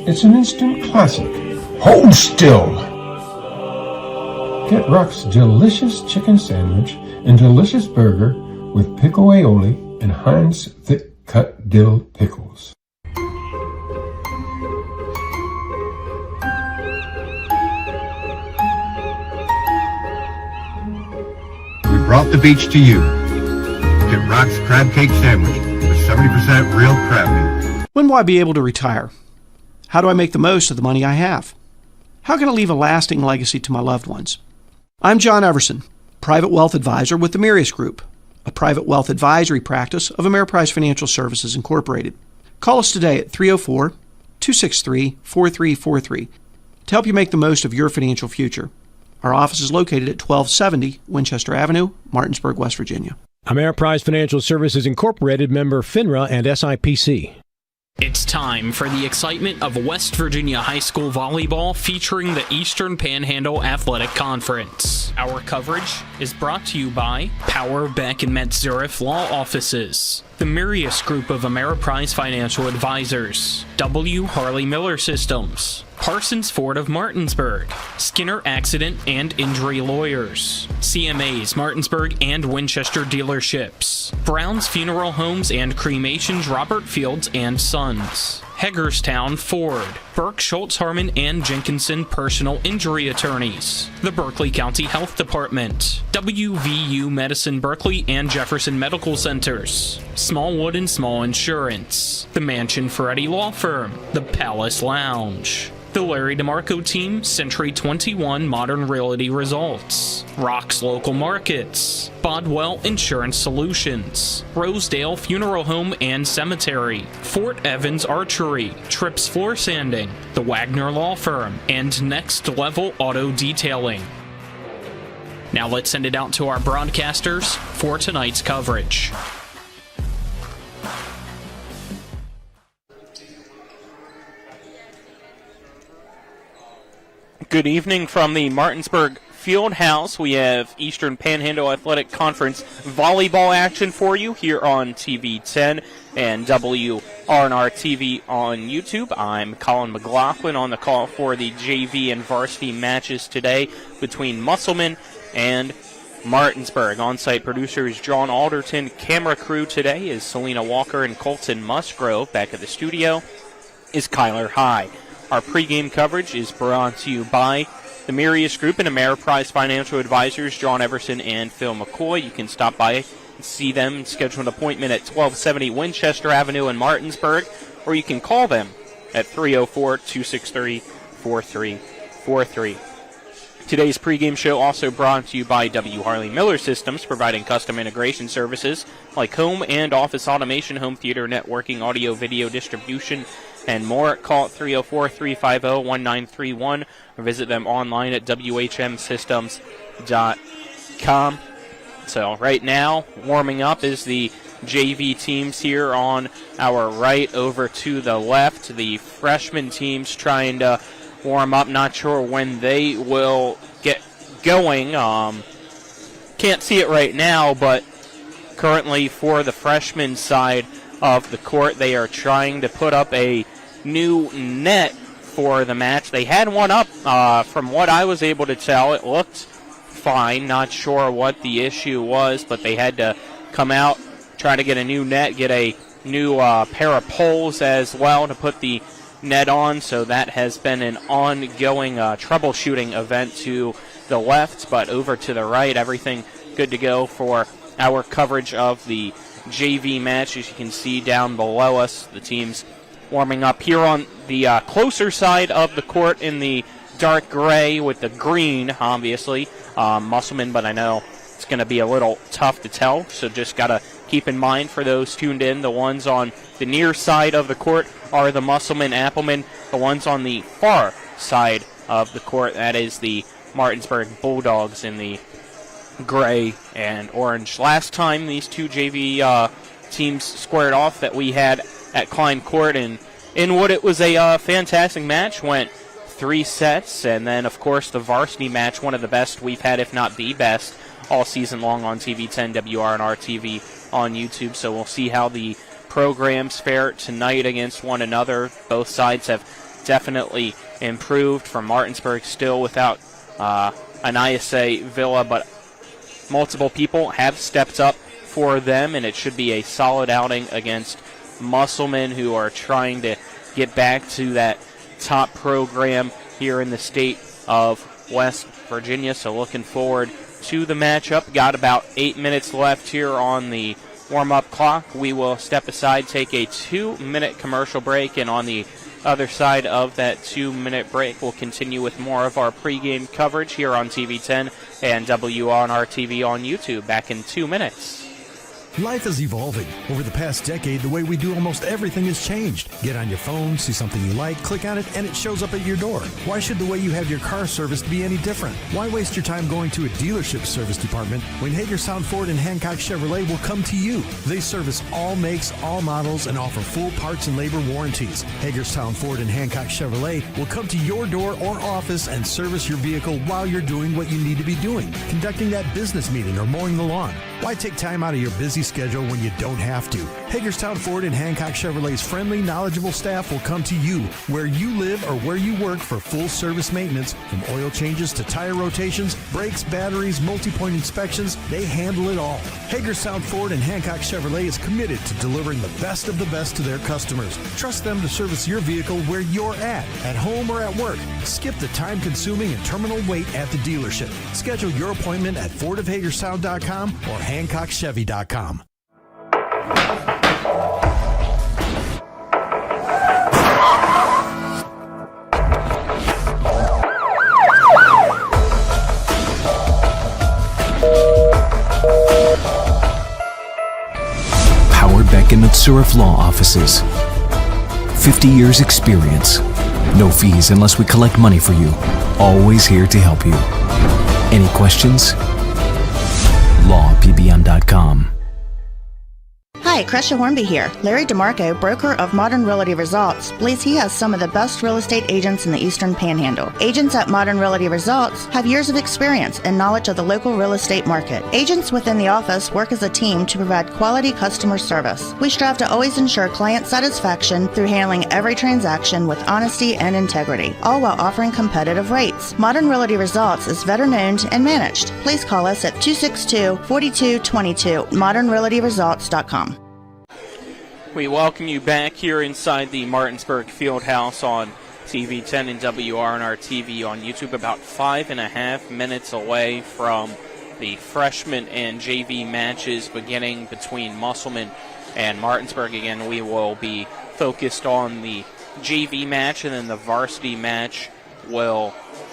It's an instant classic. Hold still! Get Rock's delicious chicken sandwich and delicious burger with pickle aioli and Heinz thick-cut dill pickles. We brought the beach to you. Get Rock's crab cake sandwich with 70% real crab meat. When will I be able to retire? How do I make the most of the money I have? How can I leave a lasting legacy to my loved ones? I'm John Everson, Private Wealth Advisor with the Mirius Group, a private wealth advisory practice of Ameriprise Financial Services Incorporated. Call us today at 304-263-4343 to help you make the most of your financial future. Our office is located at 1270 Winchester Avenue, Martinsburg, West Virginia. Ameriprise Financial Services Incorporated, member FINRA and SIPC. It's time for the excitement of West Virginia high school volleyball featuring the Eastern Panhandle Athletic Conference. Our coverage is brought to you by Power, Beck, and Metzgerith Law Offices, the Mirius Group of Ameriprise Financial Advisors, W. Harley Miller Systems, Parsons Ford of Martinsburg, Skinner Accident and Injury Lawyers, CMA's Martinsburg and Winchester Dealerships, Brown's Funeral Homes and Cremations Robert Fields and Sons, Hagerstown Ford, Burke Schultz Harmon and Jenkinson Personal Injury Attorneys, the Berkeley County Health Department, WVU Medicine Berkeley and Jefferson Medical Centers, Smallwood and Small Insurance, the Mansion Ferretti Law Firm, the Palace Lounge, the Larry DeMarco Team, Century 21 Modern Realty Results, Rock's Local Markets, Bodwell Insurance Solutions, Rosedale Funeral Home and Cemetery, Fort Evans Archery, Trips Floor Sanding, the Wagner Law Firm, and Next Level Auto Detailing. Now let's send it out to our broadcasters for tonight's coverage. Good evening from the Martinsburg Fieldhouse. We have Eastern Panhandle Athletic Conference volleyball action for you here on TV 10 and WRNR TV on YouTube. I'm Colin McLaughlin on the call for the JV and varsity matches today between Musselman and Martinsburg. On-site producer is John Alderton. Camera crew today is Selena Walker and Colton Musgrove. Back at the studio is Kyler High. Our pregame coverage is brought to you by the Mirius Group and Ameriprise Financial Advisors, John Everson and Phil McCoy. You can stop by and see them and schedule an appointment at 1270 Winchester Avenue in Martinsburg, or you can call them at 304-263-4343. Today's pregame show also brought to you by W. Harley Miller Systems, providing custom integration services like home and office automation, home theater networking, audio, video distribution, and more. Call at 304-350-1931 or visit them online at whmsystems.com. So right now, warming up is the JV teams here on our right. Over to the left, the freshman teams trying to warm up. Not sure when they will get going. Can't see it right now, but currently for the freshman side of the court, they are trying to put up a new net for the match. They had one up. From what I was able to tell, it looked fine. Not sure what the issue was, but they had to come out, try to get a new net, get a new pair of poles as well to put the net on. So that has been an ongoing troubleshooting event to the left, but over to the right, everything good to go for our coverage of the JV match. As you can see down below us, the teams warming up here on the closer side of the court in the dark gray with the green, obviously, Musselman, but I know it's going to be a little tough to tell, so just got to keep in mind for those tuned in, the ones on the near side of the court are the Musselman Applemen. The ones on the far side of the court, that is the Martinsburg Bulldogs in the gray and orange. Last time these two JV teams squared off that we had at Klein Court, and in what it was a fantastic match, went 3 sets, and then of course the varsity match, one of the best we've had, if not the best, all season long on TV 10, WRNR TV on YouTube. So we'll see how the programs fare tonight against one another. Both sides have definitely improved for Martinsburg, still without an ISA Villa, but multiple people have stepped up for them, and it should be a solid outing against Musselman, who are trying to get back to that top program here in the state of West Virginia. So looking forward to the matchup. Got about 8 minutes left here on the warm-up clock. We will step aside, take a 2-minute commercial break, and on the other side of that 2-minute break, we'll continue with more of our pregame coverage here on TV10 and WRNR TV on YouTube. Back in 2 minutes. Life is evolving. Over the past decade, the way we do almost everything has changed. Get on your phone, see something you like, click on it, and it shows up at your door. Why should the way you have your car serviced be any different? Why waste your time going to a dealership service department when Hagerstown Ford and Hancock Chevrolet will come to you? They service all makes, all models, and offer full parts and labor warranties. Hagerstown Ford and Hancock Chevrolet will come to your door or office and service your vehicle while you're doing what you need to be doing, conducting that business meeting or mowing the lawn. Why take time out of your busy schedule when you don't have to? Hagerstown Ford and Hancock Chevrolet's friendly, knowledgeable staff will come to you where you live or where you work for full service maintenance, from oil changes to tire rotations, brakes, batteries, multi-point inspections. They handle it all. Hagerstown Ford and Hancock Chevrolet is committed to delivering the best of the best to their customers. Trust them to service your vehicle where you're at home or at work. Skip the time-consuming and terminal wait at the dealership. Schedule your appointment at fordofhagerstown.com or hancockchevy.com. Howard Beck and Matsurif Law Offices. 50 years experience. No fees unless we collect money for you. Always here to help you. Any questions? lawpbm.com. Hi, Crescia Hornby here. Larry DeMarco, broker of Modern Realty Results, believes he has some of the best real estate agents in the Eastern Panhandle. Agents at Modern Realty Results have years of experience and knowledge of the local real estate market. Agents within the office work as a team to provide quality customer service. We strive to always ensure client satisfaction through handling every transaction with honesty and integrity, all while offering competitive rates. Modern Realty Results is veteran-owned and managed. Please call us at 262-4222, modernrealtyresults.com. We welcome you back here inside the Martinsburg Fieldhouse on TV10 and WRNR TV on YouTube. About 5.5 minutes away from the freshman and JV matches beginning between Musselman and Martinsburg. Again, we will be focused on the JV match, and then the varsity match will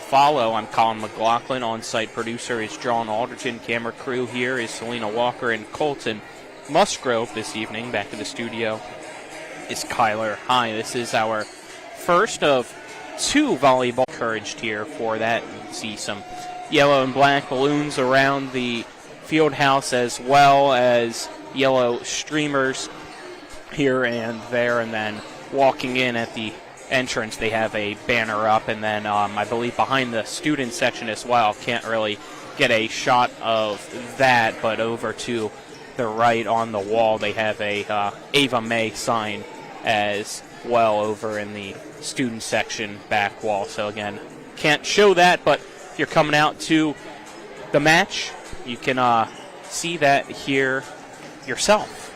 follow. I'm Colin McLaughlin. On-site producer is John Alderton. Camera crew here is Selena Walker and Colton Musgrove. This evening, back to the studio, is Kyler High. This is our first of 2 volleyball encouraged here for that. You can see some yellow and black balloons around the field house, as well as yellow streamers here and there. And then walking in at the entrance, they have a banner up, and then I believe behind the student section as well. Can't really get a shot of that, but over to the right on the wall, they have a Ava May sign as well over in the student section back wall. So again, can't show that, but if you're coming out to the match, you can see that here yourself.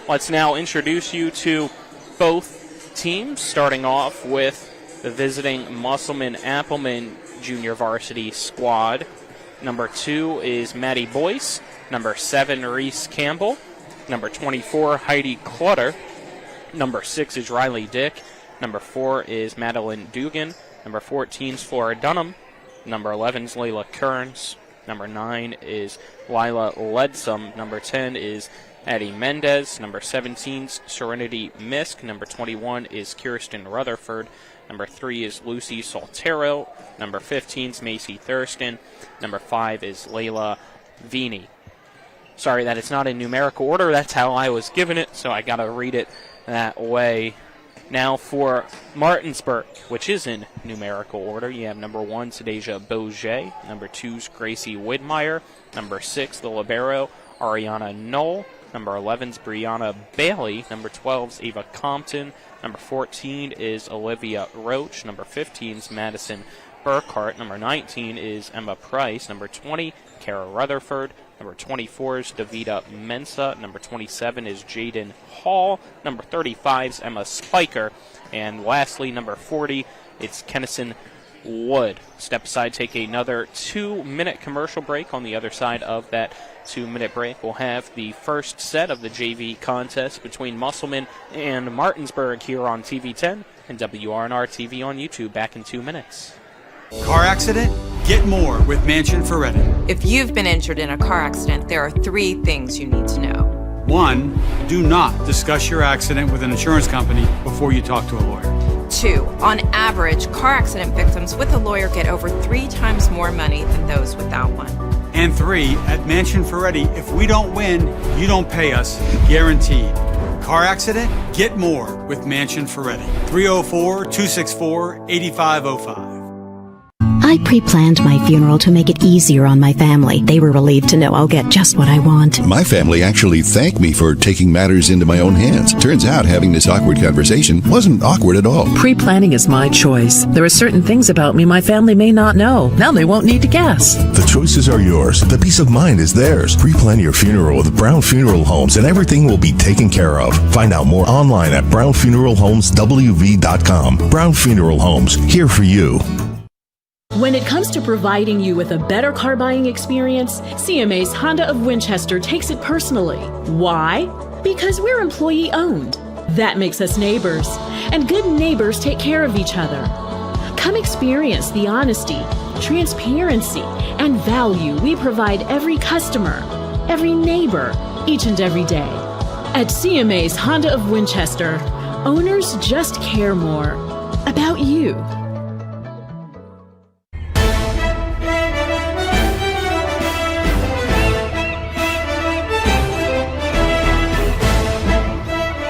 Let's now introduce you to both teams, starting off with the visiting Musselman Applemen junior varsity squad. Number 2 is Maddie Boyce. Number 7, Reese Campbell. Number 24, Heidi Clutter. Number 6 is Riley Dick. Number 4 is Madeline Dugan. Number 14 is Flora Dunham. Number 11 is Layla Kearns. Number 9 is Lila Ledsome. Number 10 is Addie Mendez. Number 17 is Serenity Misk. Number 21 is Kirsten Rutherford. Number 3 is Lucy Soltero. Number 15 is Macy Thurston. Number 5 is Layla Vini. Sorry that it's not in numerical order. That's how I was given it, so I got to read it that way. Now for Martinsburg, which is in numerical order, you have number 1, Sadeja Bourget. Number 2 is Gracie Widmeyer. Number 6, the libero, Ariana Knoll. Number 11's Brianna Bailey. Number 12's Ava Compton. Number 14 is Olivia Roach. Number 15's Madison Burkhart. Number 19 is Emma Price. Number 20, Kara Rutherford. Number 24 is Davida Mensa. Number 27 is Jaden Hall. Number 35 is Emma Spiker. And lastly, number 40, it's Kennison Wood. Step aside, take another 2-minute commercial break. On the other side of that 2-minute break, we'll have the first set of the JV contest between Musselman and Martinsburg here on TV 10 and WRNR TV on YouTube. Back in 2 minutes. Car accident? Get more with Mansion Ferretti. If you've been injured in a car accident, there are 3 things you need to know. 1, do not discuss your accident with an insurance company before you talk to a lawyer. 2, on average, car accident victims with a lawyer get over 3 times more money than those without one. And 3, at Mansion Ferretti, if we don't win, you don't pay us, guaranteed. Car accident? Get more with Mansion Ferretti. 304-264-8505. I pre-planned my funeral to make it easier on my family. They were relieved to know I'll get just what I want. My family actually thanked me for taking matters into my own hands. Turns out having this awkward conversation wasn't awkward at all. Pre-planning is my choice. There are certain things about me my family may not know. Now they won't need to guess. The choices are yours. The peace of mind is theirs. Pre-plan your funeral with Brown Funeral Homes and everything will be taken care of. Find out more online at brownfuneralhomeswv.com. Brown Funeral Homes, here for you. When it comes to providing you with a better car buying experience, CMA's Honda of Winchester takes it personally. Why? Because we're employee owned. That makes us neighbors, and good neighbors take care of each other. Come experience the honesty, transparency, and value we provide every customer, every neighbor, each and every day. At CMA's Honda of Winchester, owners just care more about you.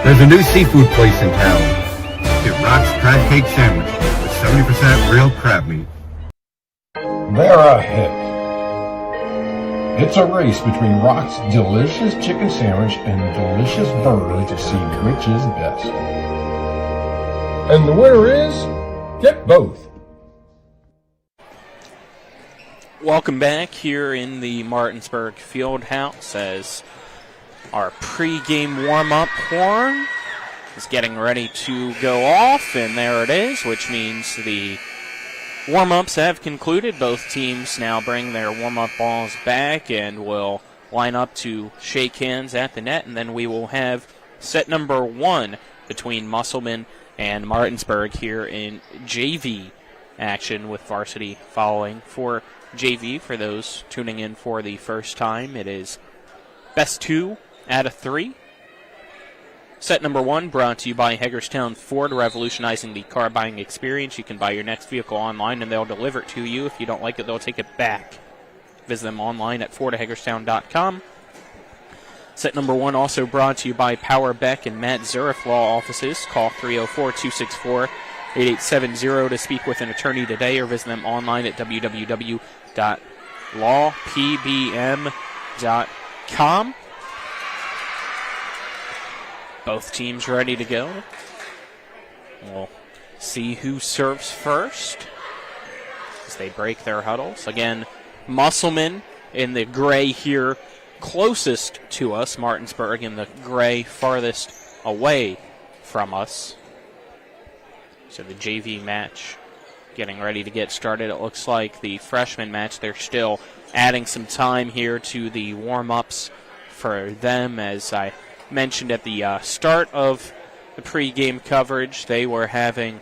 There's a new seafood place in town. Get Rock's Crab Cake Sandwich with 70% real crab meat. They're a hit. It's a race between Rock's delicious chicken sandwich and delicious burger to see which is best. And the winner is, get both. Welcome back here in the Martinsburg Fieldhouse as our pre-game warm-up horn is getting ready to go off, and there it is, which means the warm-ups have concluded. Both teams now bring their warm-up balls back and will line up to shake hands at the net, and then we will have set number 1 between Musselman and Martinsburg here in JV action, with varsity following. For JV, for those tuning in for the first time, it is best 2 out of 3. Set number 1 brought to you by Hagerstown Ford, revolutionizing the car buying experience. You can buy your next vehicle online and they'll deliver it to you. If you don't like it, they'll take it back. Visit them online at FordHagerstown.com. Set number 1 also brought to you by Power Beck and Matt Zurif Law Offices. Call 304-264-8870 to speak with an attorney today, or visit them online at www.lawpbm.com. Both teams ready to go. We'll see who serves first as they break their huddles. Again, Musselman in the gray here closest to us, Martinsburg in the gray farthest away from us. So the JV match getting ready to get started. It looks like the freshman match, they're still adding some time here to the warm-ups for them. As I mentioned at the start of the pregame coverage, they were having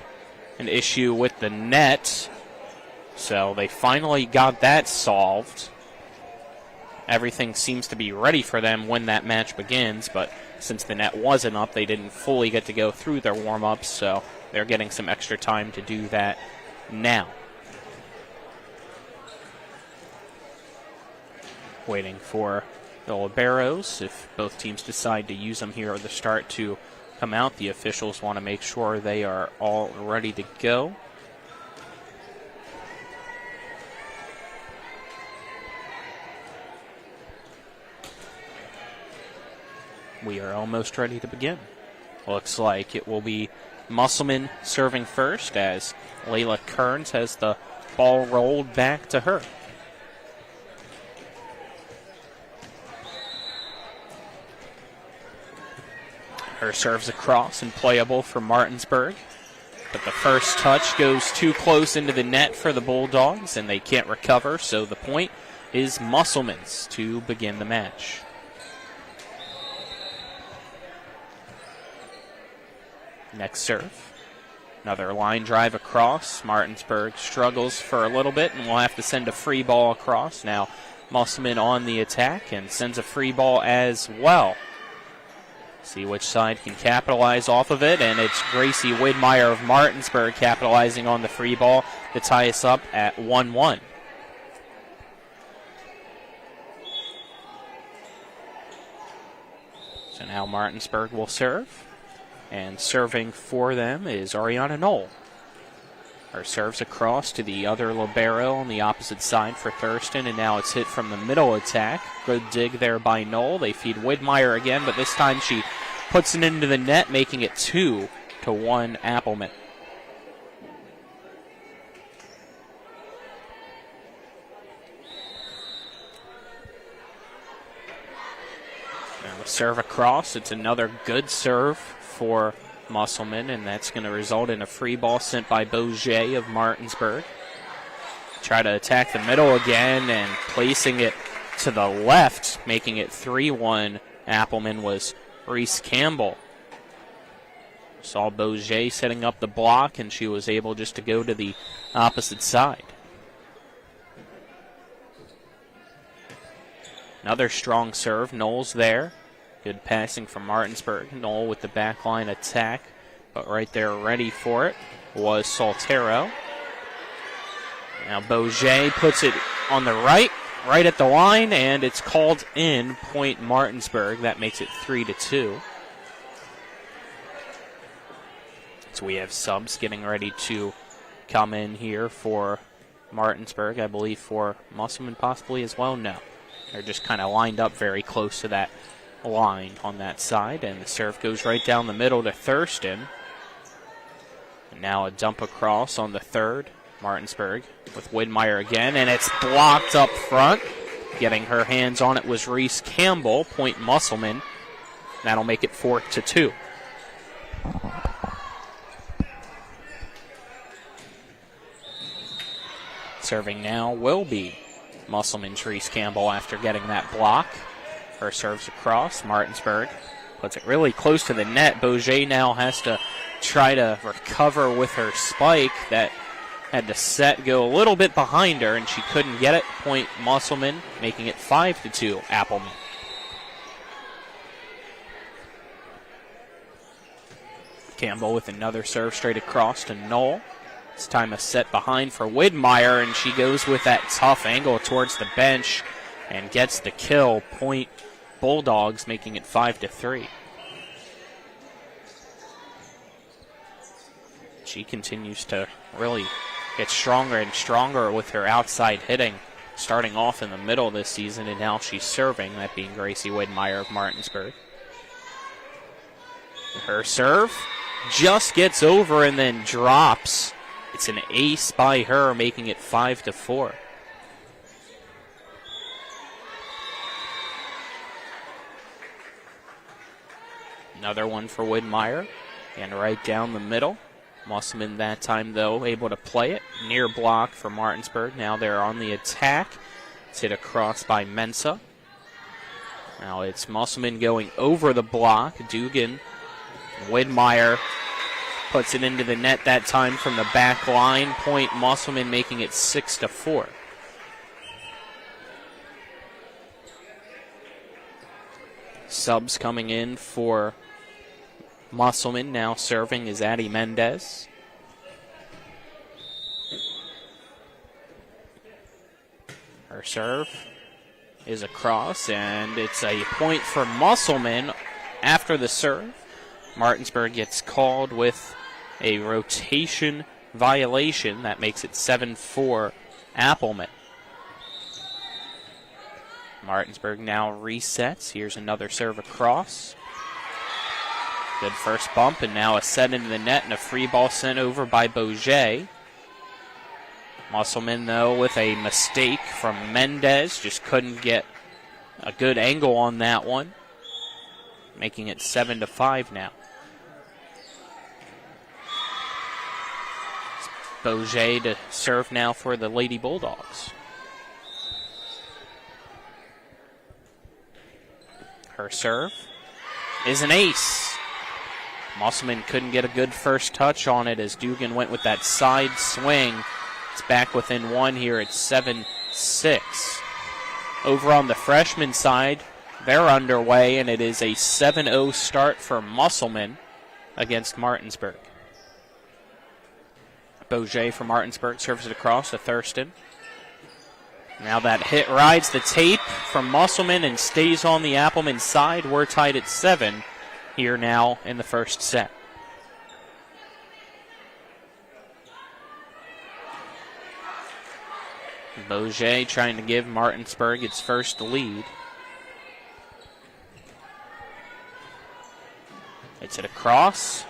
an issue with the net, so they finally got that solved. Everything seems to be ready for them when that match begins, but since the net wasn't up, they didn't fully get to go through their warm-ups, so they're getting some extra time to do that now. Waiting for the liberos, if both teams decide to use them here at the start, to come out. The officials want to make sure they are all ready to go. we are almost ready to begin. Looks like it will be Musselman serving first as Layla Kearns has the ball rolled back to her. Her serves across and playable for Martinsburg. But the first touch goes too close into the net for the Bulldogs, and they can't recover, so the point is Musselman's to begin the match. Next serve. Another line drive across. Martinsburg struggles for a little bit, and will have to send a free ball across. Now Musselman on the attack and sends a free ball as well. See which side can capitalize off of it, and it's Gracie Widmeyer of Martinsburg capitalizing on the free ball to tie us up at 1-1. So now Martinsburg will serve, and serving for them is Ariana Knoll. Her serves across to the other libero on the opposite side for Thurston, and now it's hit from the middle attack. Good dig there by Knoll. They feed Widmeyer again, but this time she puts it into the net, making it 2-1 Applemen. Now the serve across. It's another good serve for Musselman, and that's going to result in a free ball sent by Bourget of Martinsburg. Try to attack the middle again, and placing it to the left, making it 3-1 Applemen, was Reese Campbell. Saw Bourget setting up the block, and she was able just to go to the opposite side. Another strong serve. Knowles there. Good passing from Martinsburg. Knoll with the backline attack, but right there ready for it was Soltero. Now Bourget puts it on the right at the line, and it's called in. Point Martinsburg. That makes it 3-2. So we have subs getting ready to come in here for Martinsburg. I believe for Musselman possibly as well. No, they're just kind of lined up very close to that line on that side, and the serve goes right down the middle to Thurston. And now a dump across on the third. Martinsburg with Widmeyer again, and it's blocked up front. Getting her hands on it was Reese Campbell. Point Musselman. That'll make it 4-2. Serving now will be Musselman's Reese Campbell after getting that block. Her serves across. Martinsburg puts it really close to the net. Bourget now has to try to recover with her spike. That had the set go a little bit behind her, and she couldn't get it. Point Musselman, making it 5-2 Applemen. Campbell with another serve straight across to Knoll. This time a set behind for Widmeyer, and she goes with that tough angle towards the bench and gets the kill. Point Bulldogs, making it 5-3. She continues to really get stronger and stronger with her outside hitting, starting off in the middle this season, and now she's serving, that being Gracie Widmeyer of Martinsburg. Her serve just gets over and then drops. It's an ace by her, making it 5-4. Another one for Widmeyer, and right down the middle. Musselman that time, though, able to play it. Near block for Martinsburg. Now they're on the attack. It's hit across by Mensah. Now it's Musselman going over the block. Dugan. Widmeyer puts it into the net that time from the back line. Point Musselman, making it 6-4. Subs coming in for Musselman. Now serving is Addie Mendez. Her serve is across, and it's a point for Musselman after the serve. Martinsburg gets called with a rotation violation. That makes it 7-4 Applemen. Martinsburg now resets. Here's another serve across. Good first bump, and now a set into the net and a free ball sent over by Bourget. Musselman, though, with a mistake from Mendez. Just couldn't get a good angle on that one, making it 7-5 now. Bourget to serve now for the Lady Bulldogs. Her serve is an ace. Musselman couldn't get a good first touch on it as Dugan went with that side swing. It's back within one here at 7-6. Over on the freshman side, they're underway, and it is a 7-0 start for Musselman against Martinsburg. Bourget from Martinsburg serves it across to Thurston. Now that hit rides the tape from Musselman and stays on the Applemen side. We're tied at 7 here now in the first set. Bourget trying to give Martinsburg its first lead. Hits it across.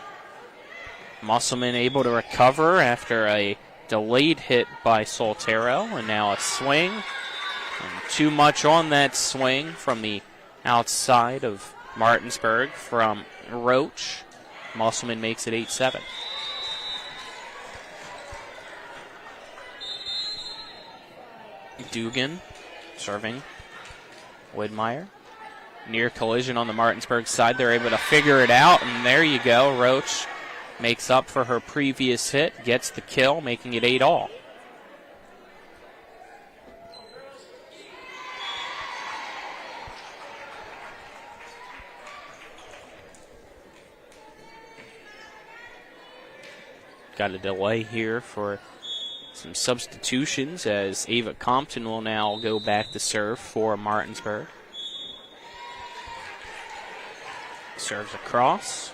Musselman able to recover after a delayed hit by Soltero, and now a swing. And too much on that swing from the outside of Martinsburg from Roach. Musselman makes it 8-7. Dugan serving Widmeyer. Near collision on the Martinsburg side. They're able to figure it out, and there you go. Roach makes up for her previous hit, gets the kill, making it 8-all. Got a delay here for some substitutions as Ava Compton will now go back to serve for Martinsburg. Serves across.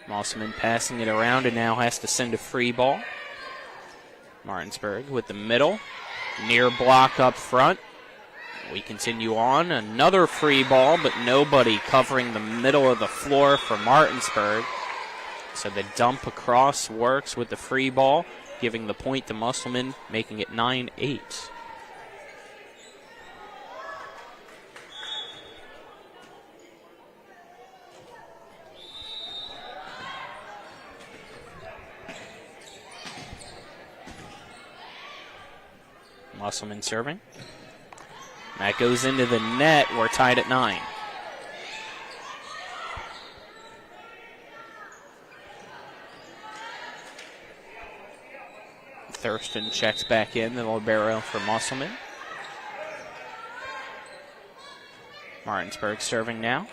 Musselman passing it around and now has to send a free ball. Martinsburg with the middle. Near block up front. We continue on. Another free ball, but nobody covering the middle of the floor for Martinsburg. So the dump across works with the free ball, giving the point to Musselman, making it 9-8. Musselman serving. That goes into the net. We're tied at 9. Thurston checks back in, the libero for Musselman. Martinsburg serving now.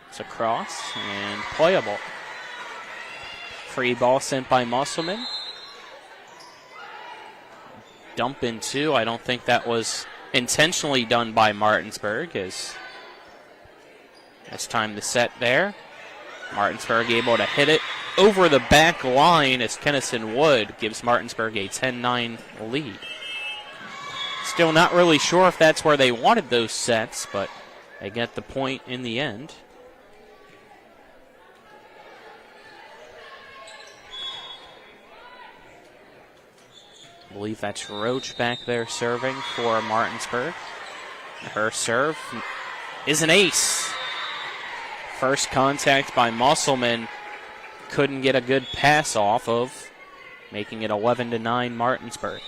It's a cross and playable. Free ball sent by Musselman. Dump in two. I don't think that was intentionally done by Martinsburg, as that's time to set there. Martinsburg able to hit it over the back line as Kennison Wood gives Martinsburg a 10-9 lead. Still not really sure if that's where they wanted those sets, but they get the point in the end. I believe that's Roach back there serving for Martinsburg. Her serve is an ace. First contact by Musselman. Couldn't get a good pass off of, making it 11-9 Martinsburg.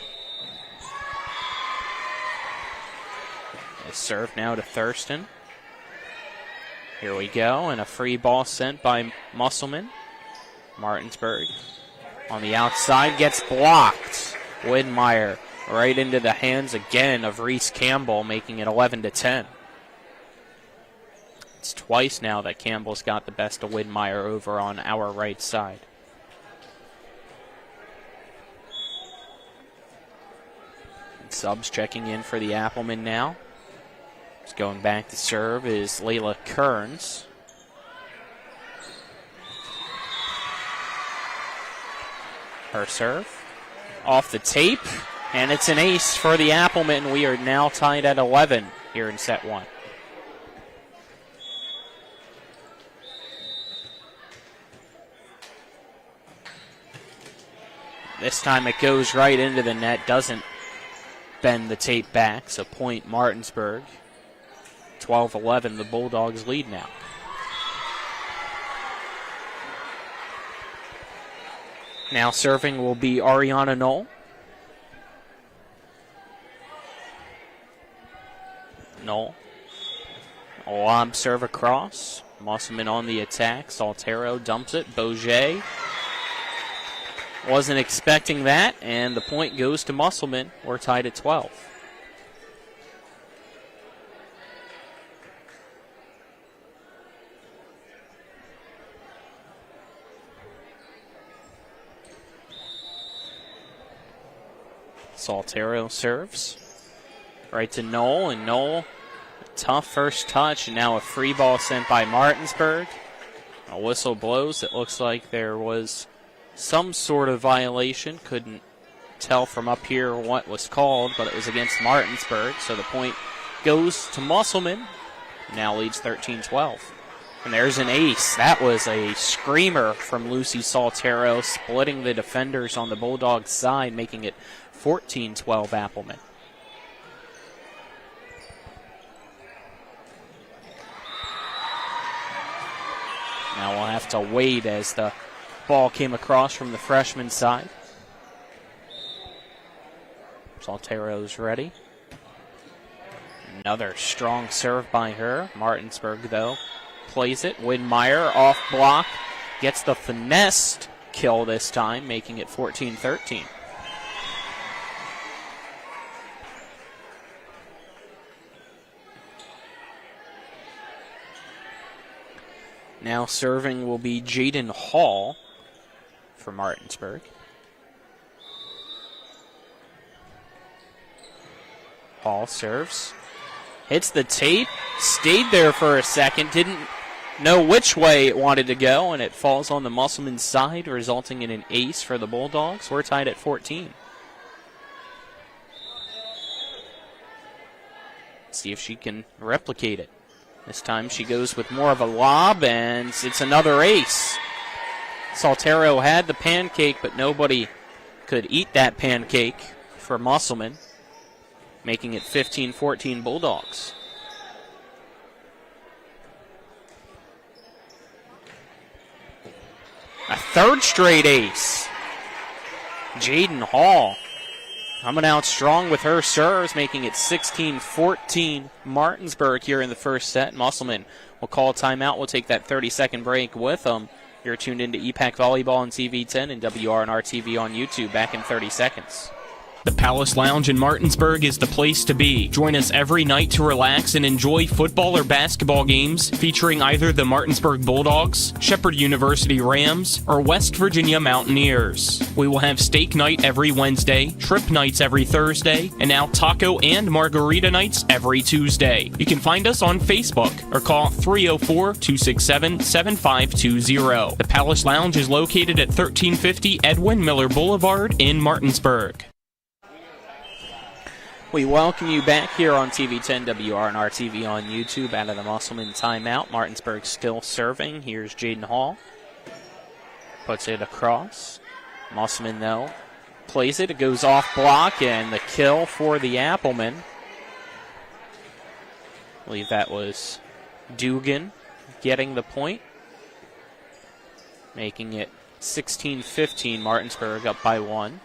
A serve now to Thurston. Here we go, and a free ball sent by Musselman. Martinsburg on the outside gets blocked. Widmeyer right into the hands again of Reese Campbell, making it 11-10. It's twice now that Campbell's got the best of Widmeyer over on our right side. And subs checking in for the Applemen now. Just going back to serve is Layla Kearns. Her serve off the tape, and it's an ace for the Applemen. We are now tied at 11 here in set one. This time it goes right into the net, doesn't bend the tape back, so point Martinsburg. 12-11, the Bulldogs lead now. Now serving will be Ariana Knoll. Knoll. Lob serve across. Musselman on the attack. Saltero dumps it. Boget wasn't expecting that, and the point goes to Musselman. We're tied at 12. Saltero serves right to Knoll, and Knoll, tough first touch, and now a free ball sent by Martinsburg. A whistle blows. It looks like there was some sort of violation. Couldn't tell from up here what was called, but it was against Martinsburg, so the point goes to Musselman. Now leads 13-12. And there's an ace. That was a screamer from Lucy Saltero, splitting the defenders on the Bulldogs side, making it 14-12 Applemen. Now we'll have to wait as the ball came across from the freshman side. Saltero's ready. Another strong serve by her. Martinsburg, though, plays it. Widmeyer off block. Gets the finessed kill this time, making it 14-13. Now serving will be Jaden Hall for Martinsburg. Hall serves. Hits the tape. Stayed there for a second. Didn't know which way it wanted to go, and it falls on the Musselman side, resulting in an ace for the Bulldogs. We're tied at 14. See if she can replicate it. This time she goes with more of a lob, and it's another ace. Saltero had the pancake, but nobody could eat that pancake for Musselman, making it 15-14 Bulldogs. A third straight ace. Jaden Hall coming out strong with her serves, making it 16-14 Martinsburg here in the first set. Musselman will call a timeout. We'll take that 30-second break with them. You're tuned into EPAC Volleyball on TV10 and WRNR TV on YouTube. Back in 30 seconds. The Palace Lounge in Martinsburg is the place to be. Join us every night to relax and enjoy football or basketball games featuring either the Martinsburg Bulldogs, Shepherd University Rams, or West Virginia Mountaineers. We will have steak night every Wednesday, trip nights every Thursday, and now taco and margarita nights every Tuesday. You can find us on Facebook or call 304-267-7520. The Palace Lounge is located at 1350 Edwin Miller Boulevard in Martinsburg. We welcome you back here on TV10, WRNR TV on YouTube, out of the Musselman timeout. Martinsburg still serving. Here's Jaden Hall. Puts it across. Musselman, though, plays it. It goes off block, and the kill for the Applemen. I believe that was Dugan getting the point, making it 16-15. Martinsburg up by 1.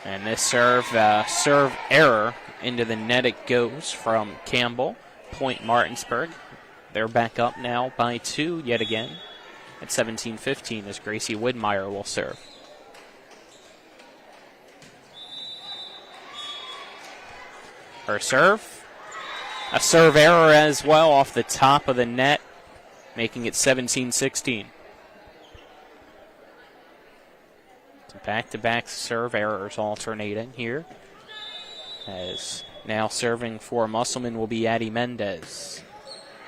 And this serve error into the net it goes from Campbell. Point Martinsburg. They're back up now by 2 yet again at 17-15 as Gracie Widmeyer will serve. Her serve. A serve error as well off the top of the net, making it 17-16. Back-to-back serve errors alternating here. As now serving for Musselman will be Addie Mendez.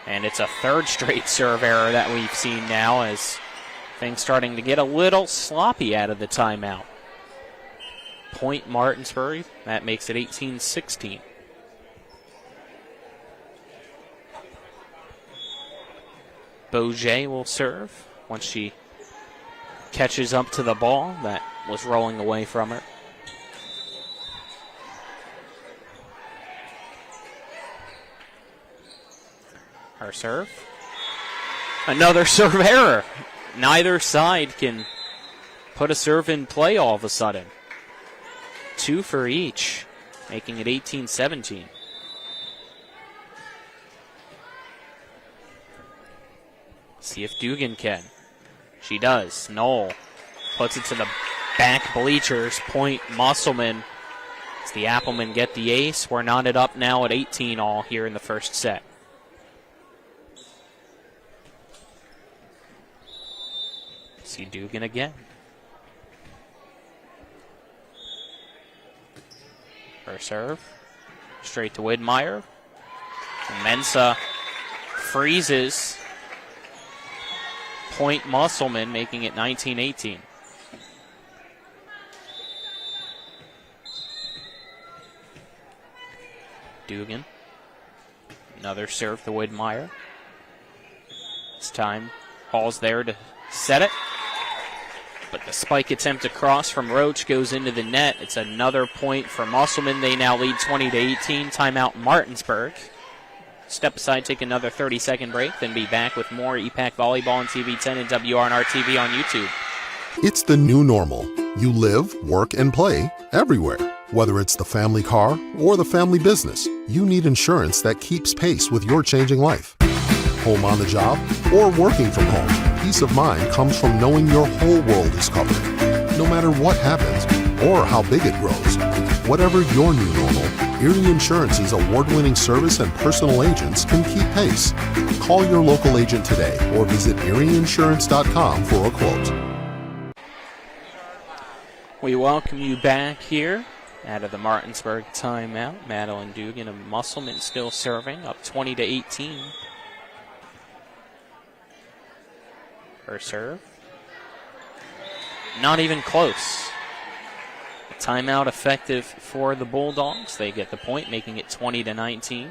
And it's a third straight serve error that we've seen now as things starting to get a little sloppy out of the timeout. Point Martinsburg. That makes it 18-16. Boget will serve once she catches up to the ball that was rolling away from her. Her serve. Another serve error. Neither side can put a serve in play all of a sudden. 2 for each, making it 18-17. See if Dugan can. She does. Knoll puts it to the back bleachers. Point Musselman. As the Applemen get the ace, we're knotted up now at 18 all here in the first set. See Dugan again. Her serve. Straight to Widmeyer. Mensah freezes. Point Musselman, making it 19-18. Dugan. Another serve to Widmeyer. This time, Hall's there to set it. But the spike attempt across from Roach goes into the net. It's another point for Musselman. They now lead 20-18. Timeout Martinsburg. Step aside, take another 30-second break, then be back with more EPAC Volleyball on TV 10 and WRNR TV on YouTube. It's the new normal. You live, work, and play everywhere. Whether it's the family car or the family business, you need insurance that keeps pace with your changing life. Home on the job or working from home, peace of mind comes from knowing your whole world is covered. No matter what happens or how big it grows, whatever your new normal, Erie Insurance's award-winning service and personal agents can keep pace. Call your local agent today or visit erieinsurance.com for a quote. We welcome you back here out of the Martinsburg timeout. Madeline Dugan of Musselman still serving, up 20-18. Her serve. Not even close. Timeout effective for the Bulldogs. They get the point, making it 20-19.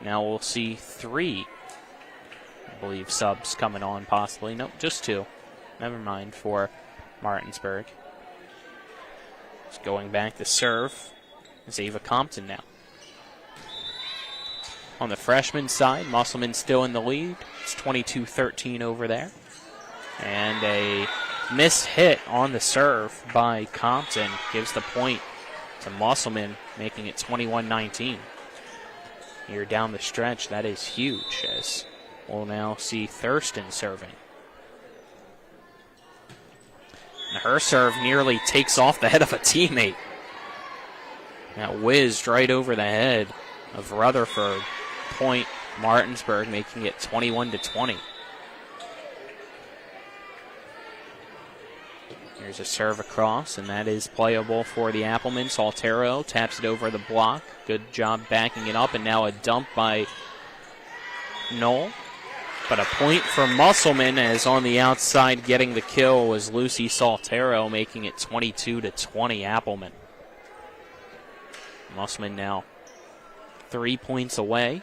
Now we'll see 3, I believe, subs coming on possibly. Nope, just 2. Never mind for Martinsburg. Just going back to serve is Ava Compton now. On the freshman side, Musselman still in the lead. It's 22-13 over there. And a missed hit on the serve by Compton gives the point to Musselman, making it 21-19. Here down the stretch, that is huge, as we'll now see Thurston serving. And her serve nearly takes off the head of a teammate. That whizzed right over the head of Rutherford. Point Martinsburg, making it 21-20. Here's a serve across, and that is playable for the Applemen. Saltero taps it over the block. Good job backing it up, and now a dump by Knoll. But a point for Musselman, as on the outside getting the kill was Lucy Saltero, making it 22-20 Applemen. Musselman now 3 points away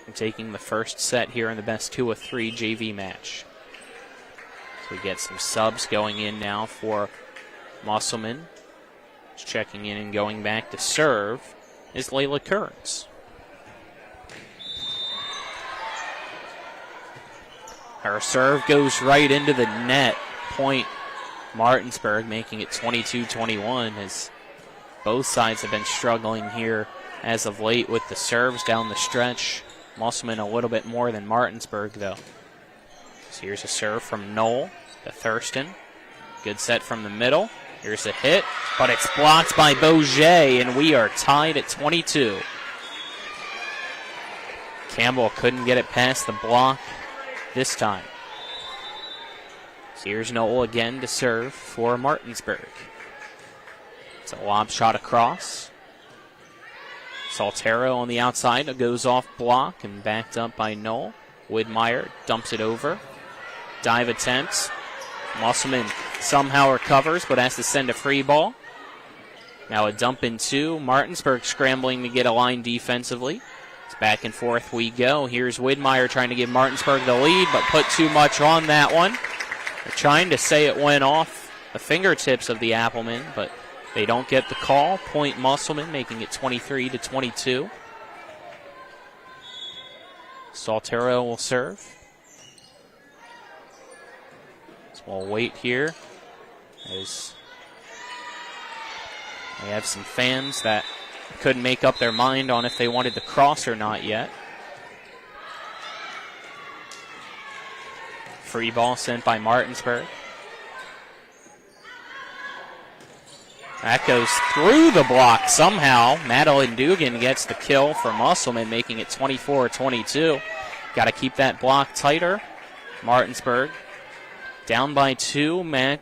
from taking the first set here in the best 2 of 3 JV match. So we get some subs going in now for Musselman. Just checking in and going back to serve is Layla Kearns. Her serve goes right into the net. Point Martinsburg, making it 22-21, as both sides have been struggling here as of late with the serves down the stretch. Musselman a little bit more than Martinsburg, though. So here's a serve from Knoll to Thurston. Good set from the middle. Here's a hit, but it's blocked by Bourget, and we are tied at 22. Campbell couldn't get it past the block this time. So here's Knoll again to serve for Martinsburg. It's a lob shot across. Saltero on the outside goes off block and backed up by Knoll. Widmeyer dumps it over. Dive attempts. Musselman somehow recovers, but has to send a free ball. Now a dump in 2. Martinsburg scrambling to get a line defensively. It's back and forth we go. Here's Widmeyer trying to give Martinsburg the lead, but put too much on that one. They're trying to say it went off the fingertips of the Applemen, but they don't get the call. Point Musselman, making it 23-22. Saltero will serve. So we'll wait here as we have some fans that couldn't make up their mind on if they wanted to cross or not yet. Free ball sent by Martinsburg. That goes through the block somehow. Madeline Dugan gets the kill for Musselman, making it 24-22. Got to keep that block tighter. Martinsburg down by 2.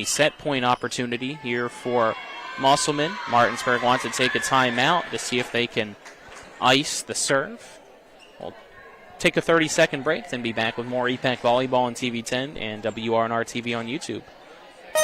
Set point opportunity here for Musselman. Martinsburg wants to take a timeout to see if they can ice the serve. We'll take a 30-second break, then be back with more EPAC Volleyball on TV 10 and WRNR TV on YouTube.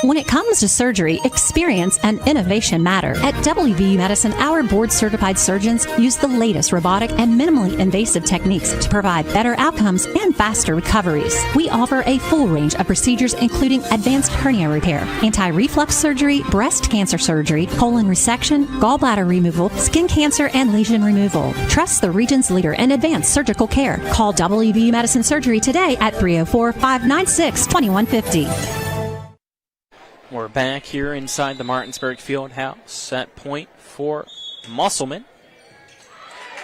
When it comes to surgery, experience and innovation matter. At WVU Medicine, our board-certified surgeons use the latest robotic and minimally invasive techniques to provide better outcomes and faster recoveries. We offer a full range of procedures, including advanced hernia repair, anti-reflux surgery, breast cancer surgery, colon resection, gallbladder removal, skin cancer, and lesion removal. Trust the region's leader in advanced surgical care. Call WVU Medicine Surgery today at 304-596-2150. We're back here inside the Martinsburg Fieldhouse. Set point for Musselman.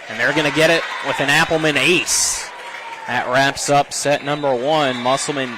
And they're going to get it with an Applemen ace. That wraps up set number 1. Musselman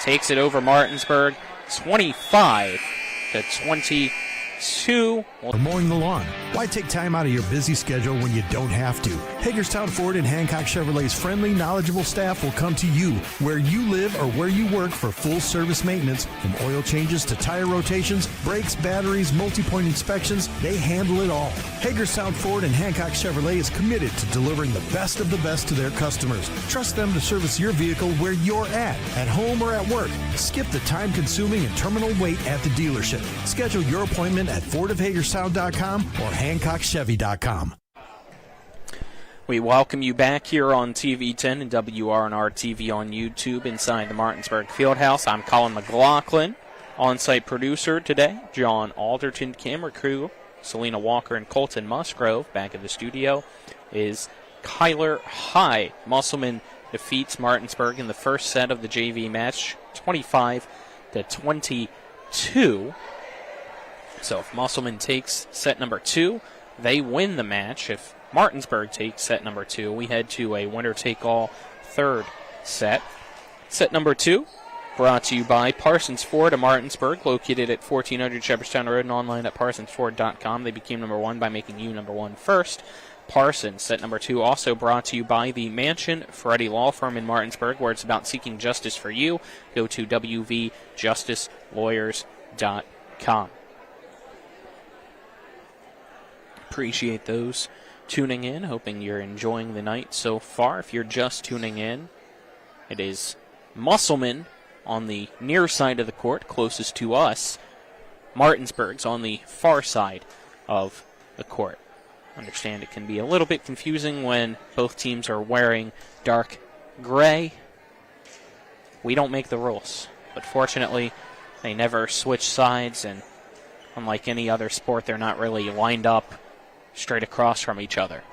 takes it over Martinsburg 25-22. Mowing the lawn. Why take time out of your busy schedule when you don't have to? Hagerstown Ford and Hancock Chevrolet's friendly, knowledgeable staff will come to you where you live or where you work for full service maintenance, from oil changes to tire rotations, brakes, batteries, multi-point inspections. They handle it all. Hagerstown Ford and Hancock Chevrolet is committed to delivering the best of the best to their customers. Trust them to service your vehicle where you're at home or at work. Skip the time-consuming and terminal wait at the dealership. Schedule your appointment at FordofHagerstown.com or HancockChevy.com. We welcome you back here on TV 10 and WRNR TV on YouTube inside the Martinsburg Fieldhouse. I'm Colin McLaughlin, on-site producer today. John Alderton, camera crew, Selena Walker and Colton Musgrove. Back at the studio is Kyler High. Musselman defeats Martinsburg in the first set of the JV match, 25-22. So if Musselman takes set number 2, they win the match. If Martinsburg takes set number 2, we head to a winner-take-all third set. Set number 2 brought to you by Parsons Ford of Martinsburg, located at 1400 Shepherdstown Road and online at parsonsford.com. They became number 1 by making you number 1 first. Parsons, set number 2, also brought to you by the Mansion Ferretti Law Firm in Martinsburg, where it's about seeking justice for you. Go to wvjusticelawyers.com. Appreciate those tuning in, hoping you're enjoying the night so far. If you're just tuning in, it is Musselman on the near side of the court, closest to us. Martinsburg's on the far side of the court. Understand it can be a little bit confusing when both teams are wearing dark gray. We don't make the rules, but fortunately they never switch sides, and unlike any other sport, they're not really lined up straight across from each other.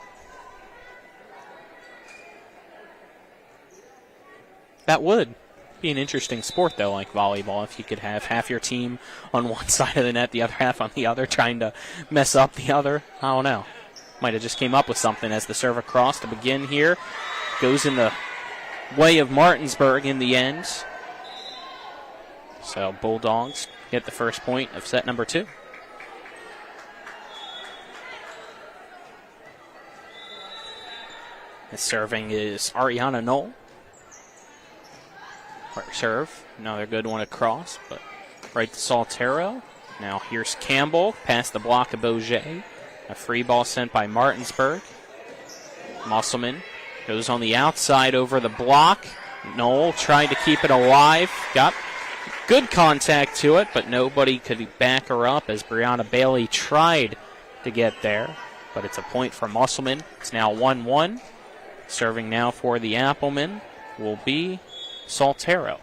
That would be an interesting sport, though, like volleyball, if you could have half your team on one side of the net, the other half on the other, trying to mess up the other. I don't know. Might have just came up with something as the serve across to begin here. Goes in the way of Martinsburg in the end. So Bulldogs get the first point of set number 2. The serving is Ariana Knoll. Serve. Another good one across, but right to Saltero. Now here's Campbell, past the block of Bourget. A free ball sent by Martinsburg. Musselman goes on the outside over the block. Knoll tried to keep it alive. Got good contact to it, but nobody could back her up as Brianna Bailey tried to get there. But it's a point for Musselman. It's now 1-1. Serving now for the Applemen will be Saltero.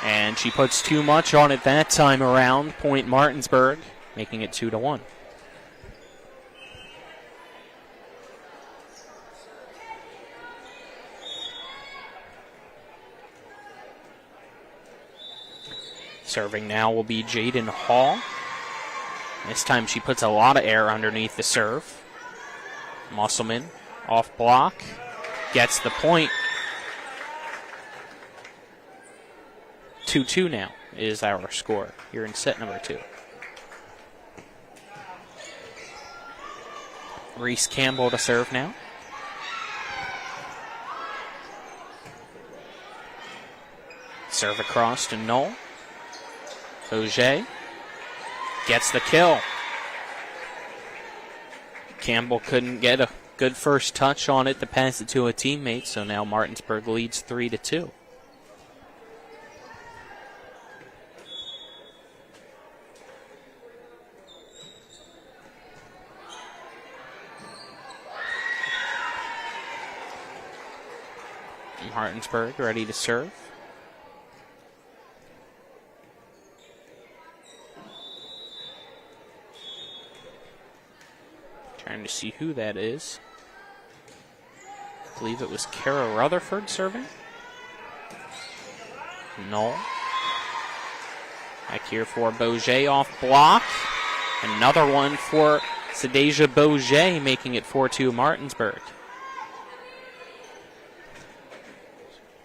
And she puts too much on it that time around. Point Martinsburg, making it 2-1. Serving now will be Jaden Hall. This time she puts a lot of air underneath the serve. Musselman off block, gets the point. 2-2 now is our score here in set number 2. Reese Campbell to serve now. Serve across to Knoll. Auger gets the kill. Campbell couldn't get a good first touch on it to pass it to a teammate, so now Martinsburg leads 3-2. Martinsburg ready to serve. Trying to see who that is. I believe it was Kara Rutherford serving. No. Back here for Bourget off block. Another one for Sadeja Bourget, making it 4-2 Martinsburg.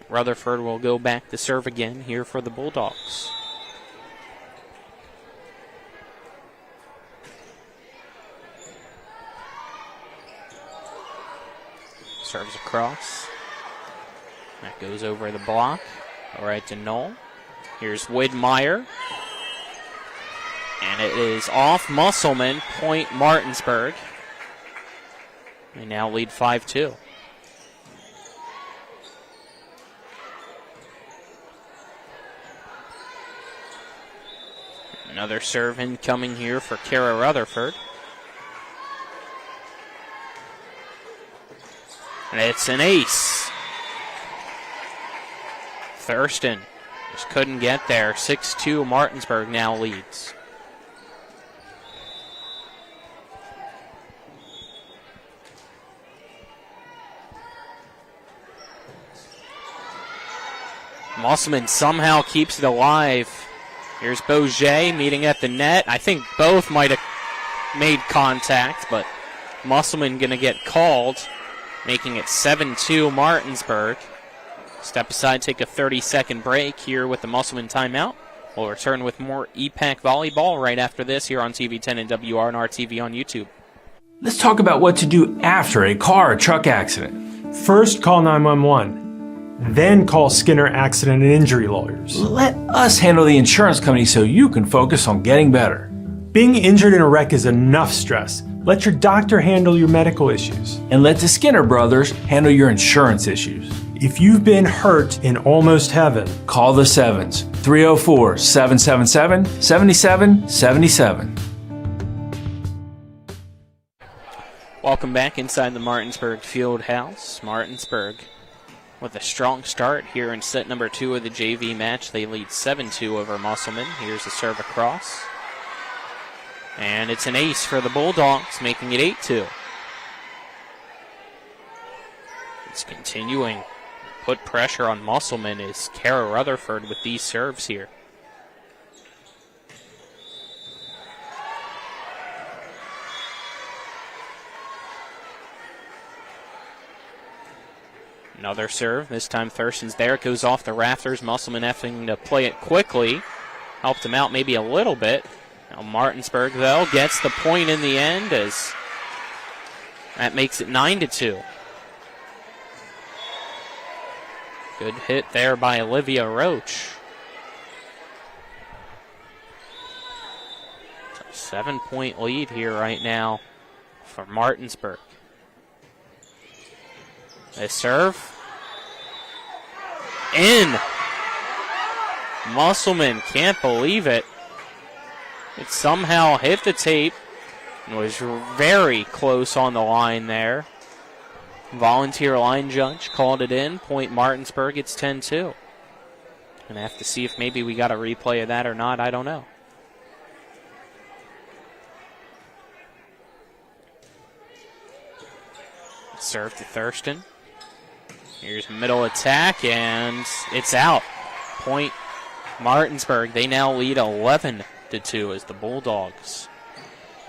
Rutherford will go back to serve again here for the Bulldogs. Serves across. That goes over the block. All right to Knoll. Here's Widmeyer. And it is off Musselman. Point Martinsburg. They now lead 5-2. Another serve incoming here for Kara Rutherford. And it's an ace. Thurston just couldn't get there. 6-2 Martinsburg now leads. Musselman somehow keeps it alive. Here's Bourget meeting at the net. I think both might have made contact, but Musselman going to get called, making it 7-2 Martinsburg. Step aside, take a 30-second break here with the Musselman timeout. We'll return with more EPAC volleyball right after this here on TV 10 and WRNR TV on YouTube. Let's talk about what to do after a car or truck accident. First, call 911. Then call Skinner Accident and Injury Lawyers. Let us handle the insurance company so you can focus on getting better. Being injured in a wreck is enough stress. Let your doctor handle your medical issues. And let the Skinner brothers handle your insurance issues. If you've been hurt in almost heaven, call the Sevens, 304-777-7777. Welcome back inside the Martinsburg Field House. Martinsburg with a strong start here in set number 2 of the JV match. They lead 7-2 over Musselman. Here's a serve across. And it's an ace for the Bulldogs, making it 8-2. It's continuing. Put pressure on Musselman is Kara Rutherford with these serves here. Another serve. This time Thurston's there. It goes off the rafters. Musselman having to play it quickly. Helped him out maybe a little bit. Now Martinsburg, though, gets the point in the end as that makes it 9-2. Good hit there by Olivia Roach. It's a 7-point lead here right now for Martinsburg. They serve. In. Musselman can't believe it. It somehow hit the tape and was very close on the line there. Volunteer line judge called it in. Point Martinsburg, it's 10-2. Gonna have to see if maybe we got a replay of that or not. I don't know. Serve to Thurston. Here's middle attack, and it's out. Point Martinsburg. They now lead 11-2 as the Bulldogs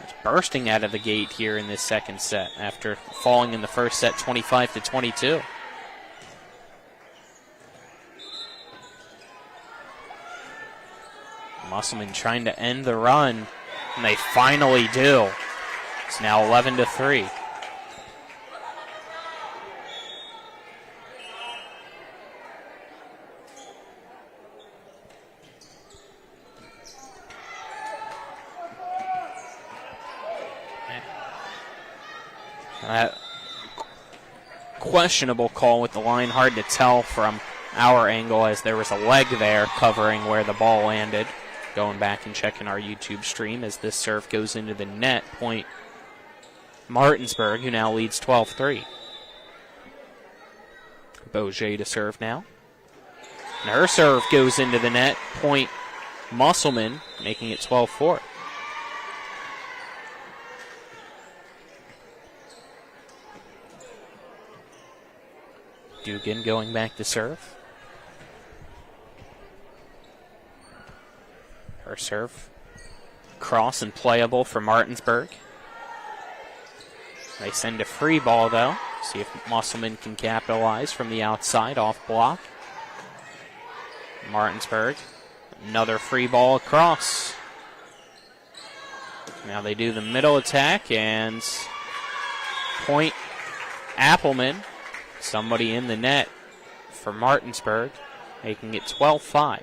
are bursting out of the gate here in this second set after falling in the first set 25-22. Musselman trying to end the run, and they finally do. It's now 11-3. That questionable call with the line, hard to tell from our angle as there was a leg there covering where the ball landed. Going back and checking our YouTube stream as this serve goes into the net. Point Martinsburg, who now leads 12-3. Bourget to serve now. And her serve goes into the net. Point Musselman, making it 12-4. Dugan going back to serve. Her serve. Cross and playable for Martinsburg. They send a free ball, though. See if Musselman can capitalize from the outside off block. Martinsburg. Another free ball across. Now they do the middle attack, and point Applemen. Somebody in the net for Martinsburg, making it 12-5.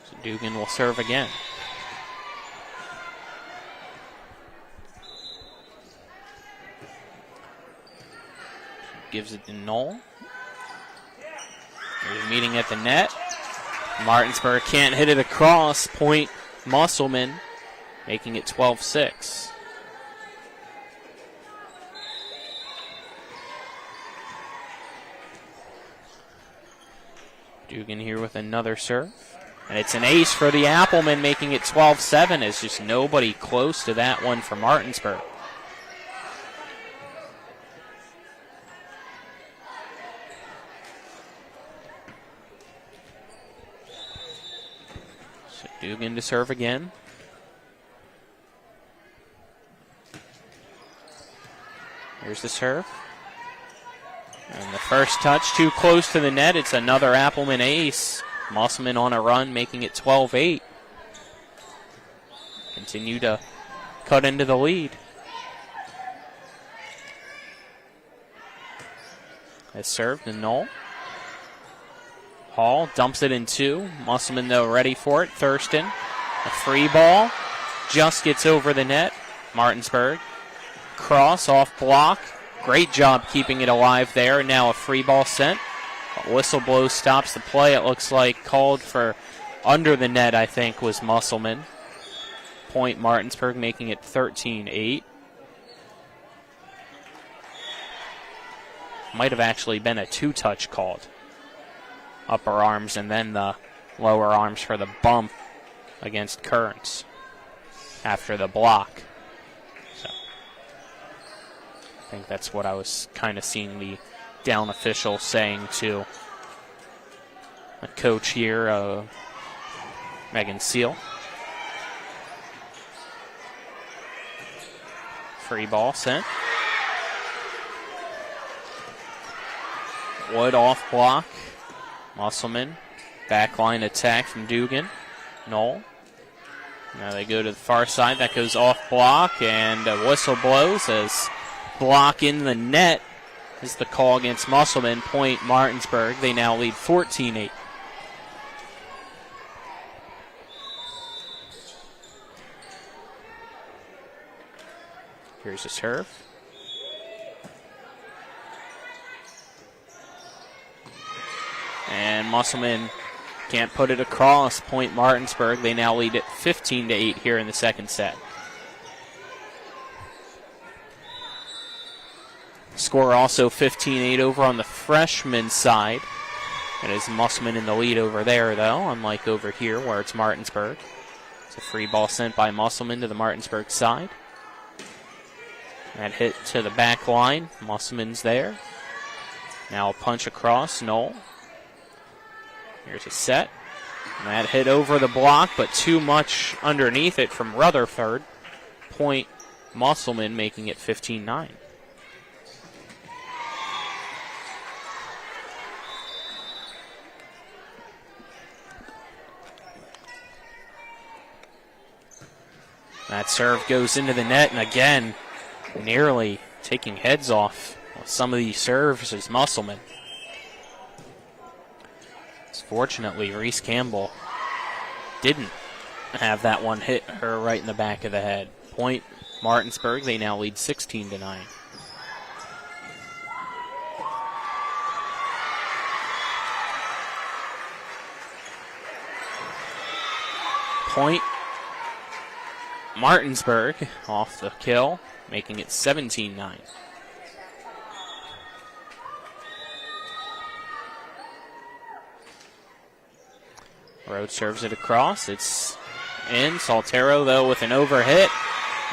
So Dugan will serve again. Gives it to Knoll. He's meeting at the net. Martinsburg can't hit it across. Point Musselman, making it 12-6. Dugan here with another serve. And it's an ace for the Applemen, making it 12-7. It's just nobody close to that one for Martinsburg. So Dugan to serve again. Here's the serve. And the first touch too close to the net. It's another Applemen ace. Musselman on a run, making it 12-8. Continue to cut into the lead. Has served to Knoll. Hall dumps it in two. Musselman, though, ready for it. Thurston. A free ball. Just gets over the net. Martinsburg. Cross off block. Great job keeping it alive there. Now a free ball sent. A whistle blows, stops the play. It looks like called for under the net, I think, was Musselman. Point Martinsburg, making it 13-8. Might have actually been a two-touch called. Upper arms and then the lower arms for the bump against Kearns after the block. I think that's what I was kind of seeing the down official saying to the coach here, Megan Seal. Free ball sent. Wood off block. Musselman. Backline attack from Dugan. Knoll. Now they go to the far side. That goes off block, and a whistle blows as block in the net is the call against Musselman. Point Martinsburg. They now lead 14-8. Here's a serve. And Musselman can't put it across. Point Martinsburg. They now lead it 15-8 here in the second set. Score also 15-8 over on the freshman side. It is Musselman in the lead over there, though, unlike over here where it's Martinsburg. It's a free ball sent by Musselman to the Martinsburg side. That hit to the back line. Musselman's there. Now a punch across. Knoll. Here's a set. And that hit over the block, but too much underneath it from Rutherford. Point Musselman, making it 15-9. That serve goes into the net, and again, nearly taking heads off with some of these serves is Musselman. Fortunately, Reese Campbell didn't have that one hit her right in the back of the head. Point Martinsburg, they now lead 16-9. Point Martinsburg off the kill, making it 17-9. Rhodes serves it across. It's in. Saltero, though, with an overhit.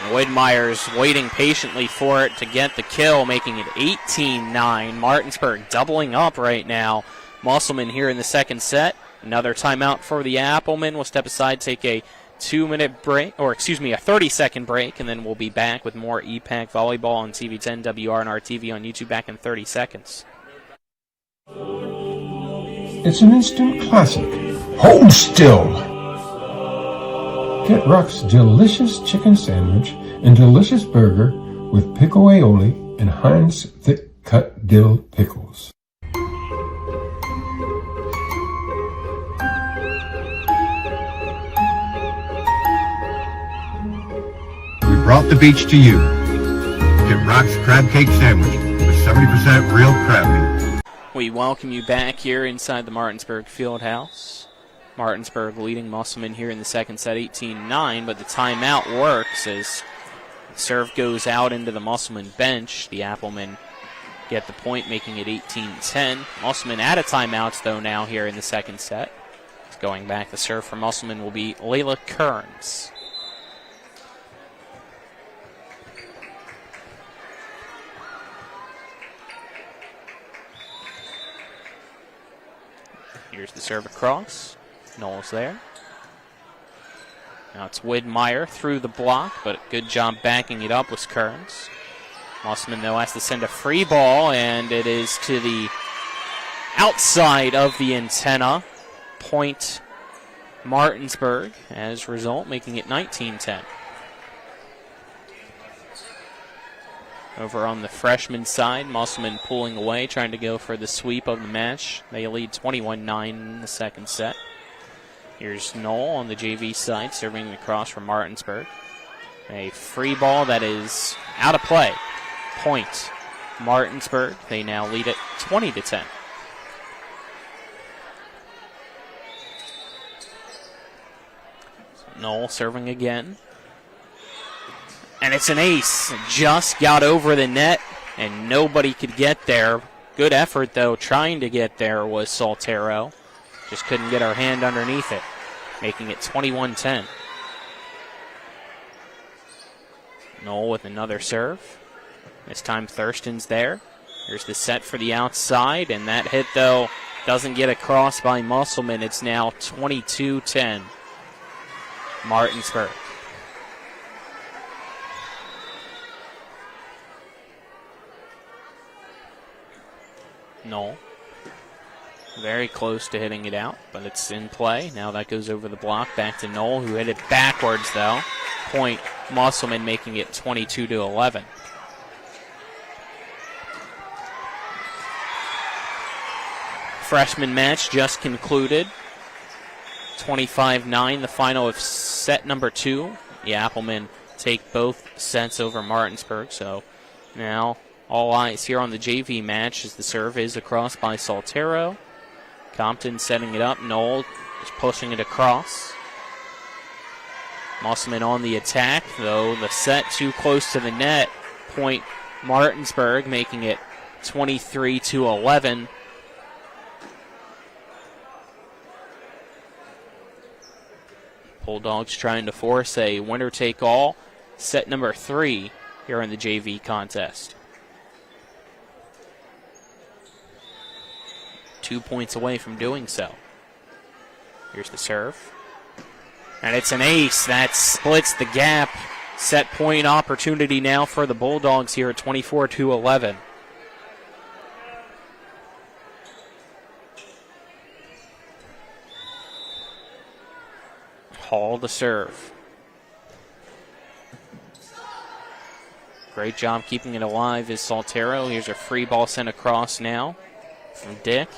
And Widmeyer's waiting patiently for it to get the kill, making it 18-9. Martinsburg doubling up right now. Musselman here in the second set. Another timeout for the Applemen. We'll step aside, take a 2-minute break, or excuse me, a 30-second break, and then we'll be back with more EPAC volleyball on TV10, WRNR TV on YouTube back in 30 seconds. It's an instant classic. Hold still! Get Rock's delicious chicken sandwich and delicious burger with pickle aioli and Heinz thick-cut dill pickles. We brought the beach to you. Get Rock's Crab Cake Sandwich with 70% real crab meat. We welcome you back here inside the Martinsburg Fieldhouse. Martinsburg leading Musselman here in the second set 18-9, but the timeout works as the serve goes out into the Musselman bench. The Applemen get the point, making it 18-10. Musselman out of timeouts, though, now here in the second set. Going back, the serve for Musselman will be Layla Kearns. Here's the serve across. Knowles there. Now it's Widmeyer through the block, but good job backing it up was Kearns. Musselman, though, has to send a free ball, and it is to the outside of the antenna. Point Martinsburg as a result, making it 19-10. Over on the freshman side, Musselman pulling away, trying to go for the sweep of the match. They lead 21-9 in the second set. Here's Knoll on the JV side, serving across from Martinsburg. A free ball that is out of play. Point Martinsburg. They now lead it 20-10. Knoll serving again. And it's an ace. Just got over the net, and nobody could get there. Good effort, though, trying to get there was Saltero. Just couldn't get our hand underneath it, making it 21-10. Knoll with another serve. This time Thurston's there. Here's the set for the outside, and that hit, though, doesn't get across by Musselman. It's now 22-10. Martinsburg. Knoll. Very close to hitting it out, but it's in play. Now that goes over the block. Back to Knoll, who hit it backwards, though. Point Musselman, making it 22-11. Freshman match just concluded. 25-9, the final of set number 2. The Applemen take both sets over Martinsburg, so now all eyes here on the JV match as the serve is across by Saltero. Compton setting it up. Knoll is pushing it across. Musselman on the attack, though the set too close to the net. Point Martinsburg, making it 23-11. Bulldogs trying to force a winner-take-all, set number 3 here in the JV contest. 2 points away from doing so. Here's the serve. And it's an ace that splits the gap. Set point opportunity now for the Bulldogs here at 24-11. Hall to serve. Great job keeping it alive is Saltero. Here's a free ball sent across now from Dick.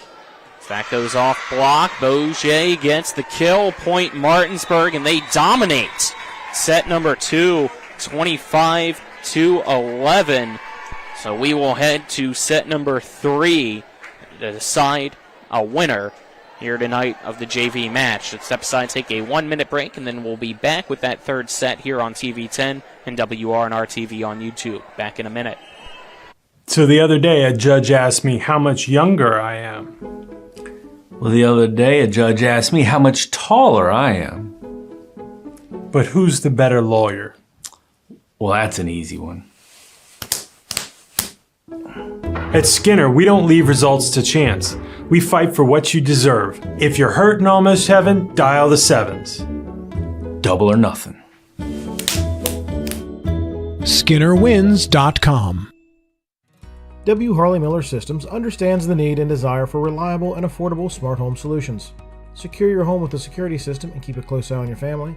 That goes off block. Bourget gets the kill. Point Martinsburg, and they dominate. Set number 2, 25-11. So we will head to set number 3 to decide a winner here tonight of the JV match. Let's step aside, take a 1-minute break, and then we'll be back with that third set here on TV 10 and WRNR TV on YouTube. Back in a minute. So the other day, a judge asked me how much younger I am. Well, the other day, a judge asked me how much taller I am. But who's the better lawyer? Well, that's an easy one. At Skinner, we don't leave results to chance. We fight for what you deserve. If you're hurt in almost heaven, dial the 7s. Double or nothing. SkinnerWins.com. W. Harley Miller Systems understands the need and desire for reliable and affordable smart home solutions. Secure your home with a security system and keep a close eye on your family.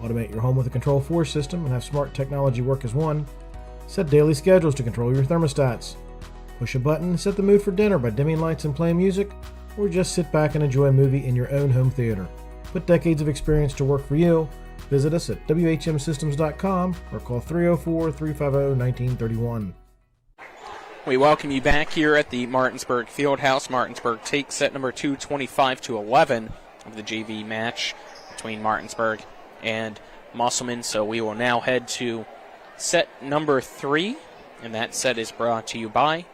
Automate your home with a Control4 system and have smart technology work as one. Set daily schedules to control your thermostats. Push a button and set the mood for dinner by dimming lights and playing music, or just sit back and enjoy a movie in your own home theater. Put decades of experience to work for you. Visit us at WHMSystems.com or call 304-350-1931. We welcome you back here at the Martinsburg Fieldhouse. Martinsburg takes set number 2, 25-11 of the JV match between Martinsburg and Musselman. So we will now head to set number 3, and that set is brought to you by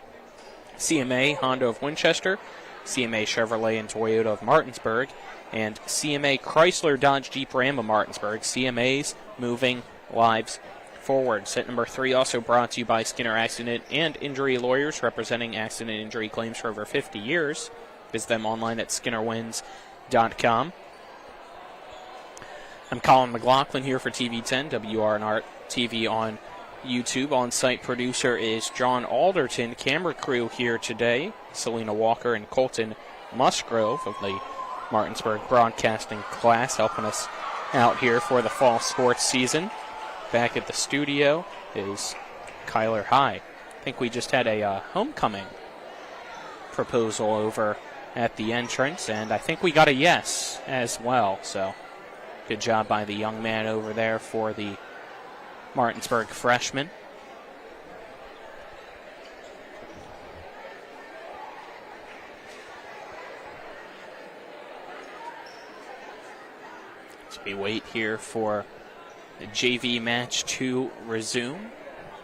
CMA Honda of Winchester, CMA Chevrolet and Toyota of Martinsburg, and CMA Chrysler Dodge Jeep Ram of Martinsburg. CMA's moving lives forward. Set number 3 also brought to you by Skinner Accident and Injury Lawyers, representing accident and injury claims for over 50 years. Visit them online at SkinnerWins.com. I'm Colin McLaughlin here for TV 10, WRNR TV on YouTube. On-site producer is John Alderton. Camera crew here today, Selena Walker and Colton Musgrove of the Martinsburg Broadcasting class, helping us out here for the fall sports season. Back at the studio is Kyler High. I think we just had a homecoming proposal over at the entrance, and I think we got a yes as well. So good job by the young man over there for the Martinsburg freshman. So we wait here for the JV match to resume.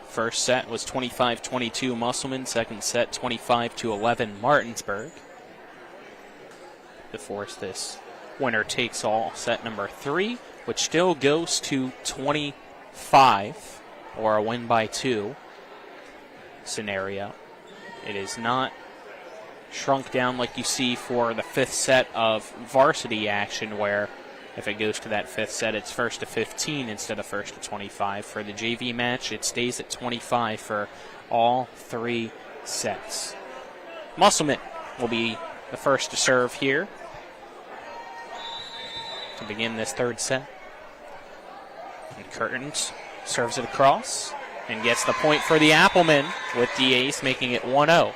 First set was 25-22 Musselman. Second set 25-11 Martinsburg. To force this winner takes all set number 3, which still goes to 25 or a win by 2 scenario. It is not shrunk down like you see for the 5th set of varsity action, where if it goes to that 5th set, it's 1st to 15 instead of 1st to 25. For the JV match, it stays at 25 for all 3 sets. Musselman will be the first to serve here to begin this 3rd set. And Curtains serves it across and gets the point for the Applemen with the ace, making it 1-0.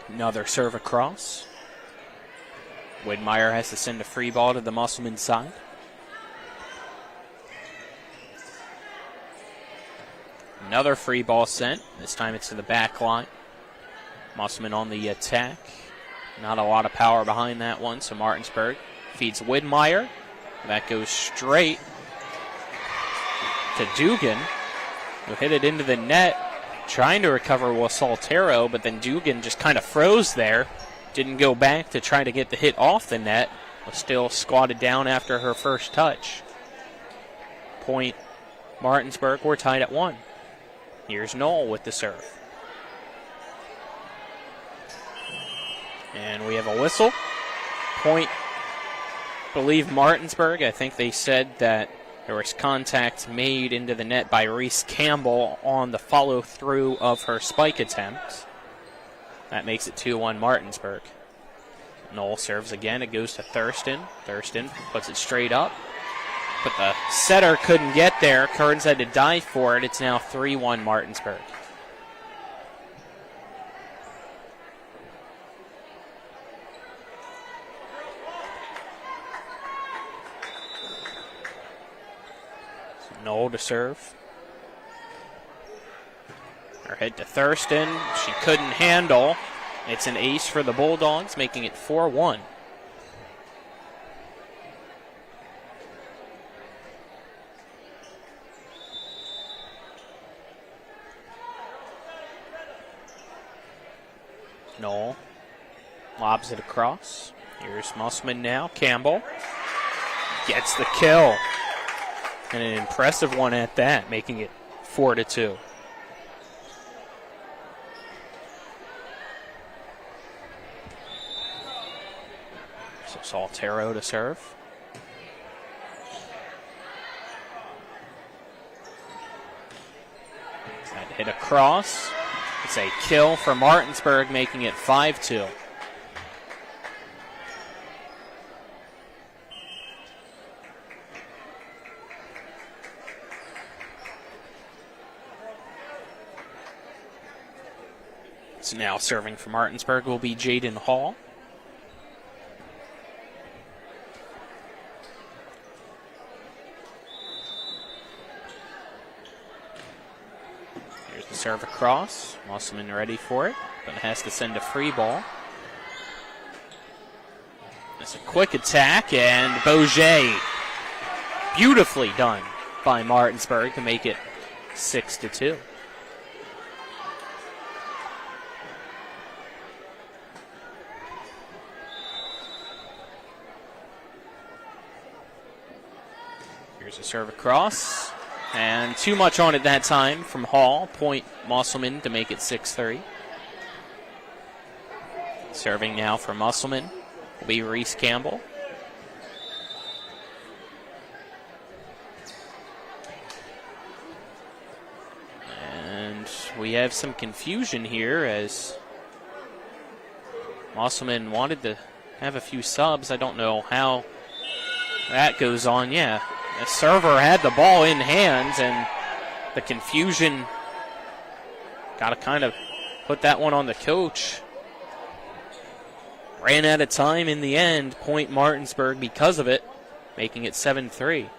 Another serve across. Widmeyer has to send a free ball to the Musselman side. Another free ball sent. This time it's to the back line. Musselman on the attack. Not a lot of power behind that one, so Martinsburg feeds Widmeyer. That goes straight to Dugan, who hit it into the net, trying to recover was Saltero, but then Dugan just kind of froze there. Didn't go back to try to get the hit off the net. Was still squatted down after her first touch. Point Martinsburg, we're tied at 1. Here's Knoll with the serve. And we have a whistle. Point, believe Martinsburg. I think they said that there was contact made into the net by Reese Campbell on the follow-through of her spike attempt. That makes it 2-1 Martinsburg. Knoll serves again. It goes to Thurston. Thurston puts it straight up. But the setter couldn't get there. Kearns had to dive for it. It's now 3-1 Martinsburg. So Knoll to serve. Her head to Thurston. She couldn't handle. It's an ace for the Bulldogs, making it 4-1. Knoll lobs it across. Here's Musselman now. Campbell gets the kill. And an impressive one at that, making it 4-2. So Saltero to serve. That hit across. It's a kill for Martinsburg, making it 5-2. So now serving for Martinsburg will be Jaden Hall. Here's the serve across. Musselman ready for it, but has to send a free ball. It's a quick attack, and Bourget. Beautifully done by Martinsburg to make it 6-2. Here's a serve across, and too much on it that time from Hall. Point Musselman to make it 6-3. Serving now for Musselman will be Reese Campbell. And we have some confusion here as Musselman wanted to have a few subs. I don't know how that goes on. Yeah. The server had the ball in hands, and the confusion got to kind of put that one on the coach. Ran out of time in the end. Point Martinsburg because of it, making it 7-3.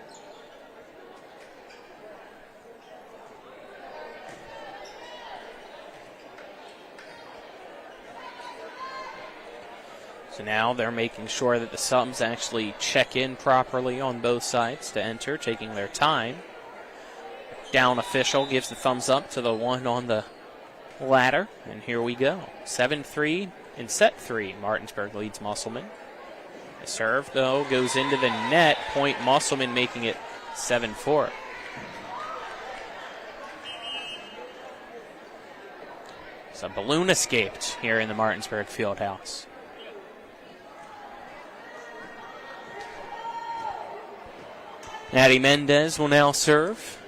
So now they're making sure that the subs actually check in properly on both sides to enter, taking their time. Down official gives the thumbs up to the one on the ladder, and here we go. 7-3 in set 3. Martinsburg leads Musselman. The serve, though, goes into the net. Point Musselman making it 7-4. So a balloon escaped here in the Martinsburg Fieldhouse. Natty Mendez will now serve.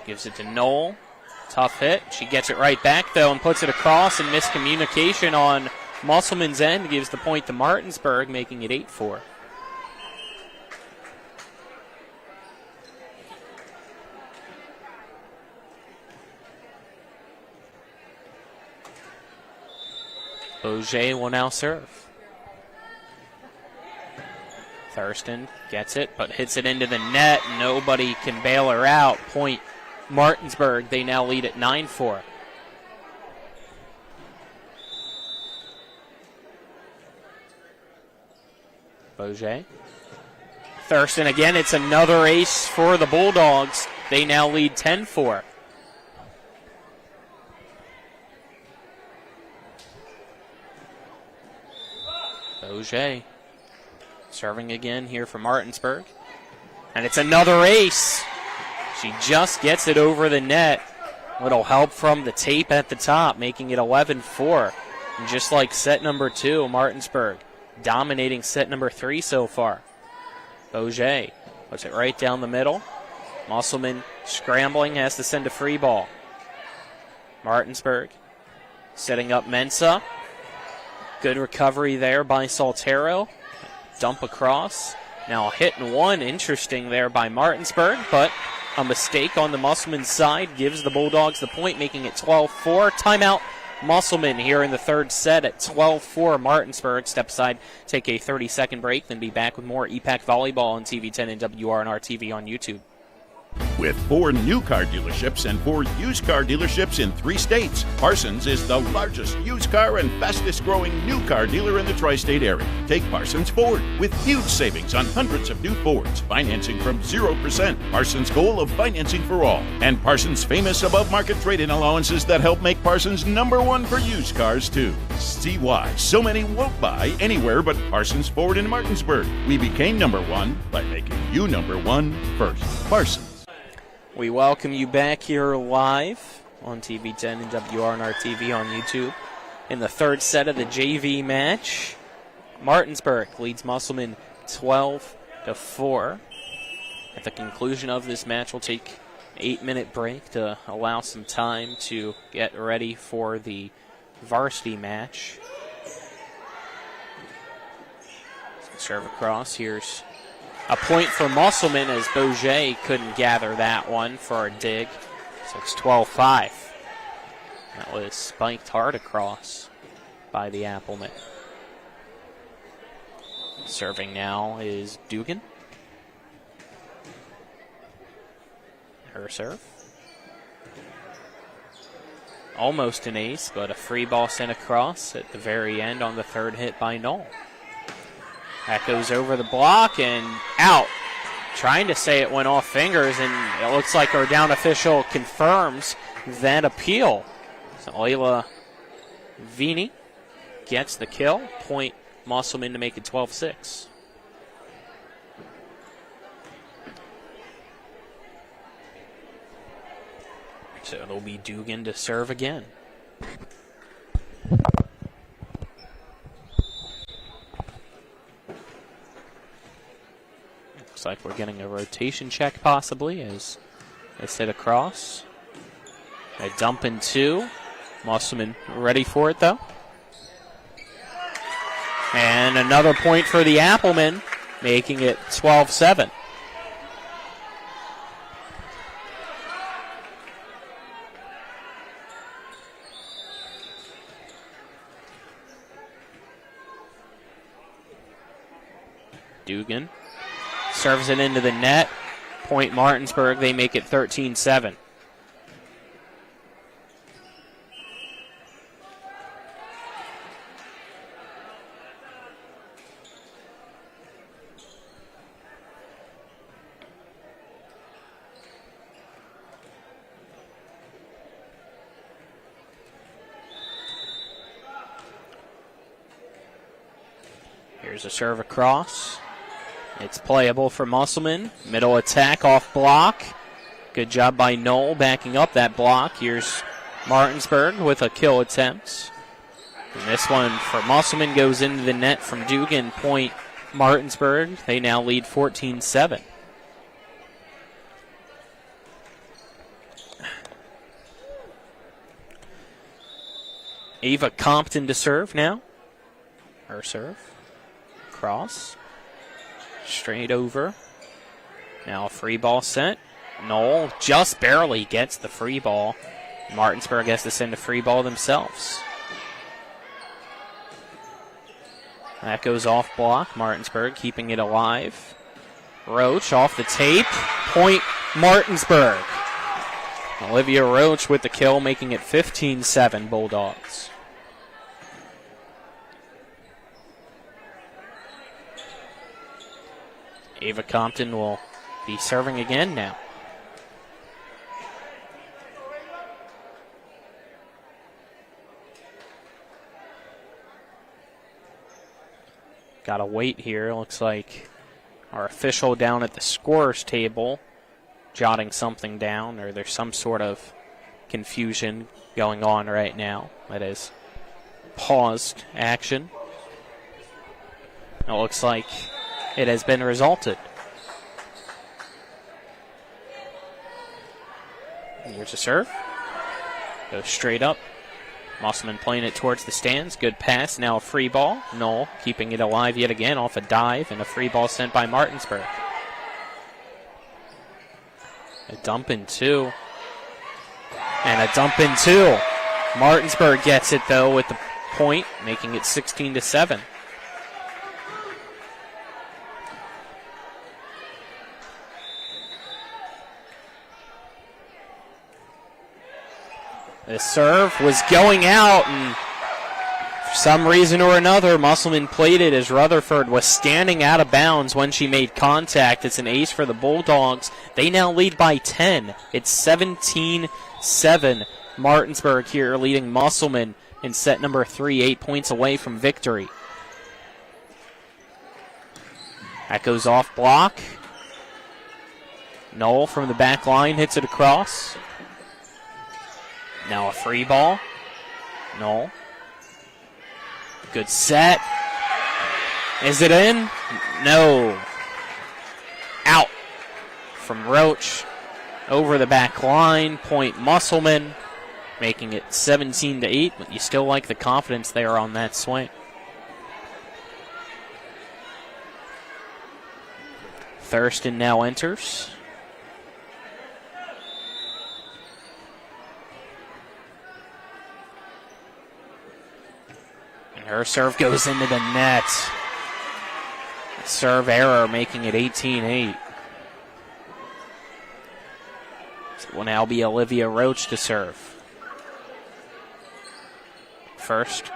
Gives it to Knoll. Tough hit. She gets it right back, though, and puts it across, and miscommunication on Musselman's end gives the point to Martinsburg, making it 8-4. Bourget will now serve. Thurston gets it, but hits it into the net. Nobody can bail her out. Point Martinsburg. They now lead at 9-4. Boget. Thurston again. It's another ace for the Bulldogs. They now lead 10-4. Boget serving again here for Martinsburg. And it's another ace. She just gets it over the net. Little help from the tape at the top, making it 11-4. And just like set number 2, Martinsburg dominating set number 3 so far. Boget puts it right down the middle. Musselman scrambling, has to send a free ball. Martinsburg setting up Mensah. Good recovery there by Soltero. Dump across. Now a hit and one. Interesting there by Martinsburg, but a mistake on the Musselman side gives the Bulldogs the point, making it 12-4. Timeout Musselman here in the third set at 12-4. Martinsburg step aside, take a 30-second break, then be back with more EPAC Volleyball on TV10 and WRNR TV on YouTube. With 4 new car dealerships and 4 used car dealerships in 3 states, Parsons is the largest used car and fastest growing new car dealer in the tri-state area. Take Parsons Ford with huge savings on hundreds of new Fords, financing from 0%, Parsons' goal of financing for all, and Parsons' famous above-market trade-in allowances that help make Parsons #1 for used cars too. See why so many won't buy anywhere but Parsons Ford in Martinsburg. We became #1 by making you #1 first. Parsons. We welcome you back here live on TV10 and WRNR TV on YouTube. In the third set of the JV match, Martinsburg leads Musselman 12-4. At the conclusion of this match, we'll take an 8-minute break to allow some time to get ready for the varsity match. Serve across. Here's a point for Musselman as Boget couldn't gather that one for a dig. So it's 12-5. That was spiked hard across by the Applemen. Serving now is Dugan. Her serve. Almost an ace, but a free ball sent across at the very end on the third hit by Knoll. That goes over the block and out. Trying to say it went off fingers, and it looks like our down official confirms that appeal. So Layla Vini gets the kill. Point Musselman to make it 12-6. So it'll be Dugan to serve again. Looks like we're getting a rotation check possibly as they sit across. They dump in 2. Musselman ready for it though. And another point for the Applemen, making it 12-7. Dugan serves it into the net. Point Martinsburg, they make it 13-7. Here's a serve across. It's playable for Musselman. Middle attack off block. Good job by Knoll backing up that block. Here's Martinsburg with a kill attempt. And this one for Musselman goes into the net from Dugan. Point Martinsburg. They now lead 14-7. Ava Compton to serve now. Her serve. Cross. Straight over. Now a free ball sent. Knoll just barely gets the free ball. Martinsburg has to send a free ball themselves. That goes off block. Martinsburg keeping it alive. Roach off the tape. Point Martinsburg. Olivia Roach with the kill, making it 15-7 Bulldogs. Ava Compton will be serving again now. Got to wait here. Looks like our official down at the scorer's table jotting something down, or there's some sort of confusion going on right now. That is paused action. It looks like it has been resulted. Here's a serve. Goes straight up. Musselman playing it towards the stands. Good pass. Now a free ball. Knoll keeping it alive yet again off a dive, and a free ball sent by Martinsburg. A dump in two. And a dump in two. Martinsburg gets it, though, with the point, making it 16-7. The serve was going out, and for some reason or another, Musselman played it as Rutherford was standing out of bounds when she made contact. It's an ace for the Bulldogs. They now lead by 10. It's 17-7. Martinsburg here leading Musselman in set number 3, 8 points away from victory. That goes off block. Knoll from the back line hits it across. Now a free ball. Knoll. Good set. Is it in? No. Out from Roach. Over the back line. Point Musselman. Making it 17-8, but you still like the confidence there on that swing. Thurston now enters. Her serve goes into the net. Serve error, making it 18-8. So it will now be Olivia Roach to serve. First,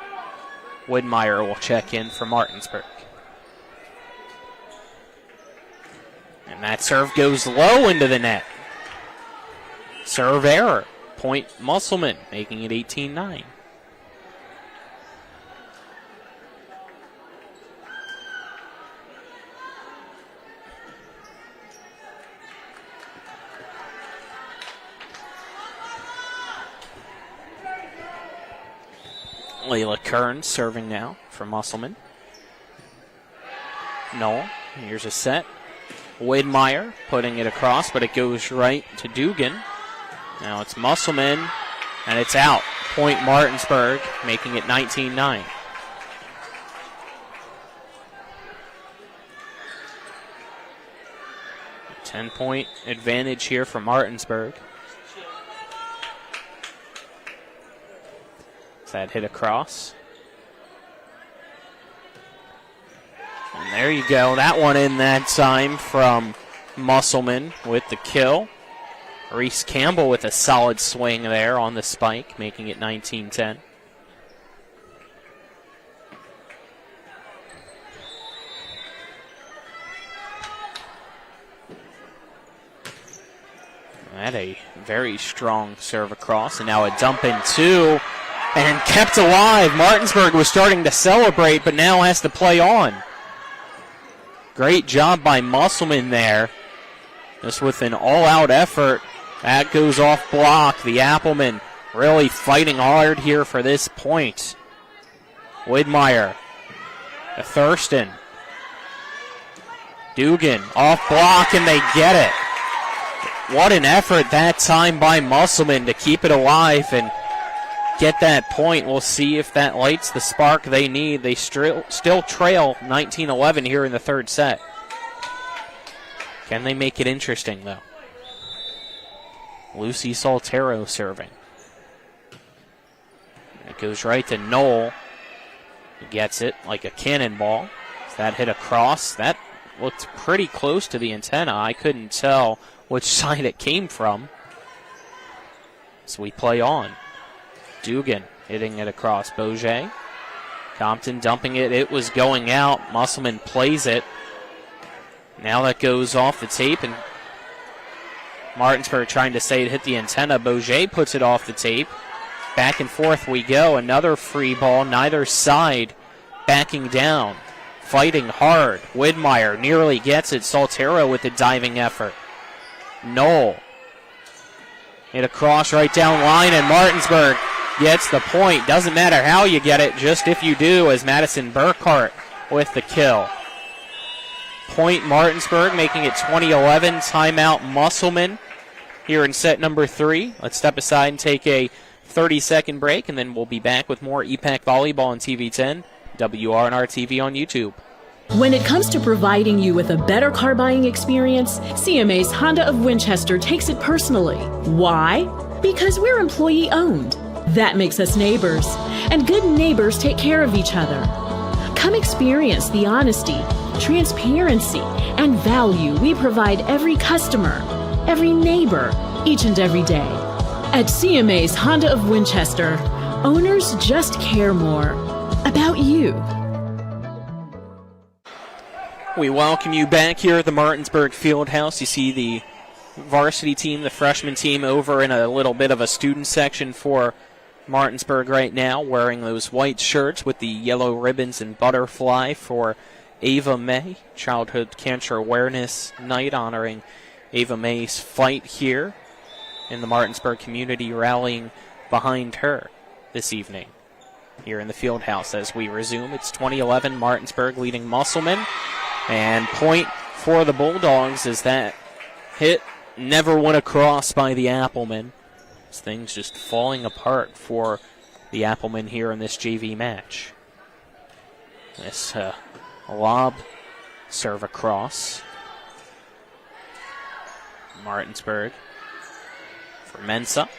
Widmeyer will check in for Martinsburg. And that serve goes low into the net. Serve error. Point Musselman, making it 18-9. Layla Kearns serving now for Musselman. Knoll, here's a set. Widmeyer putting it across, but it goes right to Dugan. Now it's Musselman, and it's out. Point Martinsburg, making it 19-9. A 10-point advantage here for Martinsburg. That hit across. And there you go. That one in that time from Musselman with the kill. Reese Campbell with a solid swing there on the spike, making it 19-10. That a very strong serve across, and now a dump in two. And kept alive. Martinsburg was starting to celebrate, but now has to play on. Great job by Musselman there. Just with an all-out effort. That goes off block. The Applemen really fighting hard here for this point. Widmeyer. To Thurston. Dugan off block, and they get it. What an effort that time by Musselman to keep it alive and get that point. We'll see if that lights the spark they need. They still trail 19-11 here in the third set. Can they make it interesting, though? Lucy Soltero serving. It goes right to Knoll. He gets it like a cannonball. That hit across. That looked pretty close to the antenna. I couldn't tell which side it came from. So we play on. Dugan hitting it across. Bourget. Compton dumping it. It was going out. Musselman plays it. Now that goes off the tape, and Martinsburg trying to say it hit the antenna. Bourget puts it off the tape. Back and forth we go. Another free ball. Neither side backing down. Fighting hard. Widmeyer nearly gets it. Saltero with the diving effort. Knoll. Hit across right down line, and Martinsburg gets the point. Doesn't matter how you get it, just if you do, as Madison Burkhart with the kill. Point Martinsburg, making it 20-11. Timeout Musselman here in set number 3. Let's step aside and take a 30-second break, and then we'll be back with more EPAC Volleyball on TV10, WRNR TV on YouTube. When it comes to providing you with a better car buying experience, CMA's Honda of Winchester takes it personally. Why? Because we're employee owned. That makes us neighbors, and good neighbors take care of each other. Come experience the honesty, transparency, and value we provide every customer, every neighbor, each and every day. At CMA's Honda of Winchester, owners just care more about you. We welcome you back here at the Martinsburg Fieldhouse. You see the varsity team, the freshman team, over in a little bit of a student section for Martinsburg right now, wearing those white shirts with the yellow ribbons and butterfly for Ava May, Childhood Cancer Awareness Night, honoring Ava May's fight here in the Martinsburg community, rallying behind her this evening here in the Fieldhouse. As we resume, it's 20-11, Martinsburg leading Musselman. And point for the Bulldogs as that hit never went across by the Applemen. Things just falling apart for the Applemen here in this JV match. This lob serve across. Martinsburg for Mensah.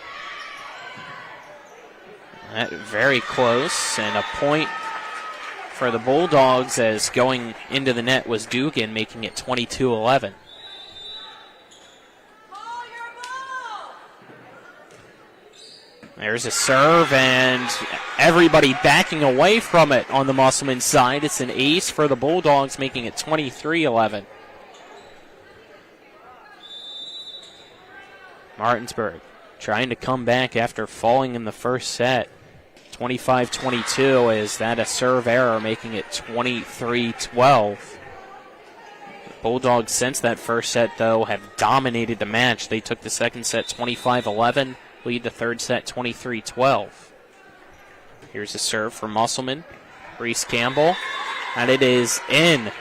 That very close, and a point for the Bulldogs, as going into the net was Dugan, making it 22-11. There's a serve, and everybody backing away from it on the Musselman side. It's an ace for the Bulldogs, making it 23-11. Martinsburg trying to come back after falling in the first set. 25-22, is that a serve error, making it 23-12. The Bulldogs, since that first set, though, have dominated the match. They took the second set 25-11, lead the third set 23-12. Here's a serve for Musselman. Reese Campbell, and it is in.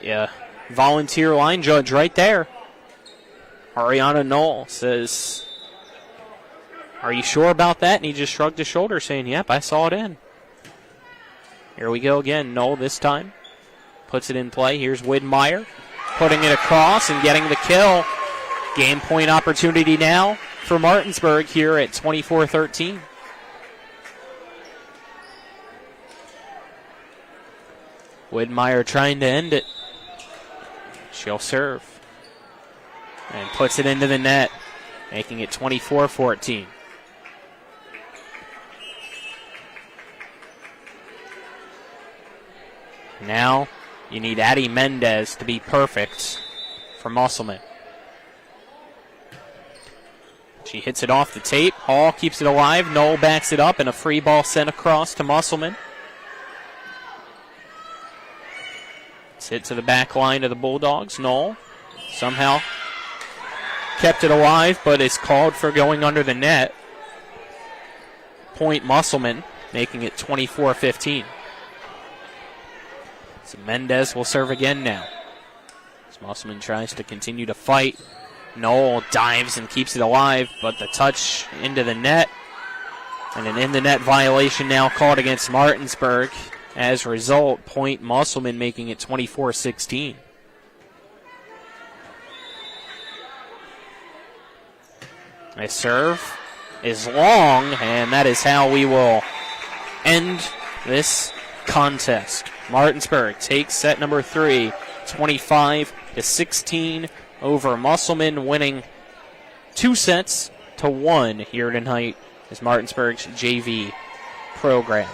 Yeah, volunteer line judge right there. Ariana Knoll says, "Are you sure about that?" And he just shrugged his shoulders, saying, "Yep, I saw it in." Here we go again. Knoll this time puts it in play. Here's Widmeyer putting it across and getting the kill. Game point opportunity now for Martinsburg here at 24-13. Widmeyer trying to end it. She'll serve. And puts it into the net, making it 24-14. Now you need Addie Mendez to be perfect for Musselman. She hits it off the tape. Hall keeps it alive. Knoll backs it up, and a free ball sent across to Musselman. It's hit to the back line of the Bulldogs. Knoll somehow kept it alive, but is called for going under the net. Point Musselman, making it 24-15. So Mendez will serve again now. As Musselman tries to continue to fight. Knoll dives and keeps it alive, but the touch into the net. And an in-the-net violation now called against Martinsburg. As a result, point Musselman, making it 24-16. A serve is long, and that is how we will end this contest. Martinsburg takes set number 3, 25-16 over Musselman, winning 2-1 here tonight as Martinsburg's JV program.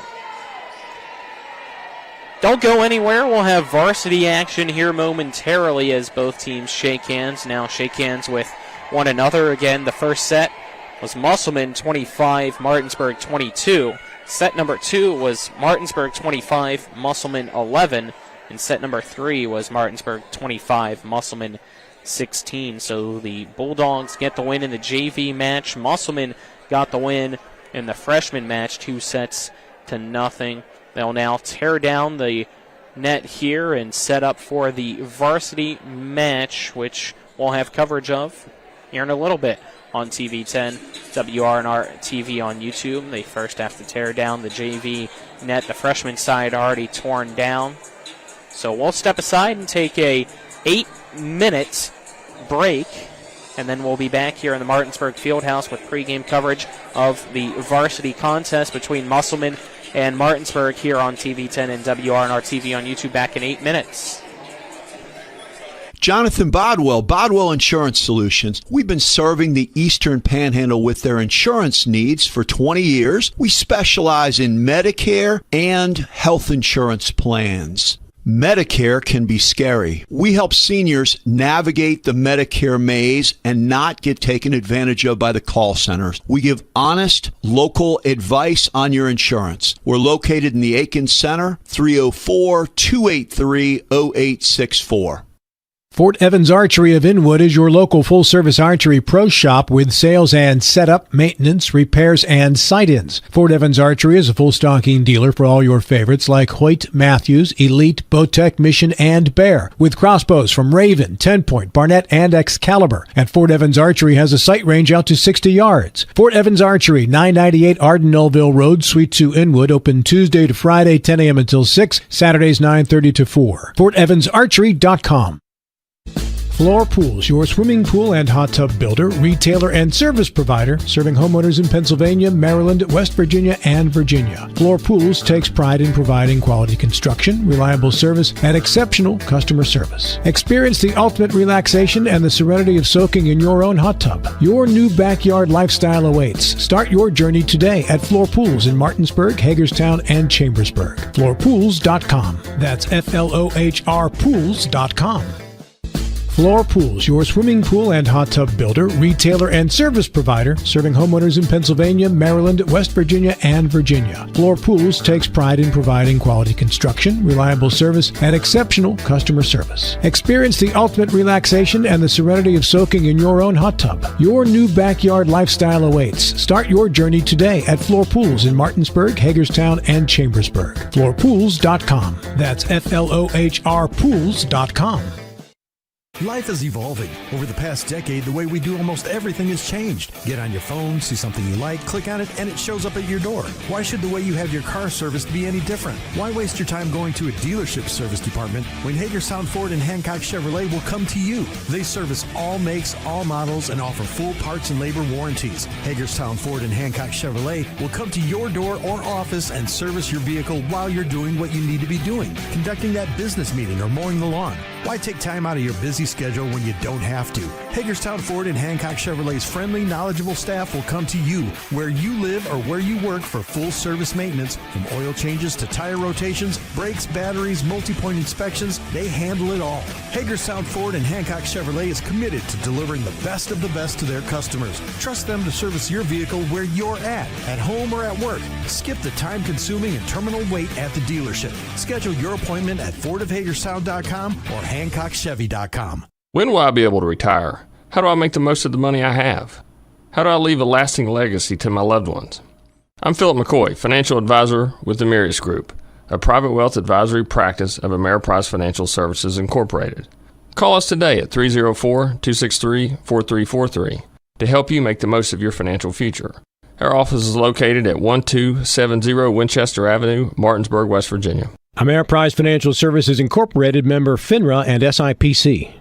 Don't go anywhere. We'll have varsity action here momentarily as both teams shake hands. Now shake hands with one another. Again, the first set was Musselman 25, Martinsburg 22. Set number 2 was Martinsburg 25, Musselman 11. And set number 3 was Martinsburg 25, Musselman 16. So the Bulldogs get the win in the JV match. Musselman got the win in the freshman match, 2-0. They'll now tear down the net here and set up for the varsity match, which we'll have coverage of here in a little bit on TV10, WRNR TV on YouTube. They first have to tear down the JV net. The freshman side already torn down. So we'll step aside and take a 8-minute break, and then we'll be back here in the Martinsburg Fieldhouse with pregame coverage of the varsity contest between Musselman and Martinsburg here on TV10 and WRNR TV on YouTube back in 8 minutes. Jonathan Bodwell Insurance Solutions. We've been serving the Eastern Panhandle with their insurance needs for 20 years. We specialize in Medicare and health insurance plans. Medicare can be scary. We help seniors navigate the Medicare maze and not get taken advantage of by the call centers. We give honest, local advice on your insurance. We're located in the Aiken Center, 304-283-0864. Fort Evans Archery of Inwood is your local full-service archery pro shop with sales and setup, maintenance, repairs, and sight-ins. Fort Evans Archery is a full stocking dealer for all your favorites like Hoyt, Matthews, Elite, Bowtech, Mission, and Bear, with crossbows from Raven, 10-point, Barnett, and Excalibur. And Fort Evans Archery has a sight range out to 60 yards. Fort Evans Archery, 998 Arden-Melville Road, Suite 2, Inwood, open Tuesday to Friday, 10 a.m. until 6, Saturdays 9:30 to 4. FortEvansArchery.com. Floor Pools, your swimming pool and hot tub builder, retailer, and service provider, serving homeowners in Pennsylvania, Maryland, West Virginia, and Virginia. Floor Pools takes pride in providing quality construction, reliable service, and exceptional customer service. Experience the ultimate relaxation and the serenity of soaking in your own hot tub. Your new backyard lifestyle awaits. Start your journey today at Floor Pools in Martinsburg, Hagerstown, and Chambersburg. FloorPools.com. That's FLOHR Pools.com. Floor Pools, your swimming pool and hot tub builder, retailer, and service provider, serving homeowners in Pennsylvania, Maryland, West Virginia, and Virginia. Floor Pools takes pride in providing quality construction, reliable service, and exceptional customer service. Experience the ultimate relaxation and the serenity of soaking in your own hot tub. Your new backyard lifestyle awaits. Start your journey today at Floor Pools in Martinsburg, Hagerstown, and Chambersburg. FloorPools.com. That's FLOHR Pools.com. Life is evolving. Over the past decade, the way we do almost everything has changed. Get on your phone, see something you like, click on it, and it shows up at your door. Why should the way you have your car serviced be any different? Why waste your time going to a dealership service department when Hagerstown Ford and Hancock Chevrolet will come to you? They service all makes, all models, and offer full parts and labor warranties. Hagerstown Ford and Hancock Chevrolet will come to your door or office and service your vehicle while you're doing what you need to be doing, conducting that business meeting or mowing the lawn. Why take time out of your busy schedule when you don't have to? Hagerstown Ford and Hancock Chevrolet's friendly, knowledgeable staff will come to you where you live or where you work for full service maintenance, from oil changes to tire rotations, brakes, batteries, multi-point inspections. They handle it all. Hagerstown Ford and Hancock Chevrolet is committed to delivering the best of the best to their customers. Trust them to service your vehicle where you're at home or at work. Skip the time-consuming and terminal wait at the dealership. Schedule your appointment at FordofHagerstown.com or HancockChevy.com. When will I be able to retire? How do I make the most of the money I have? How do I leave a lasting legacy to my loved ones? I'm Philip McCoy, financial advisor with the Mirius Group, a private wealth advisory practice of Ameriprise Financial Services Incorporated. Call us today at 304-263-4343 to help you make the most of your financial future. Our office is located at 1270 Winchester Avenue, Martinsburg, West Virginia. Ameriprise Financial Services Incorporated, member FINRA and SIPC.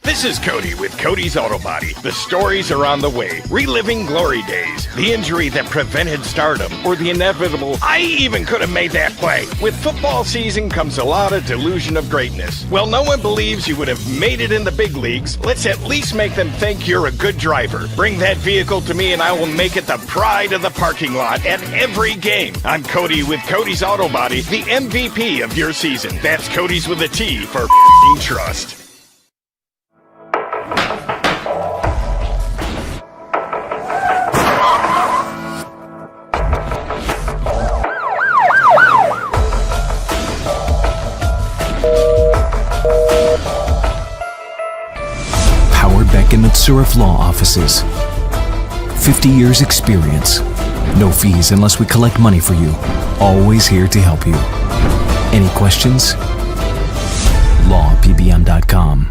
This is Cody with Cody's Auto Body. The stories are on the way. Reliving glory days, the injury that prevented stardom, or the inevitable, I even could have made that play. With football season comes a lot of delusion of greatness. Well, no one believes you would have made it in the big leagues. Let's at least make them think you're a good driver. Bring that vehicle to me and I will make it the pride of the parking lot at every game. I'm Cody with Cody's Auto Body, the MVP of your season. That's Cody's with a T for f***ing trust. In the Surf Law Offices. 50 years experience. No fees unless we collect money for you. Always here to help you. Any questions? LawPBM.com.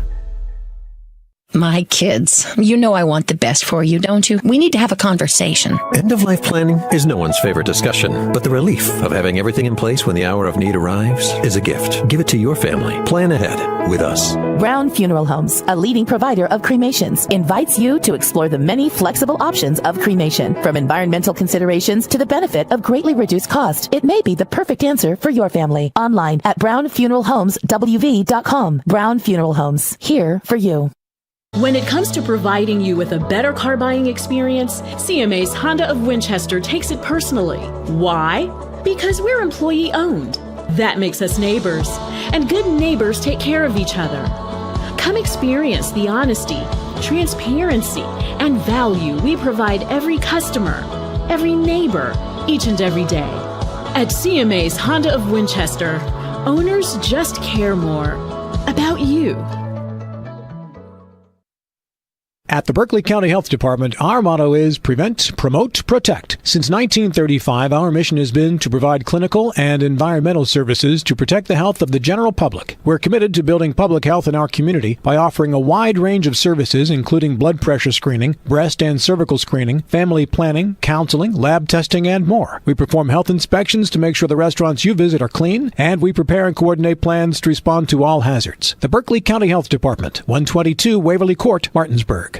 My kids, you know I want the best for you, don't you? We need to have a conversation. End-of-life planning is no one's favorite discussion, but the relief of having everything in place when the hour of need arrives is a gift. Give it to your family. Plan ahead with us. Brown Funeral Homes, a leading provider of cremations, invites you to explore the many flexible options of cremation. From environmental considerations to the benefit of greatly reduced cost, it may be the perfect answer for your family. Online at brownfuneralhomeswv.com. Brown Funeral Homes, here for you. When it comes to providing you with a better car buying experience, CMA's Honda of Winchester takes it personally. Why? Because we're employee owned. That makes us neighbors, and good neighbors take care of each other. Come experience the honesty, transparency, and value we provide every customer, every neighbor, each and every day. At CMA's Honda of Winchester, owners just care more about you. At the Berkeley County Health Department, our motto is Prevent, Promote, Protect. Since 1935, our mission has been to provide clinical and environmental services to protect the health of the general public. We're committed to building public health in our community by offering a wide range of services, including blood pressure screening, breast and cervical screening, family planning, counseling, lab testing, and more. We perform health inspections to make sure the restaurants you visit are clean, and we prepare and coordinate plans to respond to all hazards. The Berkeley County Health Department, 122 Waverly Court, Martinsburg.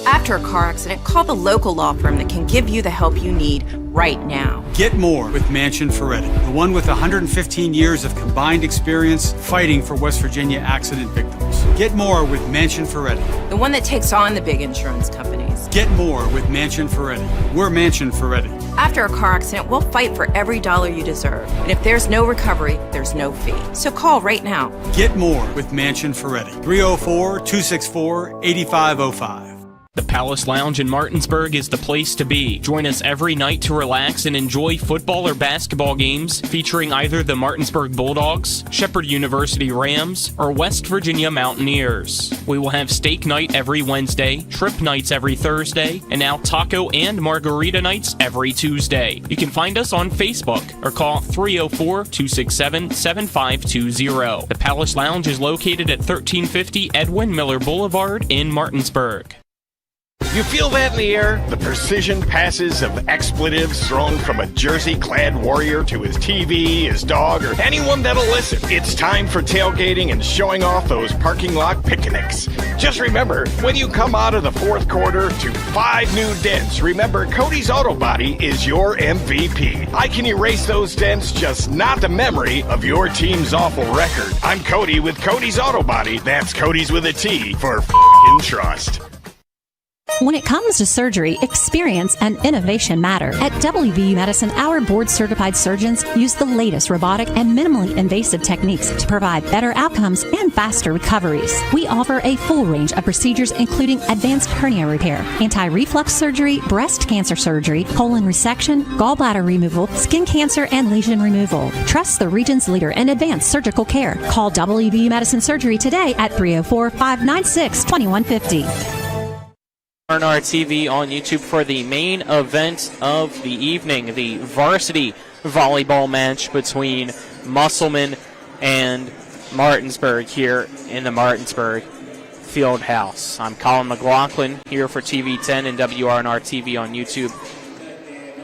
After a car accident, call the local law firm that can give you the help you need right now. Get more with Mansion Ferretti, the one with 115 years of combined experience fighting for West Virginia accident victims. Get more with Mansion Ferretti, the one that takes on the big insurance companies. Get more with Mansion Ferretti. We're Mansion Ferretti. After a car accident, we'll fight for every dollar you deserve. And if there's no recovery, there's no fee. So call right now. Get more with Mansion Ferretti. 304-264-8505. The Palace Lounge in Martinsburg is the place to be. Join us every night to relax and enjoy football or basketball games featuring either the Martinsburg Bulldogs, Shepherd University Rams, or West Virginia Mountaineers. We will have steak night every Wednesday, trip nights every Thursday, and now taco and margarita nights every Tuesday. You can find us on Facebook or call 304-267-7520. The Palace Lounge is located at 1350 Edwin Miller Boulevard in Martinsburg. You feel that in the air? The precision passes of expletives thrown from a jersey-clad warrior to his TV, his dog, or anyone that'll listen. It's time for tailgating and showing off those parking lot picnics. Just remember, when you come out of the fourth quarter to 5 new dents, remember Cody's Auto Body is your MVP. I can erase those dents, just not the memory of your team's awful record. I'm Cody with Cody's Auto Body. That's Cody's with a T for f***ing trust. When it comes to surgery, experience and innovation matter. At WVU Medicine, our board-certified surgeons use the latest robotic and minimally invasive techniques to provide better outcomes and faster recoveries. We offer a full range of procedures including advanced hernia repair, anti-reflux surgery, breast cancer surgery, colon resection, gallbladder removal, skin cancer, and lesion removal. Trust the region's leader in advanced surgical care. Call WVU Medicine Surgery today at 304-596-2150. R&R TV on YouTube for the main event of the evening, the varsity volleyball match between Musselman and Martinsburg here in the Martinsburg Field House. I'm Colin McLaughlin here for TV 10 and WRNR TV on YouTube.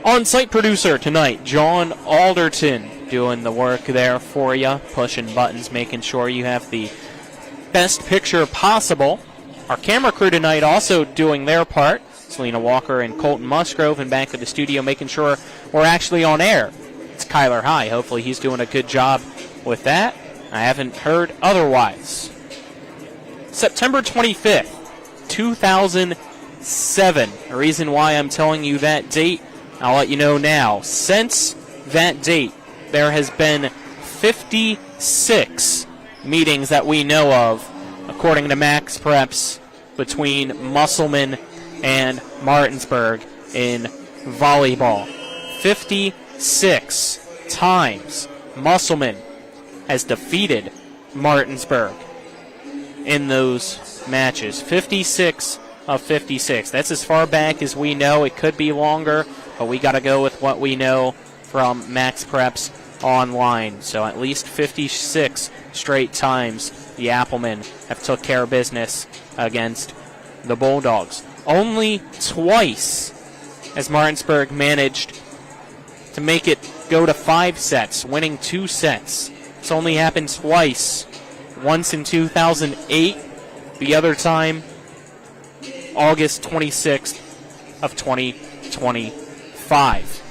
On-site producer tonight, John Alderton, doing the work there for you, pushing buttons, making sure you have the best picture possible. Our camera crew tonight also doing their part. Selena Walker and Colton Musgrove in back of the studio making sure we're actually on air. It's Kyler High. Hopefully he's doing a good job with that. I haven't heard otherwise. September 25th, 2007. The reason why I'm telling you that date, I'll let you know now. Since that date, there has been 56 meetings that we know of, according to Max Preps, between Musselman and Martinsburg in volleyball. 56 times Musselman has defeated Martinsburg in those matches. 56 of 56. That's as far back as we know. It could be longer, but we got to go with what we know from Max Preps online. So at least 56 straight times the Applemen have took care of business against the Bulldogs. Only twice has Martinsburg managed to make it go to 5 sets, winning 2 sets. It's only happened twice. Once in 2008, the other time August 26th of 2025.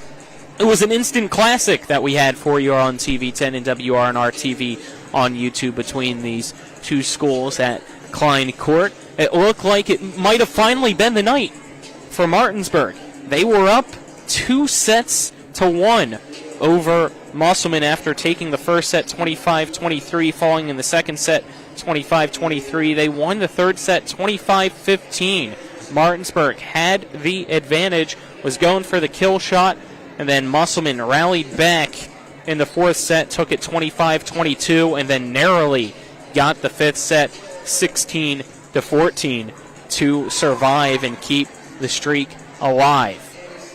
It was an instant classic that we had for you on TV10 and WRNR TV on YouTube between these two schools at Klein Court. It looked like it might have finally been the night for Martinsburg. They were up 2 sets to 1 over Musselman after taking the first set 25-23, falling in the second set 25-23. They won the third set 25-15. Martinsburg had the advantage, was going for the kill shot, and then Musselman rallied back in the fourth set, took it 25-22, and then narrowly got the fifth set 16-14 to survive and keep the streak alive.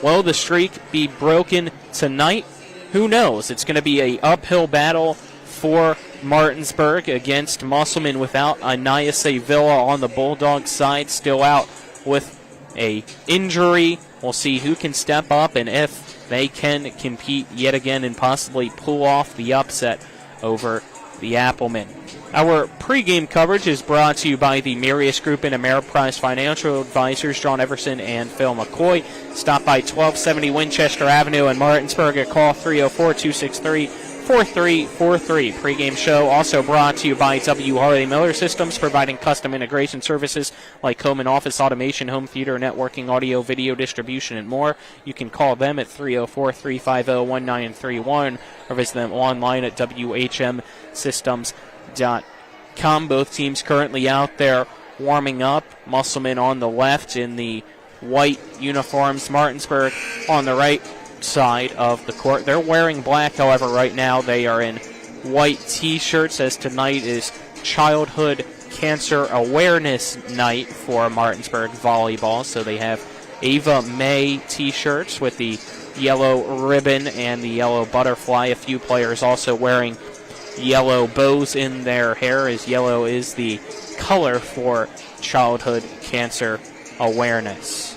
Will the streak be broken tonight? Who knows? It's going to be an uphill battle for Martinsburg against Musselman without Anaya Sevilla on the Bulldogs side, still out with a injury. We'll see who can step up and if they can compete yet again and possibly pull off the upset over the Applemen. Our pregame coverage is brought to you by the Marius Group and Ameriprise Financial Advisors, John Everson and Phil McCoy. Stop by 1270 Winchester Avenue in Martinsburg at call 304-263-4343. Pregame show also brought to you by W. Harley Miller Systems, providing custom integration services like home and office automation, home theater, networking, audio, video distribution, and more. You can call them at 304-350-1931 or visit them online at whmsystems.com. Both teams currently out there warming up. Musselman on the left in the white uniforms, Martinsburg on the right side of the court. They're wearing black, however, right now they are in white t-shirts, as tonight is Childhood Cancer Awareness Night for Martinsburg volleyball. So they have Ava May t-shirts with the yellow ribbon and the yellow butterfly. A few players also wearing yellow bows in their hair, as yellow is the color for Childhood Cancer Awareness.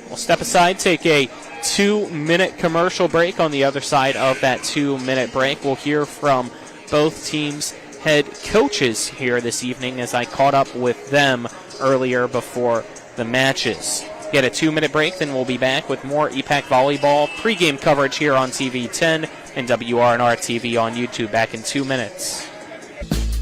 We'll step aside, take a 2-minute commercial break. On the other side of that 2-minute break, we'll hear from both teams' head coaches here this evening, as I caught up with them earlier before the matches. Get a 2-minute break, then we'll be back with more EPAC volleyball pregame coverage here on TV10 and WRNR TV on YouTube. Back in 2 minutes.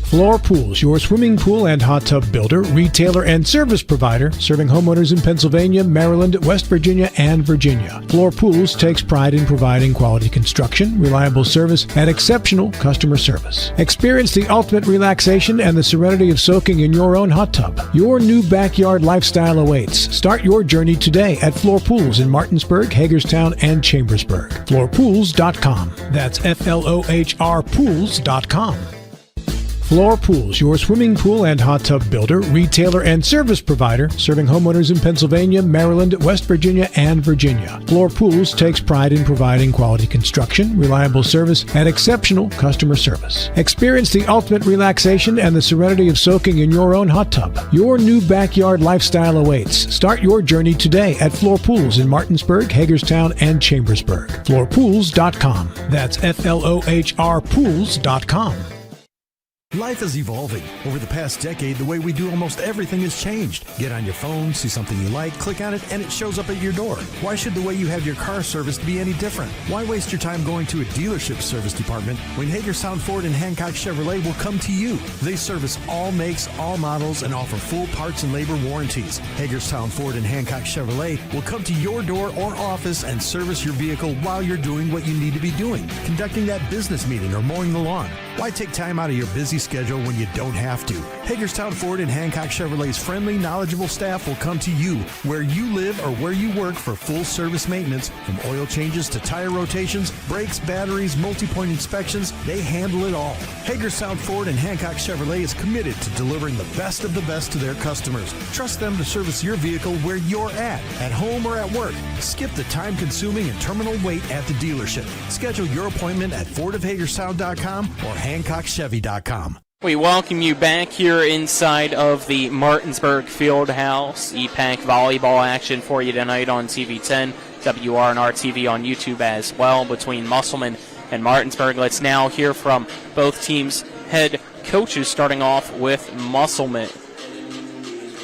Floor Pools, your swimming pool and hot tub builder, retailer, and service provider, serving homeowners in Pennsylvania, Maryland, West Virginia, and Virginia. Floor Pools takes pride in providing quality construction, reliable service, and exceptional customer service. Experience the ultimate relaxation and the serenity of soaking in your own hot tub. Your new backyard lifestyle awaits. Start your journey today at Floor Pools in Martinsburg, Hagerstown, and Chambersburg. Floorpools.com. That's FLOHR Pools.com. Floor Pools, your swimming pool and hot tub builder, retailer, and service provider, serving homeowners in Pennsylvania, Maryland, West Virginia, and Virginia. Floor Pools takes pride in providing quality construction, reliable service, and exceptional customer service. Experience the ultimate relaxation and the serenity of soaking in your own hot tub. Your new backyard lifestyle awaits. Start your journey today at Floor Pools in Martinsburg, Hagerstown, and Chambersburg. Floorpools.com. That's FLOHR Pools.com. Life is evolving. Over the past decade, the way we do almost everything has changed. Get on your phone, see something you like, click on it, and it shows up at your door. Why should the way you have your car serviced be any different? Why waste your time going to a dealership service department when Hagerstown Ford and Hancock Chevrolet will come to you? They service all makes, all models, and offer full parts and labor warranties. Hagerstown Ford and Hancock Chevrolet will come to your door or office and service your vehicle while you're doing what you need to be doing, conducting that business meeting or mowing the lawn. Why take time out of your busy schedule when you don't have to? Hagerstown Ford and Hancock Chevrolet's friendly, knowledgeable staff will come to you where you live or where you work for full service maintenance, from oil changes to tire rotations, brakes, batteries, multi-point inspections. They handle it all. Hagerstown Ford and Hancock Chevrolet is committed to delivering the best of the best to their customers. Trust them to service your vehicle where you're at home or at work. Skip the time-consuming and terminal wait at the dealership. Schedule your appointment at FordofHagerstown.com or HancockChevy.com. We welcome you back here inside of the Martinsburg Fieldhouse. EPAC volleyball action for you tonight on TV10, WRNR TV on YouTube as well, between Musselman and Martinsburg. Let's now hear from both teams' head coaches, starting off with Musselman.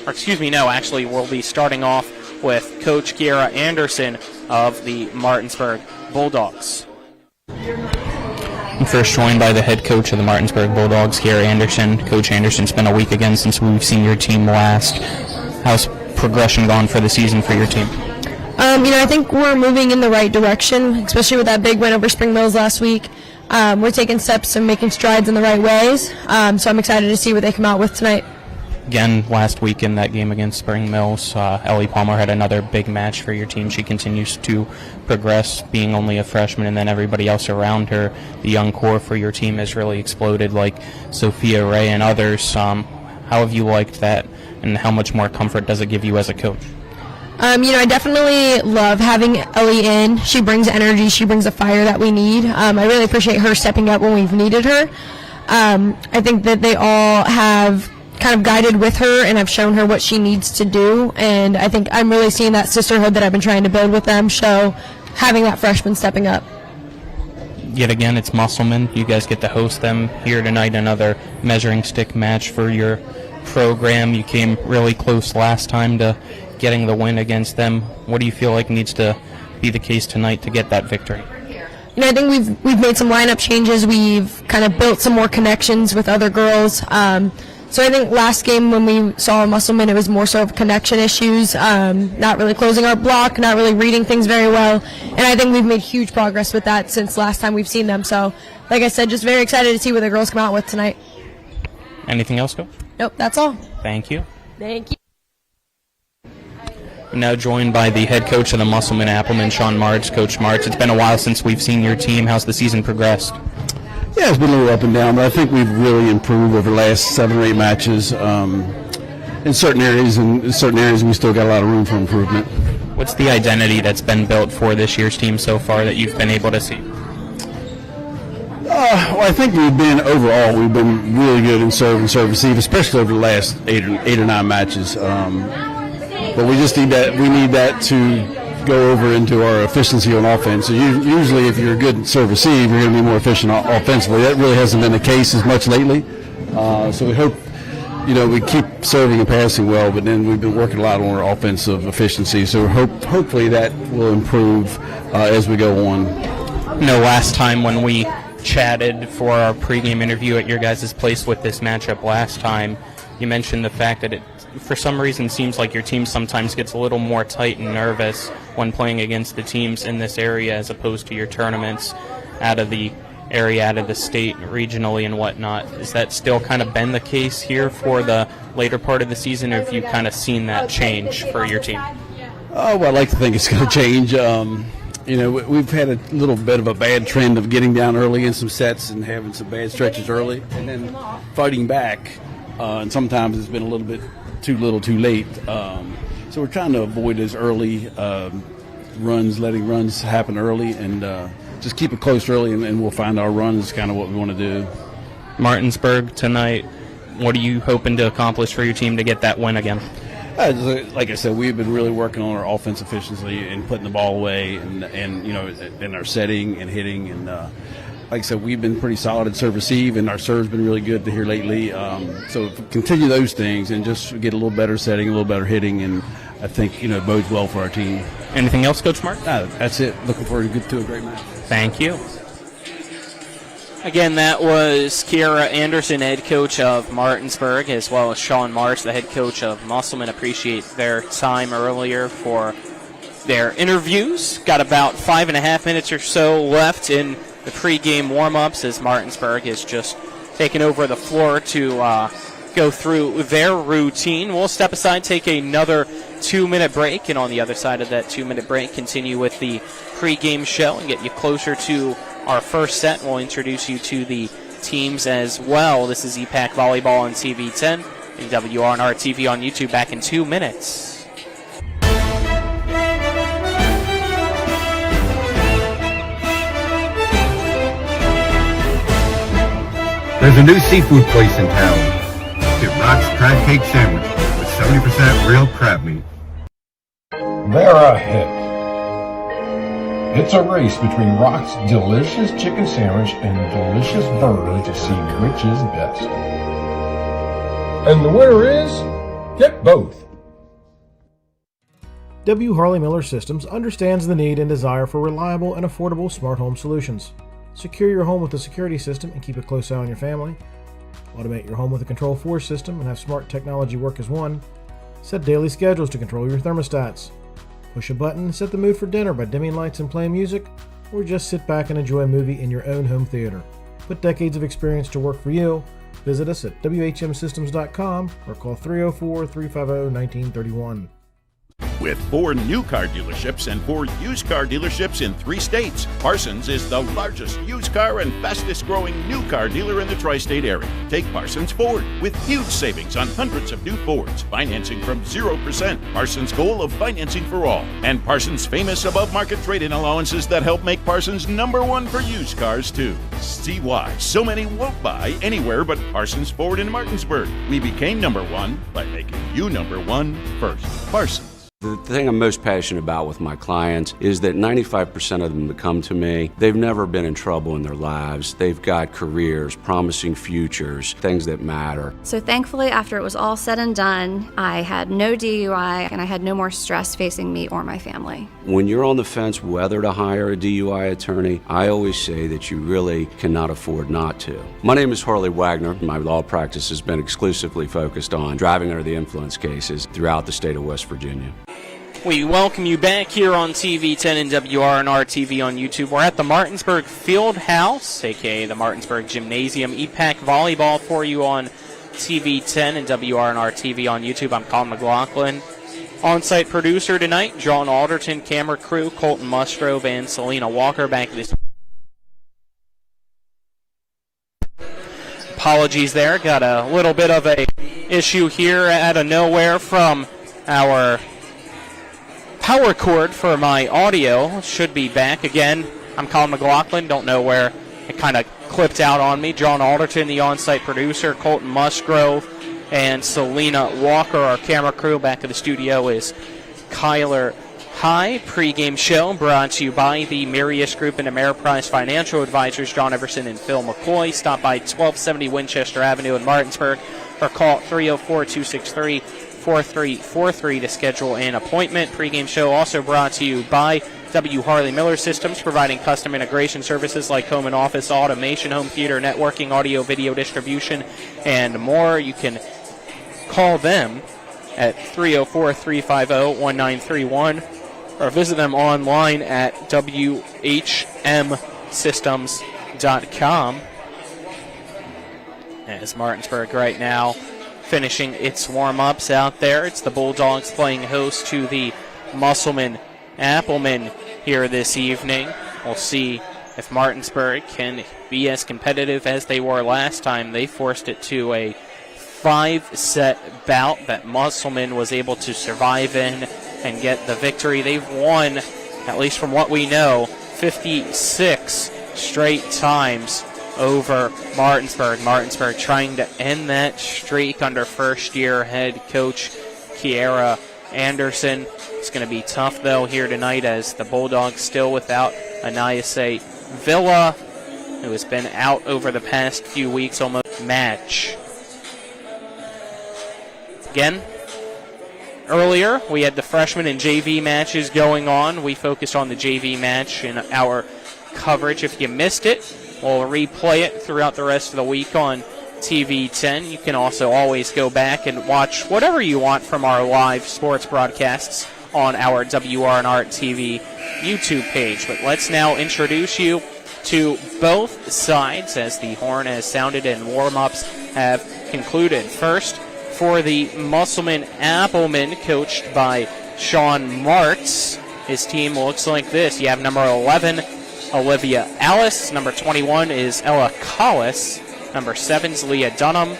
We'll be starting off with Coach Kiera Anderson of the Martinsburg Bulldogs. I'm first joined by the head coach of the Martinsburg Bulldogs, Kiera Anderson. Coach Anderson, it's been a week again since we've seen your team last. How's progression gone for the season for your team? I think we're moving in the right direction, especially with that big win over Spring Mills last week. We're taking steps and making strides in the right ways, so I'm excited to see what they come out with tonight. Again, last week in that game against Spring Mills, Ellie Palmer had another big match for your team. She continues to progress, being only a freshman, and then everybody else around her. The young core for your team has really exploded, like Sophia Ray and others. How have you liked that, and how much more comfort does it give you as a coach? I definitely love having Ellie in. She brings energy. She brings the fire that we need. I really appreciate her stepping up when we've needed her. I think that they all have kind of guided with her and have shown her what she needs to do, and I think I'm really seeing that sisterhood that I've been trying to build with them, so having that freshman stepping up. Yet again, it's Musselman. You guys get to host them here tonight, another measuring stick match for your program. You came really close last time to getting the win against them. What do you feel like needs to be the case tonight to get that victory? I think we've made some lineup changes. We've kind of built some more connections with other girls. So I think last game when we saw Musselman, it was more so of connection issues, not really closing our block, not really reading things very well. And I think we've made huge progress with that since last time we've seen them. So, like I said, just very excited to see what the girls come out with tonight. Anything else, Coach? Nope, that's all. Thank you. Thank you. We're now joined by the head coach of the Musselman Applemen, Sean Martz. Coach Martz, it's been a while since we've seen your team. How's the season progressed? Yeah, it's been a little up and down, but I think we've really improved over the last 7 or 8 matches. In certain areas, we still got a lot of room for improvement. What's the identity that's been built for this year's team so far that you've been able to see? Well, I think we've been really good in serve and serve receive, especially over the last 8 or 9 matches. But we just need that. We need that to go over into our efficiency on offense. So usually, if you're a good serve receive, you're going to be more efficient offensively. That really hasn't been the case as much lately. So we hope, we keep serving and passing well, but then we've been working a lot on our offensive efficiency. So hopefully that will improve as we go on. Last time when we chatted for our pregame interview at your guys' place with this matchup last time, you mentioned the fact that it, for some reason, seems like your team sometimes gets a little more tight and nervous when playing against the teams in this area as opposed to your tournaments out of the area, out of the state, regionally and whatnot. Has that still kind of been the case here for the later part of the season, or have you kind of seen that change for your team? Well, I'd like to think it's going to change. We've had a little bit of a bad trend of getting down early in some sets and having some bad stretches early and then fighting back. And sometimes it's been a little bit too little, too late. So we're trying to avoid those early runs, letting runs happen early, and just keep it close early, and we'll find our run is kind of what we want to do. Martinsburg tonight, what are you hoping to accomplish for your team to get that win again? Like I said, we've been really working on our offense efficiency and putting the ball away, and in our setting and hitting, and like I said, we've been pretty solid at serve receive, and our serve's been really good here lately. So if we continue those things and just get a little better setting, a little better hitting, and I think, it bodes well for our team. Anything else, Coach Mark? That's it. Looking forward to a great match. Thank you. Again, that was Kiara Anderson, head coach of Martinsburg, as well as Sean Marsh, the head coach of Musselman. Appreciate their time earlier for their interviews. Got about 5.5 minutes or so left in the pregame warm-ups as Martinsburg has just taken over the floor to go through their routine. We'll step aside, take another 2-minute break, and on the other side of that 2-minute break, continue with the pregame show and get you closer to our first set. We'll introduce you to the teams as well. This is EPAC Volleyball on TV10 and WRNR TV on YouTube. Back in 2 minutes. There's a new seafood place in town. It rocks crab cake sandwich with 70% real crab meat. They're a hit. It's a race between Rock's delicious chicken sandwich and delicious burger to see which is best. And the winner is, get both. W. Harley Miller Systems understands the need and desire for reliable and affordable smart home solutions. Secure your home with a security system and keep a close eye on your family. Automate your home with a Control4 system and have smart technology work as one. Set daily schedules to control your thermostats. Push a button and set the mood for dinner by dimming lights and playing music, or just sit back and enjoy a movie in your own home theater. Put decades of experience to work for you. Visit us at WHMsystems.com or call 304-350-1931. With 4 new car dealerships and 4 used car dealerships in 3 states, Parsons is the largest used car and fastest growing new car dealer in the tri-state area. Take Parsons Ford with huge savings on hundreds of new Fords, financing from 0%, Parsons' goal of financing for all, and Parsons' famous above-market trade-in allowances that help make Parsons #1 for used cars too. See why so many won't buy anywhere but Parsons Ford in Martinsburg. We became #1 by making you #1 first. Parsons. The thing I'm most passionate about with my clients is that 95% of them that come to me, they've never been in trouble in their lives. They've got careers, promising futures, things that matter. So thankfully, after it was all said and done, I had no DUI and I had no more stress facing me or my family. When you're on the fence whether to hire a DUI attorney, I always say that you really cannot afford not to. My name is Harley Wagner. My law practice has been exclusively focused on driving under the influence cases throughout the state of West Virginia. We welcome you back here on TV10 and WRNR TV on YouTube. We're at the Martinsburg Field House, a.k.a. the Martinsburg Gymnasium. EPAC Volleyball for you on TV10 and WRNR TV on YouTube. I'm Colin McLaughlin. On-site producer tonight, John Alderton. Camera crew, Colton Musgrove and Selena Walker. Back this. Apologies there. Got a little bit of a issue here out of nowhere from our power cord for my audio. Should be back again. I'm Colin McLaughlin. Don't know where it kind of clipped out on me. John Alderton, the on-site producer, Colton Musgrove, and Selena Walker, our camera crew. Back at the studio is Kyler High. Pre-game show brought to you by the Marius Group and Ameriprise Financial Advisors, John Everson and Phil McCoy. Stop by 1270 Winchester Avenue in Martinsburg or call 304-263-4343 to schedule an appointment. Pre-game show also brought to you by W. Harley Miller Systems, providing custom integration services like home and office automation, home theater, networking, audio, video distribution, and more. You can call them at 304-350-1931 or visit them online at WHMsystems.com. As Martinsburg right now finishing its warm-ups out there. It's the Bulldogs playing host to the Musselman Applemen here this evening. We'll see if Martinsburg can be as competitive as they were last time. They forced it to a 5-set bout that Musselman was able to survive in and get the victory. They've won, at least from what we know, 56 straight times over Martinsburg. Martinsburg trying to end that streak under first-year head coach Kiara Anderson. It's going to be tough, though, here tonight as the Bulldogs still without Anayase Villa. who has been out over the past few weeks almost match. Again, earlier we had the freshman and JV matches going on. We focused on the JV match in our coverage. If you missed it, we'll replay it throughout the rest of the week on TV 10. You can also always go back and watch whatever you want from our live sports broadcasts on our WRNR TV YouTube page. But let's now introduce you to both sides as the horn has sounded and warm-ups have concluded. First, for the Musselman Applemen, coached by Sean Martz, his team looks like this. You have number 11, Olivia Alice. Number 21 is Ella Collis. Number 7 is Leah Dunham.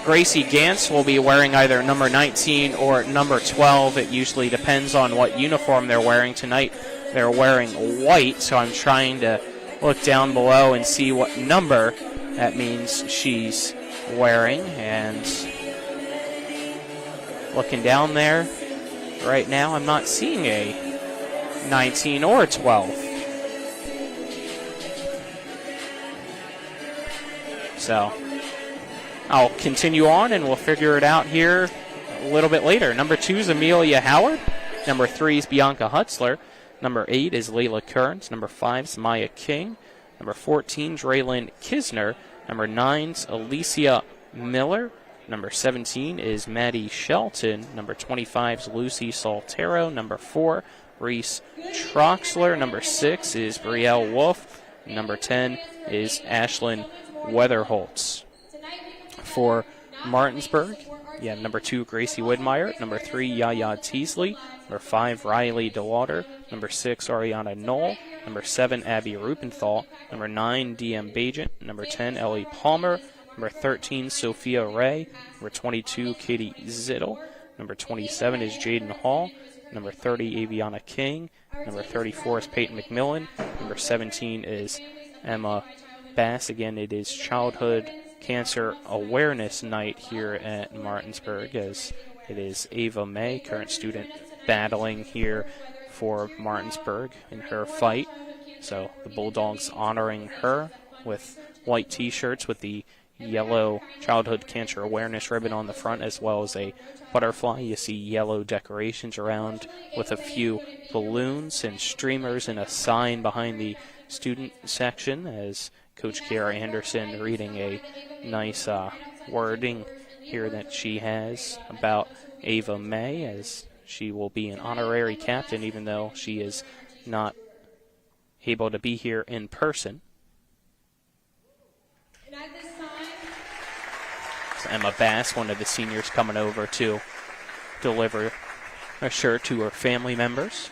Gracie Gantz will be wearing either number 19 or number 12. It usually depends on what uniform they're wearing. Tonight they're wearing white, so I'm trying to look down below and see what number that means she's wearing. And looking down there right now, I'm not seeing a 19 or 12. So I'll continue on and we'll figure it out here a little bit later. Number 2 is Amelia Howard. Number 3 is Bianca Hutzler. Number 8 is Layla Kearns. Number 5 is Maya King. Number 14 is Raylyn Kisner. Number 9 is Alicia Miller. Number 17 is Maddie Shelton. Number 25 is Lucy Saltero. Number 4, Reese Troxler. Number 6 is Brielle Wolf. Number 10 is Ashlyn Weatherholtz. For Martinsburg, you have number 2, Gracie Widmeyer. Number 3, Yaya Teasley. Number 5, Riley DeLauder. Number 6, Ariana Knoll. Number 7, Abby Rupenthal. Number 9, DM Bajent. Number 10, Ellie Palmer. Number 13, Sophia Ray. Number 22, Katie Zittel. Number 27 is Jaden Hall. Number 30, Aviana King. Number 34 is Peyton McMillan. Number 17 is Emma Bass. Again, it is Childhood Cancer Awareness Night here at Martinsburg, as it is Ava May, current student battling here for Martinsburg in her fight. So the Bulldogs honoring her with white t-shirts with the yellow Childhood Cancer Awareness ribbon on the front, as well as a butterfly. You see yellow decorations around with a few balloons and streamers and a sign behind the student section, as Coach Kara Anderson reading a nice wording here that she has about Ava May, as she will be an honorary captain even though she is not able to be here in person. So Emma Bass, one of the seniors, coming over to deliver a shirt to her family members.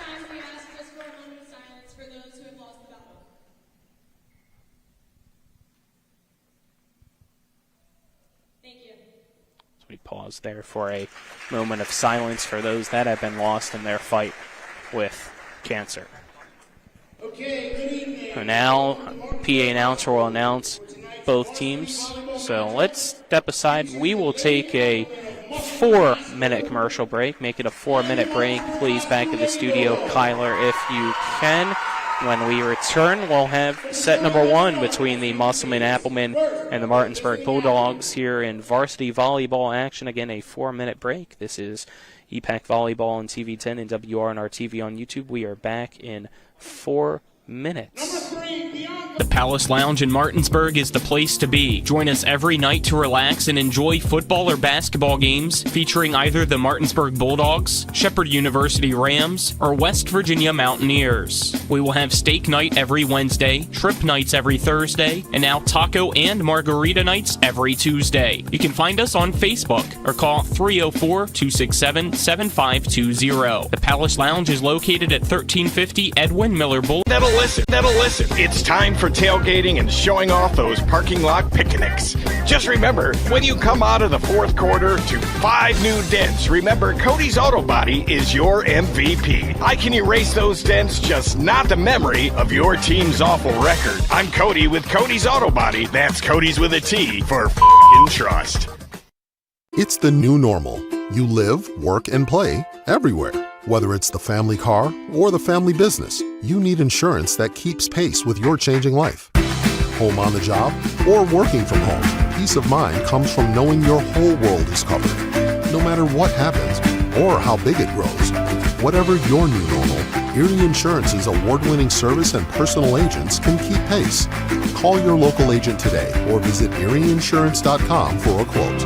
We pause there for a moment of silence for those that have been lost in their fight with cancer. Okay, good evening. So now, PA announcer will announce both teams. So let's step aside. We will take a 4-minute commercial break. Make it a 4-minute break. Please back to the studio, Kyler, if you can. When we return, we'll have set number 1 between the Musselman Applemen and the Martinsburg Bulldogs here in varsity volleyball action. Again, a 4-minute break. This is EPAC Volleyball on TV 10 and WRNR TV on YouTube. We are back in 4 minutes. The Palace Lounge in Martinsburg is the place to be. Join us every night to relax and enjoy football or basketball games featuring either the Martinsburg Bulldogs, Shepherd University Rams, or West Virginia Mountaineers. We will have steak night every Wednesday, trip nights every Thursday, and now taco and margarita nights every Tuesday. You can find us on Facebook or call 304-267-7520. The Palace Lounge is located at 1350 Edwin Miller Boulevard. That'll listen. It's time for tailgating and showing off those parking lot picnics. Just remember, when you come out of the fourth quarter to 5 new dents, remember Cody's Auto Body is your MVP. I can erase those dents, just not the memory of your team's awful record. I'm Cody with Cody's Auto Body. That's Cody's with a T for f***ing trust. It's the new normal. You live, work, and play everywhere. Whether it's the family car or the family business, you need insurance that keeps pace with your changing life. home on the job, or working from home, peace of mind comes from knowing your whole world is covered. No matter what happens or how big it grows, whatever your new normal, Erie Insurance's award-winning service and personal agents can keep pace. Call your local agent today or visit erieinsurance.com for a quote.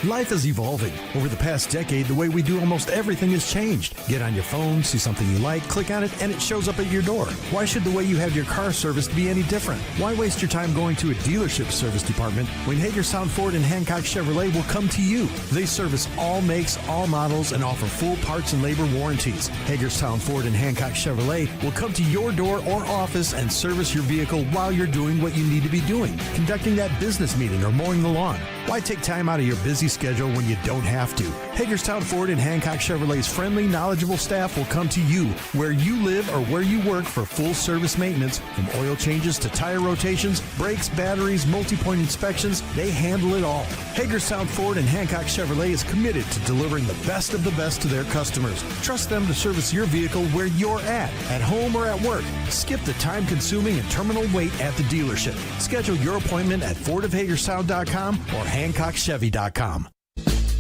Life is evolving. Over the past decade, the way we do almost everything has changed. Get on your phone, see something you like, click on it, and it shows up at your door. Why should the way you have your car serviced be any different? Why waste your time going to a dealership service department when Hagerstown Ford and Hancock Chevrolet will come to you? They service all makes, all models, and offer full parts and labor warranties. Hagerstown Ford and Hancock Chevrolet will come to your door or office and service your vehicle while you're doing what you need to be doing, conducting that business meeting or mowing the lawn. Why take time out of your busy schedule when you don't have to? Hagerstown Ford and Hancock Chevrolet's friendly, knowledgeable staff will come to you where you live or where you work for full service maintenance, from oil changes to tire rotations, brakes, batteries, multi-point inspections. They handle it all. Hagerstown Ford and Hancock Chevrolet is committed to delivering the best of the best to their customers. Trust them to service your vehicle where you're at home or at work. Skip the time-consuming and terminal wait at the dealership. Schedule your appointment at fordofhagerstown.com or hancockchevy.com.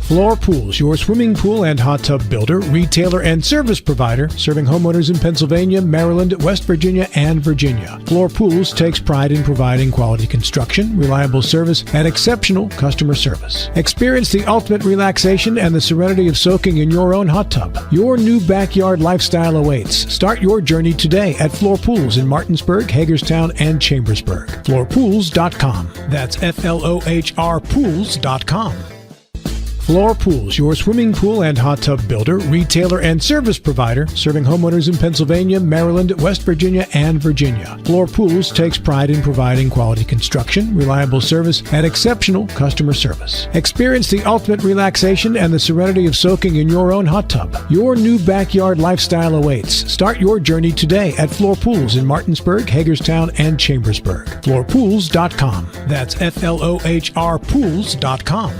Floor Pools, your swimming pool and hot tub builder, retailer, and service provider, serving homeowners in Pennsylvania, Maryland, West Virginia, and Virginia. Floor Pools takes pride in providing quality construction, reliable service, and exceptional customer service. Experience the ultimate relaxation and the serenity of soaking in your own hot tub. Your new backyard lifestyle awaits. Start your journey today at Floor Pools in Martinsburg, Hagerstown, and Chambersburg. Floorpools.com. That's FLOHR Pools.com. Floor Pools, your swimming pool and hot tub builder, retailer, and service provider, serving homeowners in Pennsylvania, Maryland, West Virginia, and Virginia. Floor Pools takes pride in providing quality construction, reliable service, and exceptional customer service. Experience the ultimate relaxation and the serenity of soaking in your own hot tub. Your new backyard lifestyle awaits. Start your journey today at Floor Pools in Martinsburg, Hagerstown, and Chambersburg. Floorpools.com. That's FLOHR Pools.com.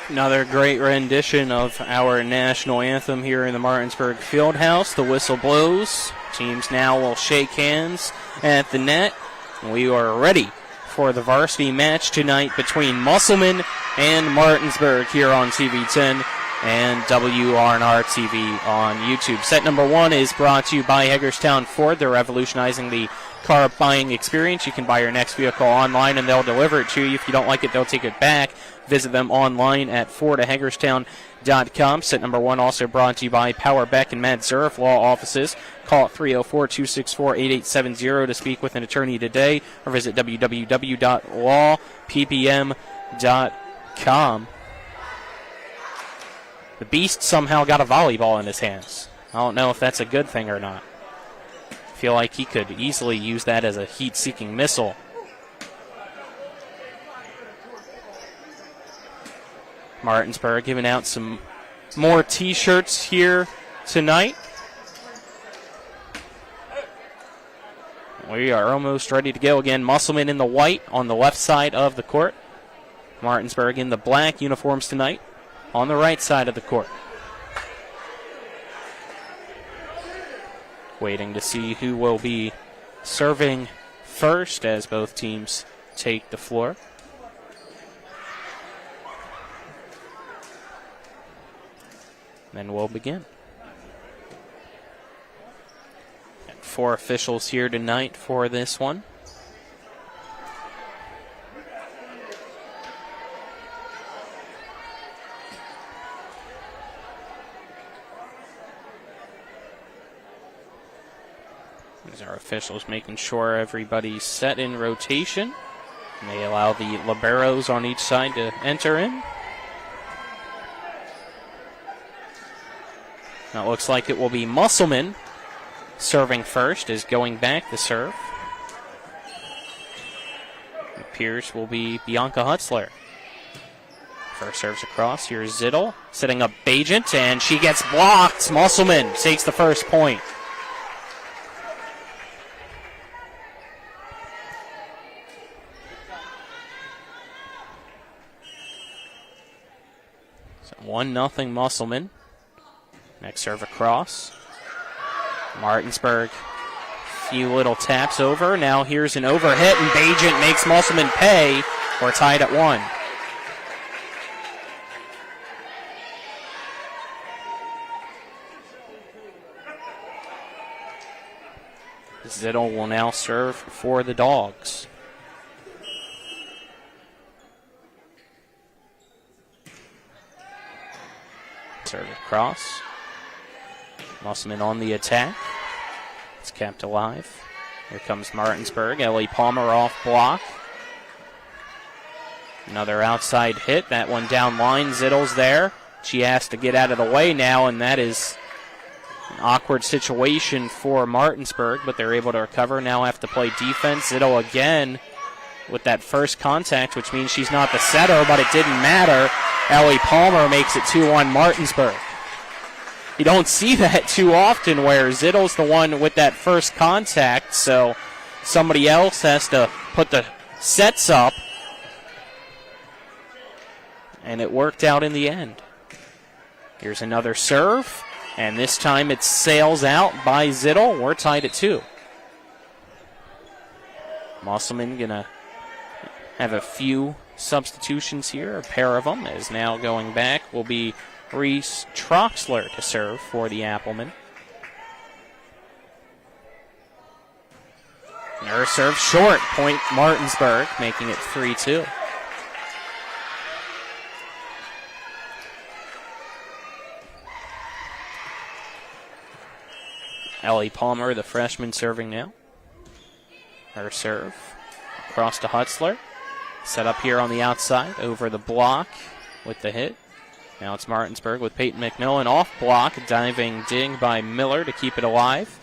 Another great rendition of our national anthem here in the Martinsburg Fieldhouse. The whistle blows. Teams now will shake hands at the net. We are ready for the varsity match tonight between Musselman and Martinsburg here on TV10 and WRNR TV on YouTube. Set number 1 is brought to you by Hagerstown Ford. They're revolutionizing the car buying experience. You can buy your next vehicle online and they'll deliver it to you. If you don't like it, they'll take it back. Visit them online at FordofHagerstown.com. Set number 1 also brought to you by Power Beck and Matt Zurif Law Offices. Call 304-264-8870 to speak with an attorney today, or visit www.lawppm.com. The Beast somehow got a volleyball in his hands. I don't know if that's a good thing or not. I feel like he could easily use that as a heat-seeking missile. Martinsburg giving out some more T-shirts here tonight. We are almost ready to go again. Musselman in the white on the left side of the court. Martinsburg in the black uniforms tonight on the right side of the court. Waiting to see who will be serving first as both teams take the floor. Then we'll begin. And 4 officials here tonight for this one. These are officials making sure everybody's set in rotation. And they allow the liberos on each side to enter in. Now it looks like it will be Musselman serving first, is going back to serve. It appears will be Bianca Hutzler. First serves across. Here's Zittel setting up Bajent, and she gets blocked. Musselman takes the first point. So 1-0 Musselman. Next serve across. Martinsburg, few little taps over. Now here's an overhit, and Bajent makes Musselman pay. We're tied at 1. Zittel will now serve for the Dogs. Serve across. Musselman on the attack. It's kept alive. Here comes Martinsburg. Ellie Palmer off block. Another outside hit. That one down line. Zittel's there. She has to get out of the way now, and that is an awkward situation for Martinsburg, but they're able to recover. Now have to play defense. Zittel again with that first contact, which means she's not the setter, but it didn't matter. Ellie Palmer makes it 2-1 Martinsburg. You don't see that too often where Zittel's the one with that first contact, so somebody else has to put the sets up, and it worked out in the end. Here's another serve. And this time it sails out by Zittel. We're tied at 2. Musselman going to have a few substitutions here, a pair of them, as now going back will be Reese Troxler to serve for the Applemen. And her serve short, point Martinsburg, making it 3-2. Ellie Palmer, the freshman, serving now. Her serve across to Hutzler. Set up here on the outside, over the block with the hit. Now it's Martinsburg with Peyton McMillan off block. Diving dig by Miller to keep it alive.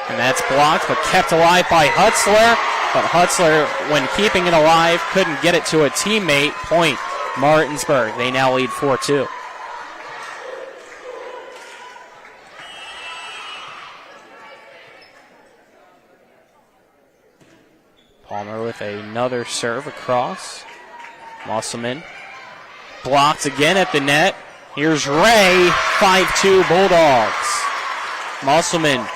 And that's blocked, but kept alive by Hutzler. But Hutzler, when keeping it alive, couldn't get it to a teammate. Point Martinsburg. They now lead 4-2. Palmer with another serve across. Musselman blocked again at the net. Here's Ray, 5-2 Bulldogs. Musselman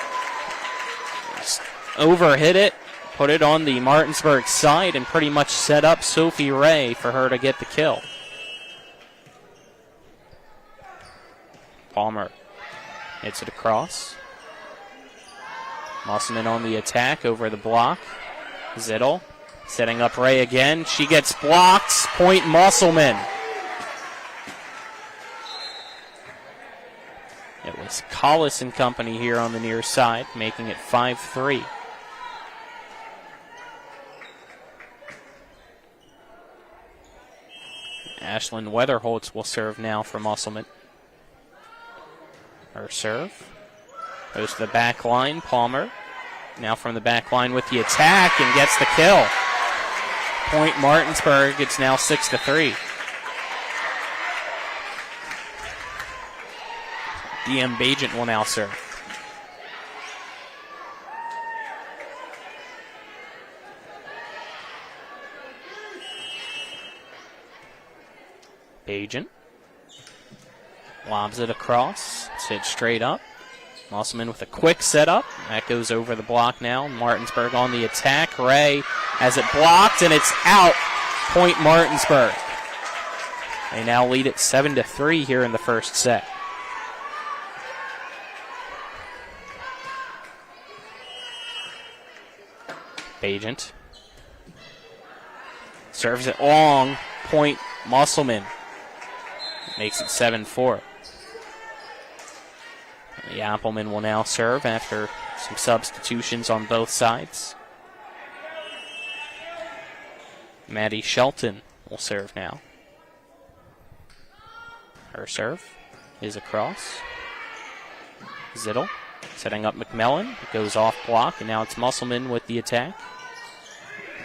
overhit it, put it on the Martinsburg side, and pretty much set up Sophie Ray for her to get the kill. Palmer hits it across. Musselman on the attack over the block. Zittel setting up Ray again. She gets blocked. Point Musselman. It was Collis and company here on the near side, making it 5-3. Ashlyn Weatherholtz will serve now for Musselman. Her serve goes to the back line. Palmer now from the back line with the attack and gets the kill. Point Martinsburg. It's now 6-3. DM Bajent will now serve. Bajent lobs it across. It's hit straight up. Musselman with a quick setup. That goes over the block now. Martinsburg on the attack. Ray has it blocked, and it's out. Point Martinsburg. They now lead it 7-3 here in the first set. Bajent serves it long. Point Musselman. Makes it 7-4. The Applemen will now serve after some substitutions on both sides. Maddie Shelton will serve now. Her serve is across. Zittel setting up McMillan. It goes off block, and now it's Musselman with the attack.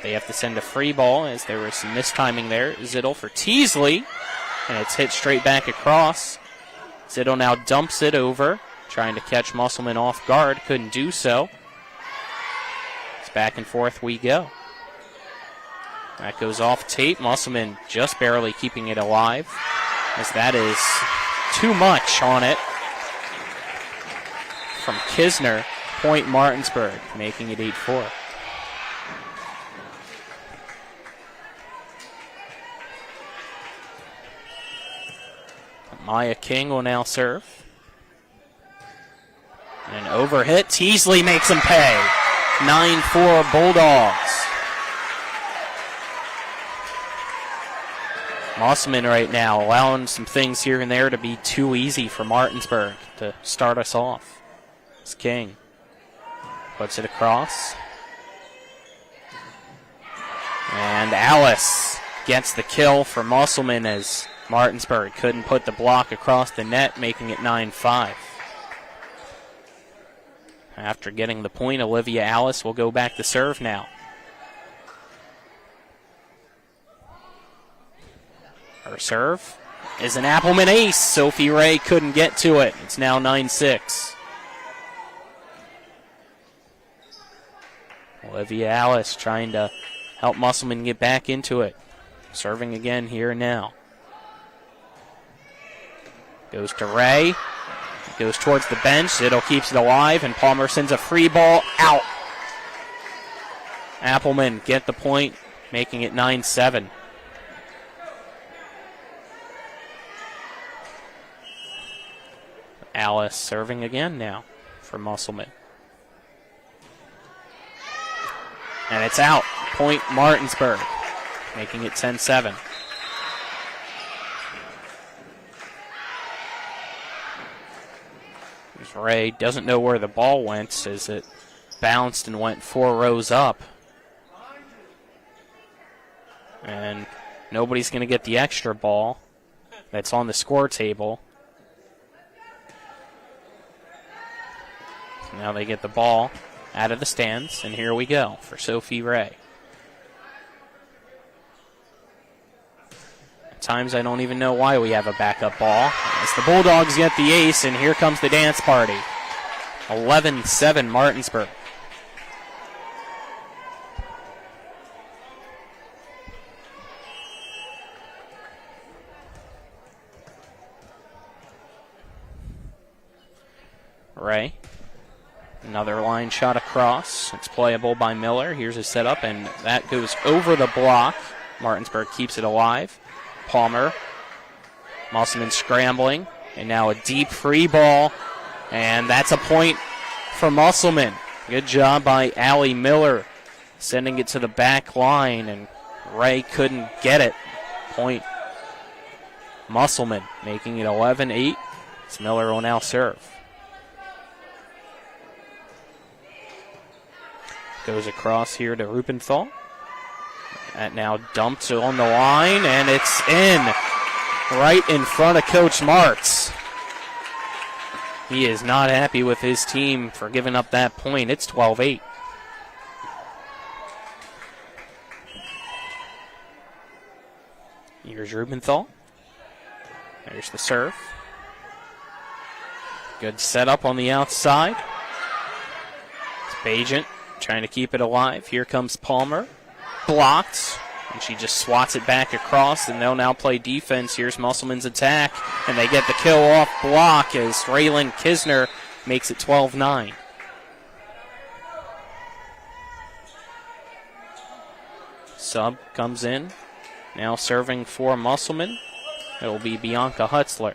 They have to send a free ball as there was some mistiming there. Zittel for Teasley, and it's hit straight back across. Zittel now dumps it over, trying to catch Musselman off guard. Couldn't do so. It's back and forth we go. That goes off tape. Musselman just barely keeping it alive, as that is too much on it. From Kisner, point Martinsburg, making it 8-4. Maya King will now serve. And an overhit. Teasley makes him pay. 9-4 Bulldogs. Musselman right now allowing some things here and there to be too easy for Martinsburg to start us off. It's King. Puts it across. And Alice gets the kill for Musselman as Martinsburg couldn't put the block across the net, making it 9-5. After getting the point, Olivia Alice will go back to serve now. Her serve is an Applemen ace. Sophie Ray couldn't get to it. It's now 9-6. Olivia Alice trying to help Musselman get back into it. Serving again here and now. Goes to Ray. Goes towards the bench. Zittel keeps it alive, and Palmer sends a free ball out. Applemen get the point, making it 9-7. Alice serving again now for Musselman. And it's out. Point Martinsburg, making it 10-7. Ray doesn't know where the ball went as it bounced and went 4 rows up. And nobody's going to get the extra ball that's on the score table. So now they get the ball out of the stands, and here we go for Sophie Ray. At times I don't even know why we have a backup ball. As the Bulldogs get the ace, and here comes the dance party. 11-7 Martinsburg. Ray. Another line shot across. It's playable by Miller. Here's a setup, and that goes over the block. Martinsburg keeps it alive. Palmer. Musselman scrambling, and now a deep free ball, and that's a point for Musselman. Good job by Allie Miller, sending it to the back line, and Ray couldn't get it. Point Musselman, making it 11-8. As Miller will now serve. Goes across here to Rupenthal. That now dumped on the line, and it's in. Right in front of Coach Martz. He is not happy with his team for giving up that point. It's 12-8. Here's Rubenthal. There's the serve. Good setup on the outside. It's Bajent trying to keep it alive. Here comes Palmer. Blocked. And she just swats it back across, and they'll now play defense. Here's Musselman's attack, and they get the kill off block as Raylan Kisner makes it 12-9. Sub comes in, now serving for Musselman. It will be Bianca Hutzler.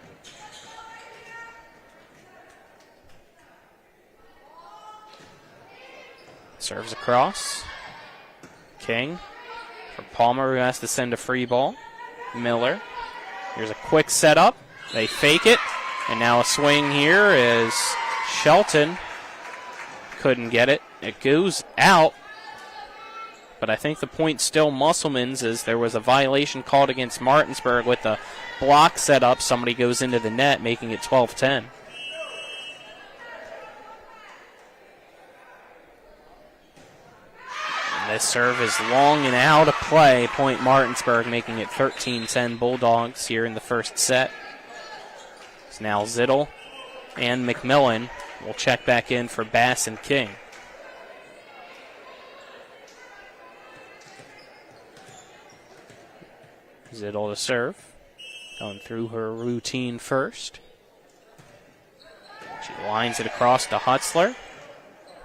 Serves across. King. For Palmer, who has to send a free ball. Miller. Here's a quick setup. They fake it. And now a swing here is Shelton. Couldn't get it. It goes out. But I think the point's still Musselman's, as there was a violation called against Martinsburg with the block set up. Somebody goes into the net, making it 12-10. This serve is long and out of play. Point Martinsburg, making it 13-10 Bulldogs here in the first set. It's now Zittel and McMillan will check back in for Bass and King. Zittel to serve. Going through her routine first. She lines it across to Hutzler.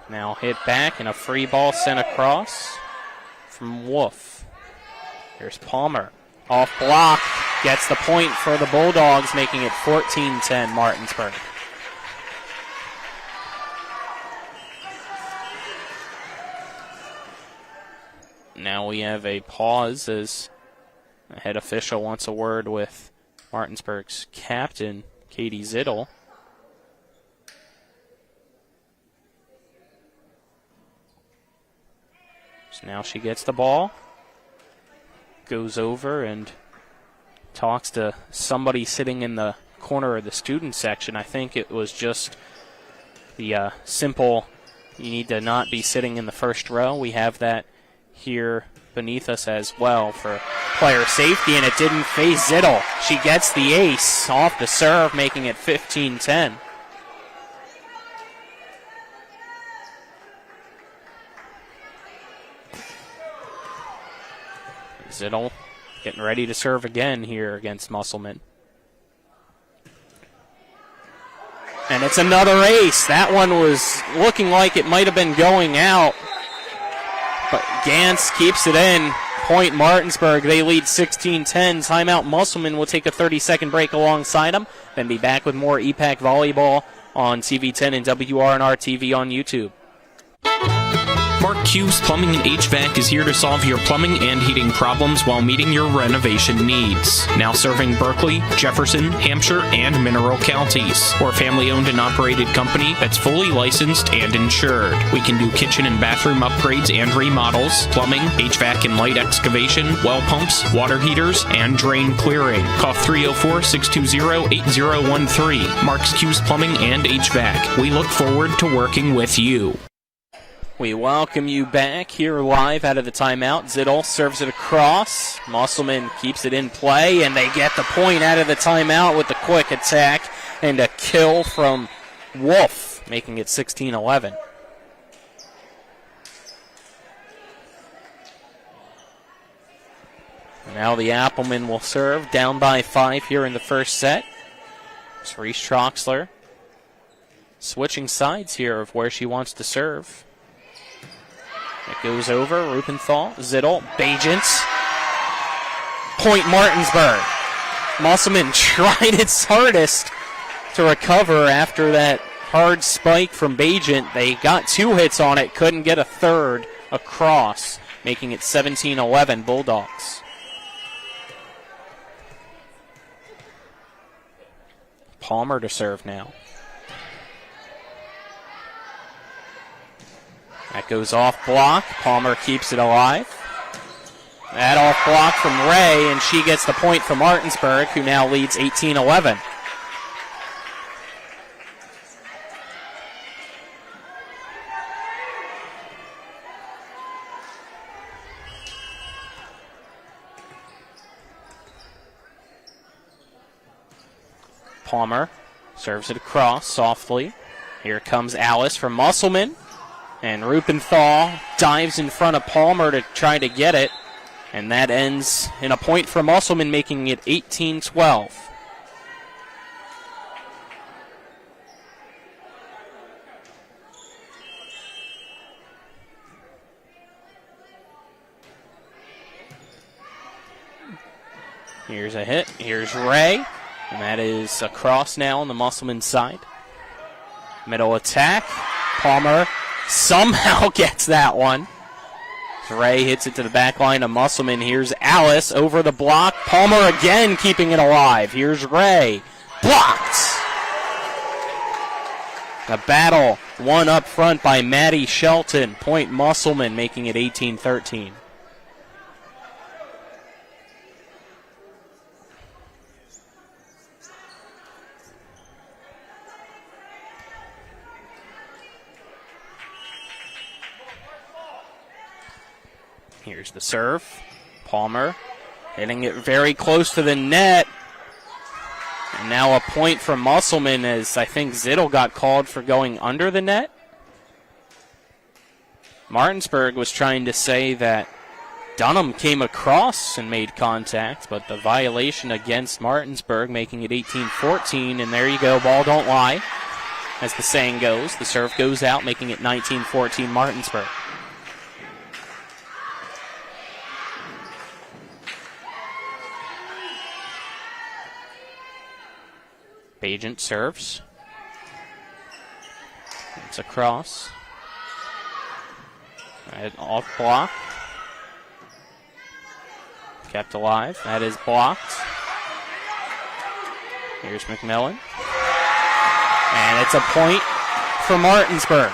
Now hit back and a free ball sent across from Wolf. Here's Palmer. Off block. Gets the point for the Bulldogs, making it 14-10 Martinsburg. Now we have a pause as the head official wants a word with Martinsburg's captain, Katie Zittel. So now she gets the ball, goes over and talks to somebody sitting in the corner of the student section. I think it was just the simple, you need to not be sitting in the first row. We have that here beneath us as well for player safety, and it didn't face Zittel. She gets the ace off the serve, making it 15-10. Zittel getting ready to serve again here against Musselman. And it's another ace. That one was looking like it might have been going out, but Gantz keeps it in. Point Martinsburg, they lead 16-10. Timeout Musselman will take a 30-second break alongside them, then be back with more EPAC volleyball on TV10 and WRNR TV on YouTube. Mark Hughes Plumbing and HVAC is here to solve your plumbing and heating problems while meeting your renovation needs. Now serving Berkeley, Jefferson, Hampshire, and Mineral counties. We're a family-owned and operated company that's fully licensed and insured. We can do kitchen and bathroom upgrades and remodels, plumbing, HVAC and light excavation, well pumps, water heaters, and drain clearing. Call 304-620-8013. Mark's Hughes Plumbing and HVAC. We look forward to working with you. We welcome you back here live out of the timeout. Zittel serves it across. Musselman keeps it in play, and they get the point out of the timeout with the quick attack and a kill from Wolf, making it 16-11. Now the Applemen will serve, down by 5 here in the first set. It's Reese Troxler switching sides here of where she wants to serve. It goes over, Rupenthal, Zittel, Bajents. Point Martinsburg. Musselman tried its hardest to recover after that hard spike from Bajent. They got 2 hits on it, couldn't get a third across, making it 17-11 Bulldogs. Palmer to serve now. That goes off block. Palmer keeps it alive. That off block from Ray, and she gets the point for Martinsburg, who now leads 18-11. Palmer serves it across softly. Here comes Alice from Musselman. And Rupenthal dives in front of Palmer to try to get it. And that ends in a point for Musselman, making it 18-12. Here's a hit. Here's Ray. And that is across now on the Musselman side. Middle attack. Palmer somehow gets that one. Ray hits it to the back line of Musselman. Here's Alice over the block. Palmer again keeping it alive. Here's Ray. Blocked. The battle won up front by Maddie Shelton. Point Musselman, making it 18-13. Here's the serve. Palmer hitting it very close to the net. And now a point from Musselman, as I think Zittel got called for going under the net. Martinsburg was trying to say that Dunham came across and made contact, but the violation against Martinsburg, making it 18-14, and there you go, ball don't lie. As the saying goes, the serve goes out, making it 19-14 Martinsburg. Bagent serves. It's a cross. Off block. Kept alive. That is blocked. Here's McMillan. And it's a point for Martinsburg.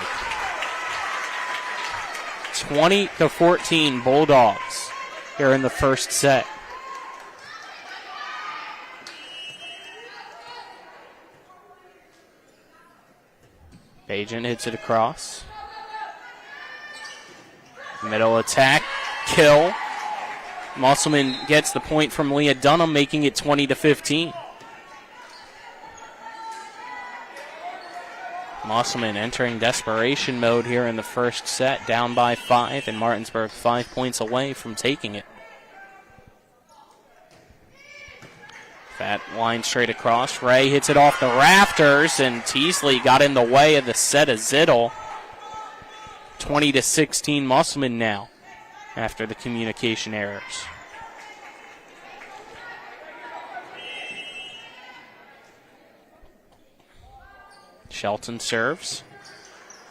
20-14 Bulldogs here in the first set. Bagent hits it across. Middle attack, kill. Musselman gets the point from Leah Dunham, making it 20-15. Musselman entering desperation mode here in the first set, down by 5, and Martinsburg 5 points away from taking it. That line straight across. Ray hits it off the rafters, and Teasley got in the way of the set of Zittel. 20-16 Musselman now, after the communication errors. Shelton serves,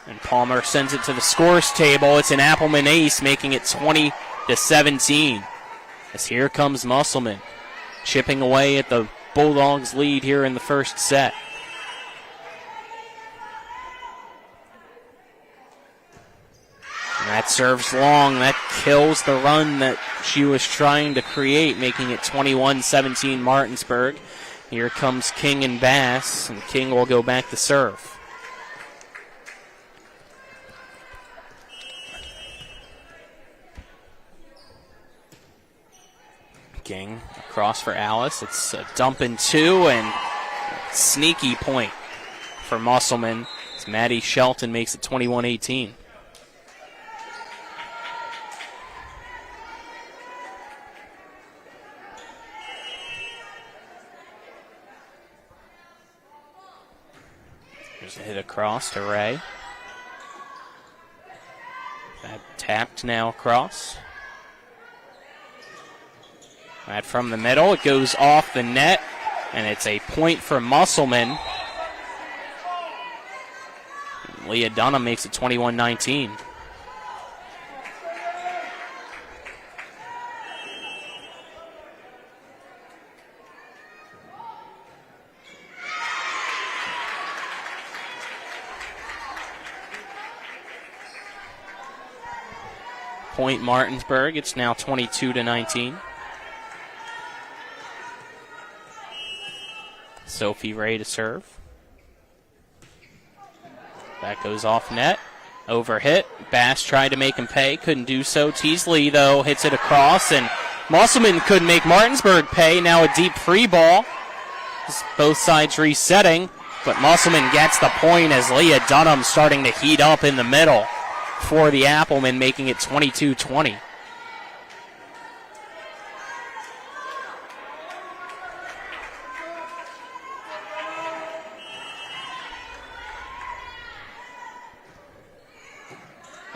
and Palmer sends it to the scores table. It's an Applemen ace, making it 20-17. As here comes Musselman, chipping away at the Bulldogs' lead here in the first set. And that serves long. That kills the run that she was trying to create, making it 21-17 Martinsburg. Here comes King and Bass, and King will go back to serve. King across for Alice. It's a dump in 2, and sneaky point for Musselman as Maddie Shelton makes it 21-18. There's a hit across to Ray. That tapped now across. That from the middle, it goes off the net, and it's a point for Musselman. Leah Dunham makes it 21-19. Point Martinsburg, it's now 22-19. Sophie Ray to serve. That goes off net. Overhit. Bass tried to make him pay. Couldn't do so. Teasley, though, hits it across, and Musselman couldn't make Martinsburg pay. Now a deep free ball. Both sides resetting, but Musselman gets the point as Leah Dunham starting to heat up in the middle for the Applemen, making it 22-20.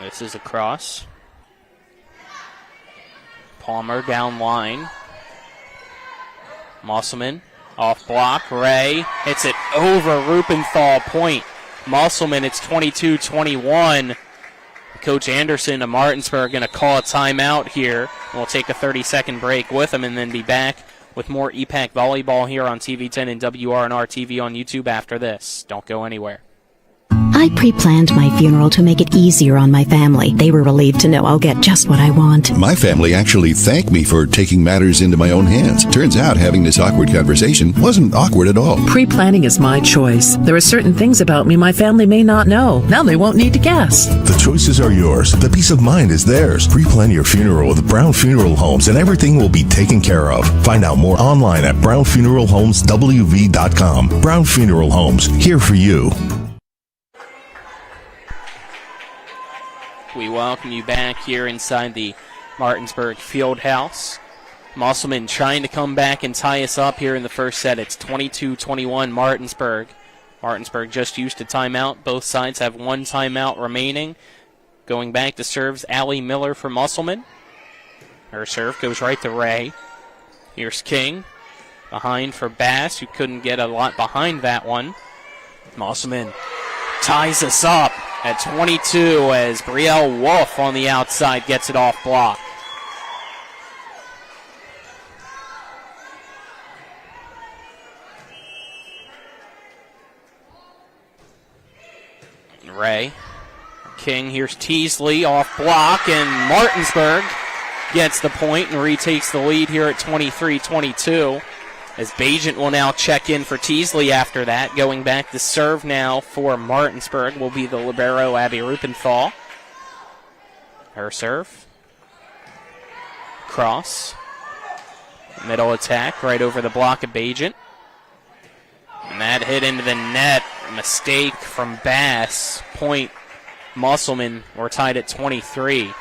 This is a cross. Palmer down line. Musselman off block. Ray hits it over Rupenthal. Point Musselman. It's 22-21. Coach Anderson of Martinsburg going to call a timeout here. We'll take a 30-second break with him and then be back with more EPAC volleyball here on TV10 and WRNR TV on YouTube after this. Don't go anywhere. I pre-planned my funeral to make it easier on my family. They were relieved to know I'll get just what I want. My family actually thanked me for taking matters into my own hands. Turns out having this awkward conversation wasn't awkward at all. Pre-planning is my choice. There are certain things about me my family may not know. Now they won't need to guess. The choices are yours. The peace of mind is theirs. Pre-plan your funeral with Brown Funeral Homes and everything will be taken care of. Find out more online at brownfuneralhomeswv.com. Brown Funeral Homes, here for you. We welcome you back here inside the Martinsburg Fieldhouse. Musselman trying to come back and tie us up here in the first set. It's 22-21 Martinsburg. Martinsburg just used a timeout. Both sides have one timeout remaining. Going back to serves, Allie Miller for Musselman. Her serve goes right to Ray. Here's King. Behind for Bass, who couldn't get a lot behind that one. Musselman ties us up at 22 as Brielle Wolf on the outside gets it off block. Ray. King, here's Teasley off block, and Martinsburg gets the point and retakes the lead here at 23-22. As Bajent will now check in for Teasley after that. Going back to serve now for Martinsburg will be the libero, Abby Rupenthal. Her serve. Cross. Middle attack right over the block of Bajent. And that hit into the net. A mistake from Bass. Point Musselman. We're tied at 23.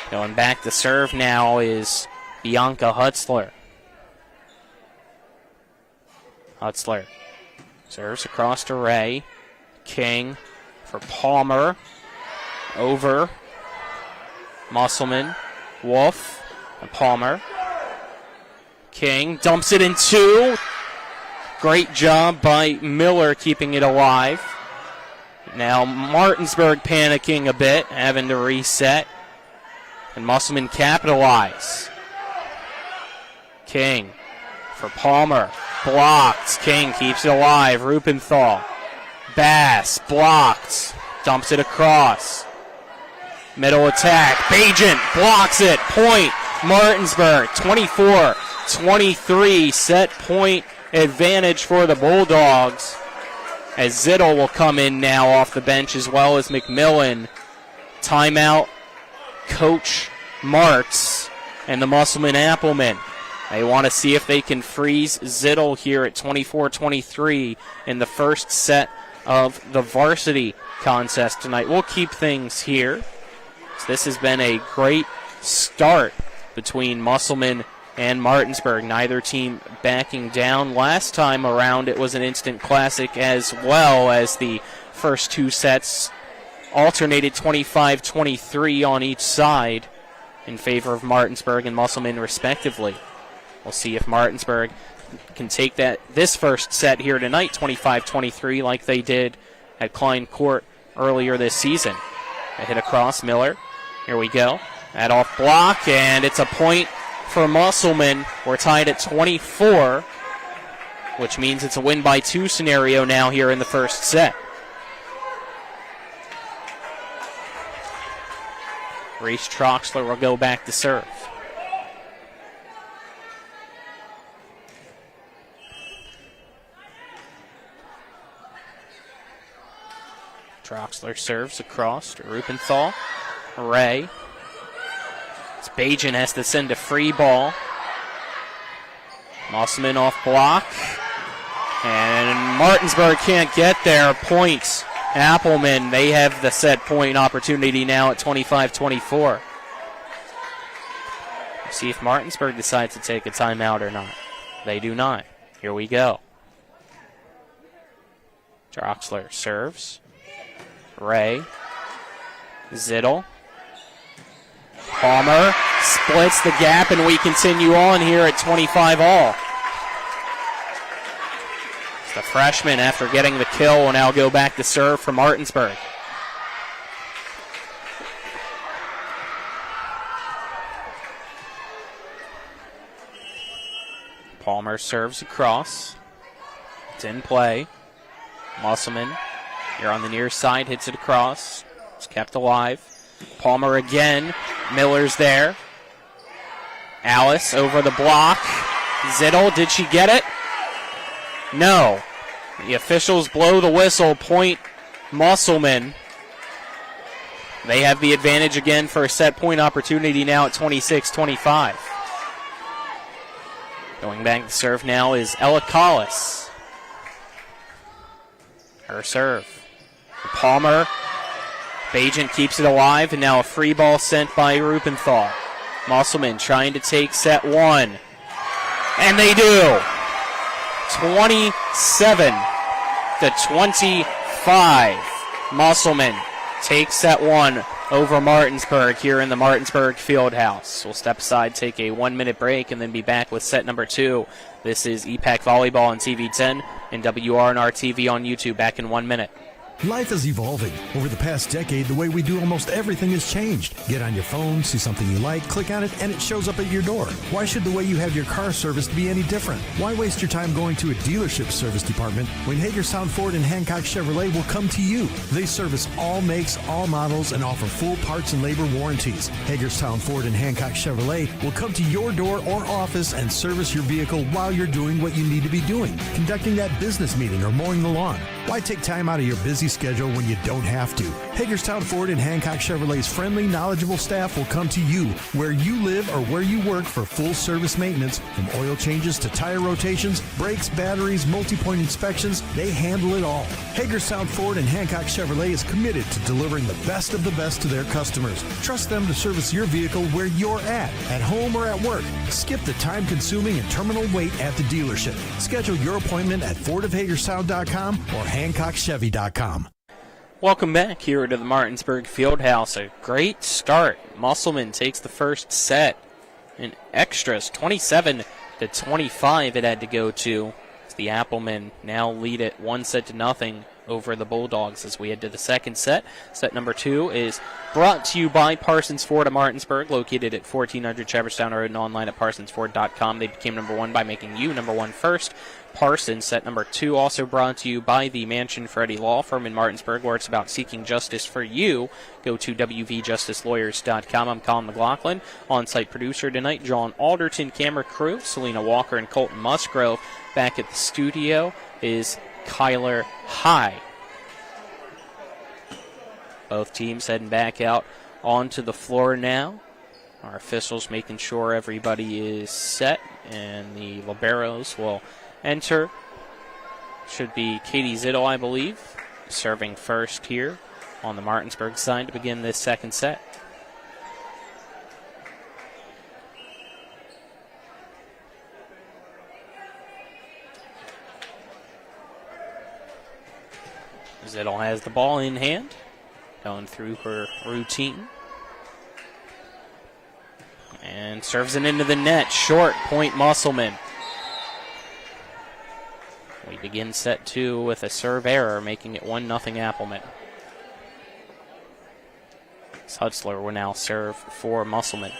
Going back to serve now is Bianca Hutzler. Hutzler serves across to Ray. King for Palmer. Over. Musselman. Wolf. And Palmer. King dumps it in two. Great job by Miller keeping it alive. Now Martinsburg panicking a bit, having to reset. And Musselman capitalize. King for Palmer. Blocked. King keeps it alive. Rupenthal. Bass. Blocked. Dumps it across. Middle attack. Bajent blocks it. Point. Martinsburg. 24-23. Set point advantage for the Bulldogs. As Zittel will come in now off the bench as well as McMillan. Timeout. Coach Martz and the Musselman Applemen. They want to see if they can freeze Zittel here at 24-23 in the first set of the varsity contest tonight. We'll keep things here. So this has been a great start between Musselman and Martinsburg. Neither team backing down. Last time around it was an instant classic as well, as the first two sets alternated 25-23 on each side in favor of Martinsburg and Musselman respectively. We'll see if Martinsburg can take this first set here tonight, 25-23, like they did at Klein Court earlier this season. A hit across Miller. Here we go. That off block, and it's a point for Musselman. We're tied at 24, which means it's a win by two scenario now here in the first set. Reese Troxler will go back to serve. Troxler serves across to Rupenthal. Ray. Bajent has to send a free ball. Musselman off block. And Martinsburg can't get there. Points. Applemen, they have the set point opportunity now at 25-24. See if Martinsburg decides to take a timeout or not. They do not. Here we go. Troxler serves. Ray. Zittel. Palmer splits the gap, and we continue on here at 25 all. The freshman, after getting the kill, will now go back to serve for Martinsburg. Palmer serves across. It's in play. Musselman here on the near side, hits it across. It's kept alive. Palmer again. Miller's there. Alice over the block. Zittel, did she get it? No. The officials blow the whistle. Point Musselman. They have the advantage again for a set point opportunity now at 26-25. Going back to serve now is Ella Collis. Her serve. Palmer. Bajent keeps it alive, and now a free ball sent by Rupenthal. Musselman trying to take set one. And they do. 27-25. Musselman takes set one over Martinsburg here in the Martinsburg Fieldhouse. We'll step aside, take a 1-minute break, and then be back with set number two. This is EPAC Volleyball on TV10 and WRNR TV on YouTube. Back in 1 minute. Life is evolving. Over the past decade, the way we do almost everything has changed. Get on your phone, see something you like, click on it, and it shows up at your door. Why should the way you have your car serviced be any different? Why waste your time going to a dealership service department when Hagerstown Ford and Hancock Chevrolet will come to you? They service all makes, all models, and offer full parts and labor warranties. Hagerstown Ford and Hancock Chevrolet will come to your door or office and service your vehicle while you're doing what you need to be doing, conducting that business meeting or mowing the lawn. Why take time out of your busy schedule when you don't have to? Hagerstown Ford and Hancock Chevrolet's friendly, knowledgeable staff will come to you where you live or where you work for full service maintenance, from oil changes to tire rotations, brakes, batteries, multi-point inspections. They handle it all. Hagerstown Ford and Hancock Chevrolet is committed to delivering the best of the best to their customers. Trust them to service your vehicle where you're at home or at work. Skip the time-consuming and terminal wait at the dealership. Schedule your appointment at fordofhagerstown.com or hancockchevy.com. Welcome back here to the Martinsburg Fieldhouse. A great start. Musselman takes the first set in extras. 27-25 it had to go to. As the Applemen now lead it 1-0 over the Bulldogs as we head to the second set. Set number two is brought to you by Parsons Ford of Martinsburg, located at 1400 Shepherdstown Road and online at parsonsford.com. They became number one by making you number one first. Parsons, set number two, also brought to you by the Mansion Freddie Law Firm in Martinsburg, where it's about seeking justice for you. Go to wvjusticelawyers.com. I'm Colin McLaughlin. On-site producer tonight, John Alderton. Camera crew, Selena Walker and Colton Musgrove. Back at the studio is Kyler High. Both teams heading back out onto the floor now. Our officials making sure everybody is set, and the liberos will enter. Should be Katie Zittel, I believe, serving first here on the Martinsburg side to begin this second set. Zittel has the ball in hand, going through her routine. And serves it into the net. Short, point Musselman. We begin set two with a serve error, making it 1-0 Applemen. Hutzler will now serve for Musselman.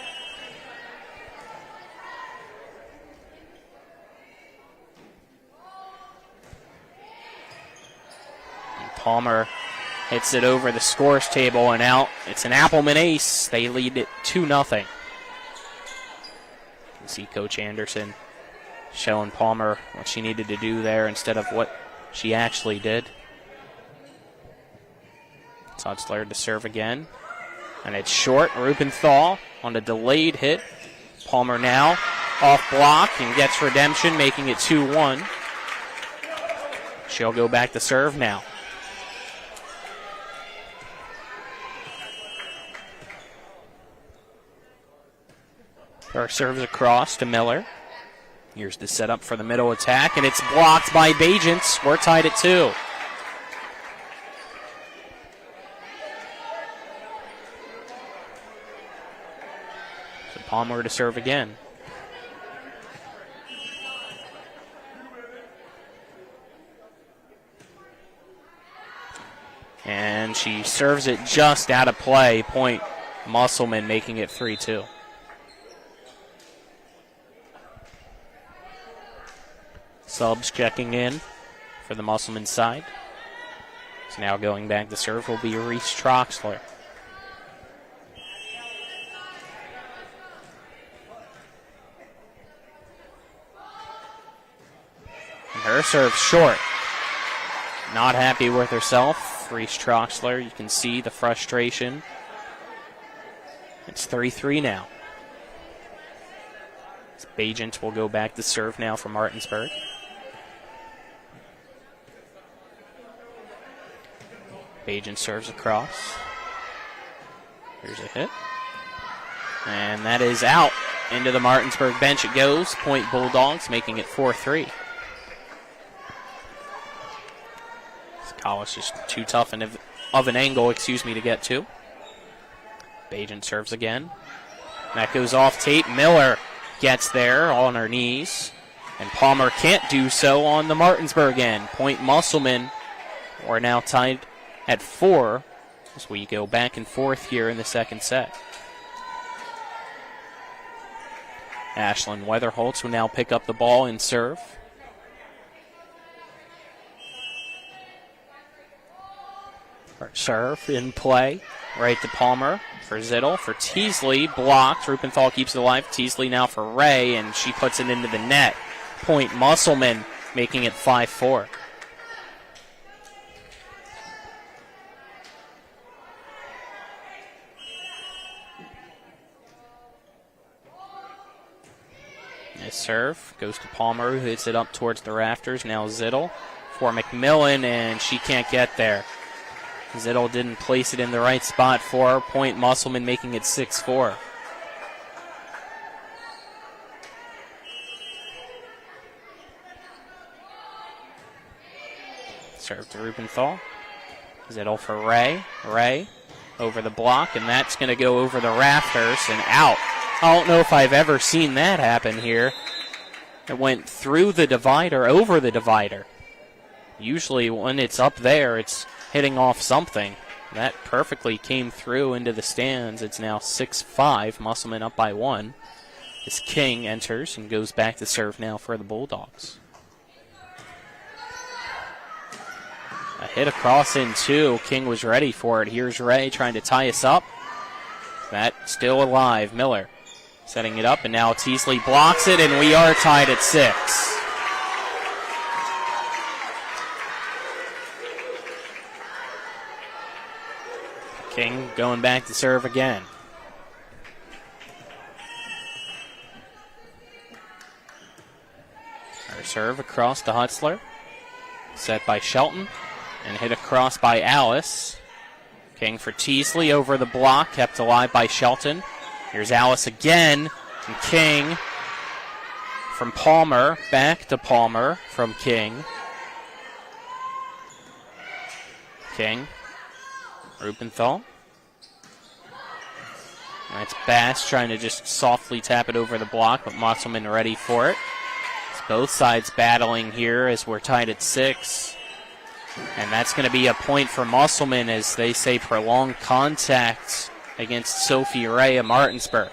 And Palmer hits it over the scores table and out. It's an Applemen ace. They lead it 2-0. You can see Coach Anderson showing Palmer what she needed to do there instead of what she actually did. Hutzler to serve again. And it's short. Rupenthal on a delayed hit. Palmer now off block and gets redemption, making it 2-1. She'll go back to serve now. Her serves across to Miller. Here's the setup for the middle attack, and it's blocked by Bajents. We're tied at 2. So Palmer to serve again. And she serves it just out of play. Point Musselman, making it 3-2. Subs checking in. for the Musselman side. So now going back to serve will be Reese Troxler. And her serve short. Not happy with herself. Reese Troxler, you can see the frustration. It's 3-3 now. Bajent will go back to serve now for Martinsburg. Bajent serves across. Here's a hit. And that is out. Into the Martinsburg bench it goes. Point Bulldogs, making it 4-3. Collis just too tough of an angle, to get to. Bajent serves again. That goes off tape. Miller gets there on her knees. And Palmer can't do so on the Martinsburg end. Point Musselman. We're now tied at 4 as we go back and forth here in the second set. Ashlyn Weatherholtz will now pick up the ball and serve. Her serve in play. Right to Palmer for Zittel. For Teasley, blocked. Rupenthal keeps it alive. Teasley now for Ray, and she puts it into the net. Point Musselman, making it 5-4. Nice serve. Goes to Palmer, who hits it up towards the rafters. Now Zittel for McMillan, and she can't get there. Zittel didn't place it in the right spot for her. Point Musselman, making it 6-4. Serve to Rubenthal. Zittel for Ray. Ray over the block, and that's going to go over the rafters and out. I don't know if I've ever seen that happen here. It went through the divider, over the divider. Usually when it's up there, it's hitting off something. That perfectly came through into the stands. It's now 6-5. Musselman up by 1. As King enters and goes back to serve now for the Bulldogs. A hit across in 2. King was ready for it. Here's Ray trying to tie us up. That still alive. Miller setting it up, and now Teasley blocks it, and we are tied at 6. King going back to serve again. Her serve across to Hutzler. Set by Shelton and hit across by Alice. King for Teasley over the block, kept alive by Shelton. Here's Alice again, and King from Palmer, back to Palmer from King. King. Rubenthal. That's Bass trying to just softly tap it over the block, but Musselman ready for it. It's both sides battling here as we're tied at 6. And that's going to be a point for Musselman as they say prolonged contact against Sophie Ray of Martinsburg.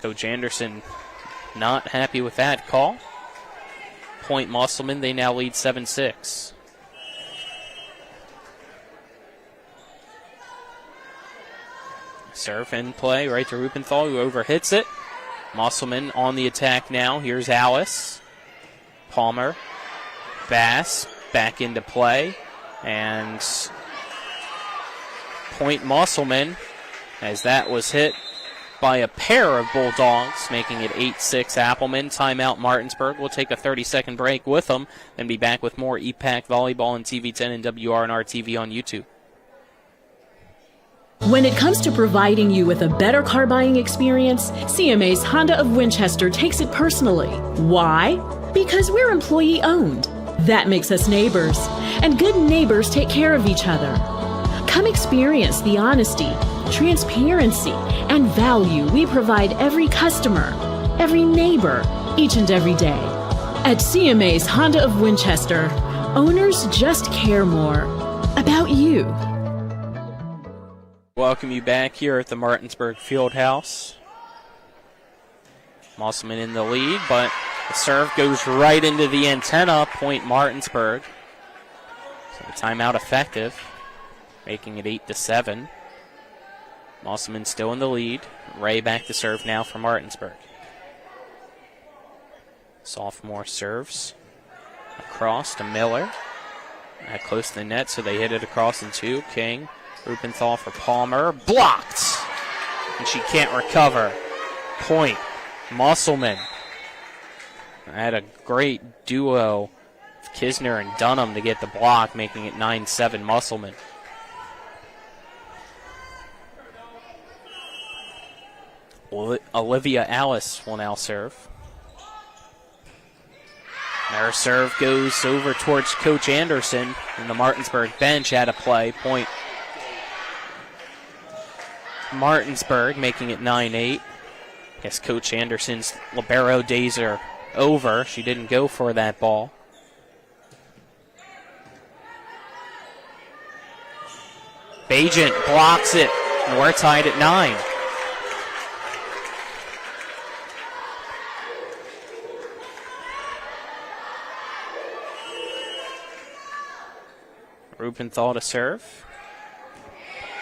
Coach Anderson not happy with that call. Point Musselman, they now lead 7-6. Serve in play, right to Rubenthal, who overhits it. Musselman on the attack now. Here's Alice. Palmer. Bass back into play. And point Musselman, as that was hit by a pair of Bulldogs, making it 8-6 Applemen. Timeout Martinsburg. We'll take a 30-second break with them, then be back with more EPAC Volleyball on TV10 and WRNR TV on YouTube. When it comes to providing you with a better car buying experience, CMA's Honda of Winchester takes it personally. Why? Because we're employee owned. That makes us neighbors, and good neighbors take care of each other. Come experience the honesty, transparency, and value we provide every customer, every neighbor, each and every day. At CMA's Honda of Winchester, owners just care more about you. Welcome you back here at the Martinsburg Fieldhouse. Musselman in the lead, but The serve goes right into the antenna, point Martinsburg. So the timeout effective, making it 8-7. Musselman still in the lead. Ray back to serve now for Martinsburg. Sophomore serves across to Miller. Close to the net, so they hit it across in two. King, Rupenthal for Palmer. Blocked! And she can't recover. Point, Musselman. Had a great duo of Kisner and Dunham to get the block, making it 9-7 Musselman. Olivia Alice will now serve. Her serve goes over towards Coach Anderson, and the Martinsburg bench had a play. Point Martinsburg, making it 9-8. Guess Coach Anderson's libero days are over. She didn't go for that ball. Bajent blocks it, and we're tied at 9. Rupenthal to serve.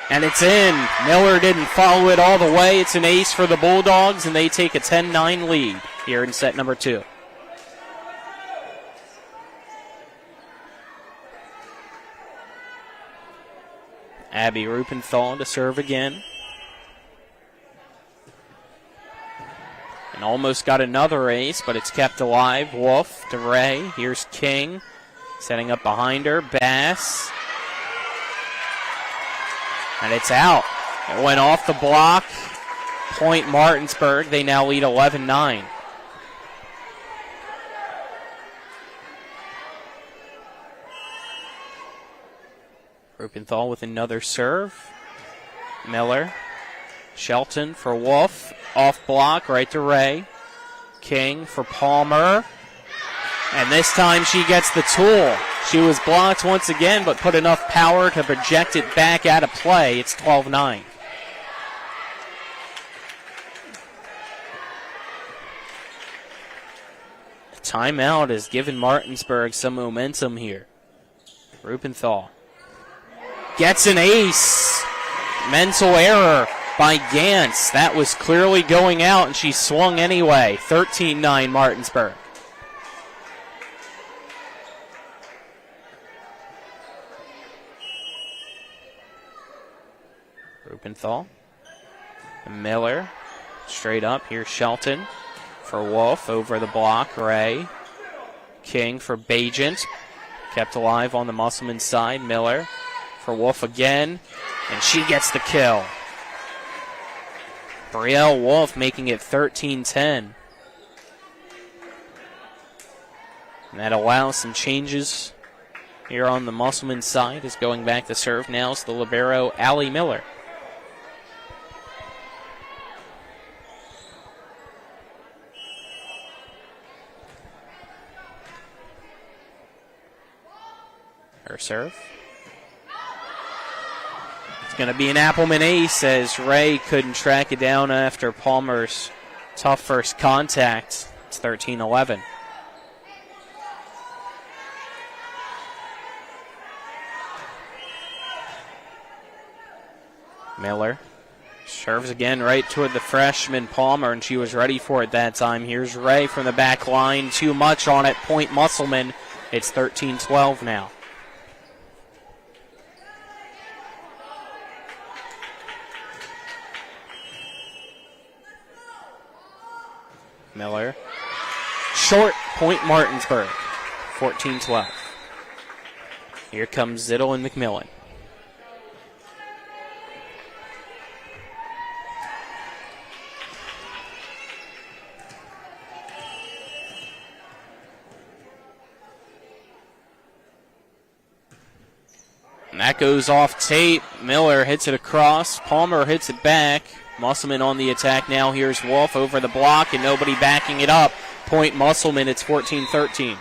And it's in. Miller didn't follow it all the way. It's an ace for the Bulldogs, and they take a 10-9 lead here in set number 2. Abby Rupenthal to serve again. And almost got another ace, but it's kept alive. Wolf to Ray. Here's King. Setting up behind her. Bass. And it's out. It went off the block. Point Martinsburg. They now lead 11-9. Rupenthal with another serve. Miller. Shelton for Wolf. Off block, right to Ray. King for Palmer. And this time she gets the tool. She was blocked once again, but put enough power to project it back out of play. It's 12-9. The timeout has given Martinsburg some momentum here. Rupenthal gets an ace. Mental error by Gantz. That was clearly going out, and she swung anyway. 13-9 Martinsburg. Rupenthal. Miller. Straight up. Here's Shelton for Wolf. Over the block. Ray. King for Bajent. Kept alive on the Musselman side. Miller for Wolf again. And she gets the kill. Brielle Wolf making it 13-10. And that allows some changes here on the Musselman side. Is going back to serve now is the libero Allie Miller. Her serve. It's going to be an Applemen ace as Ray couldn't track it down after Palmer's tough first contact. It's 13-11. Miller serves again right toward the freshman Palmer, and she was ready for it that time. Here's Ray from the back line. Too much on it. Point Musselman. It's 13-12 now. Miller. Short, point Martinsburg. 14-12. Here comes Zittel and McMillan. And that goes off tape. Miller hits it across. Palmer hits it back. Musselman on the attack now. Here's Wolf over the block and nobody backing it up. Point Musselman. It's 14-13.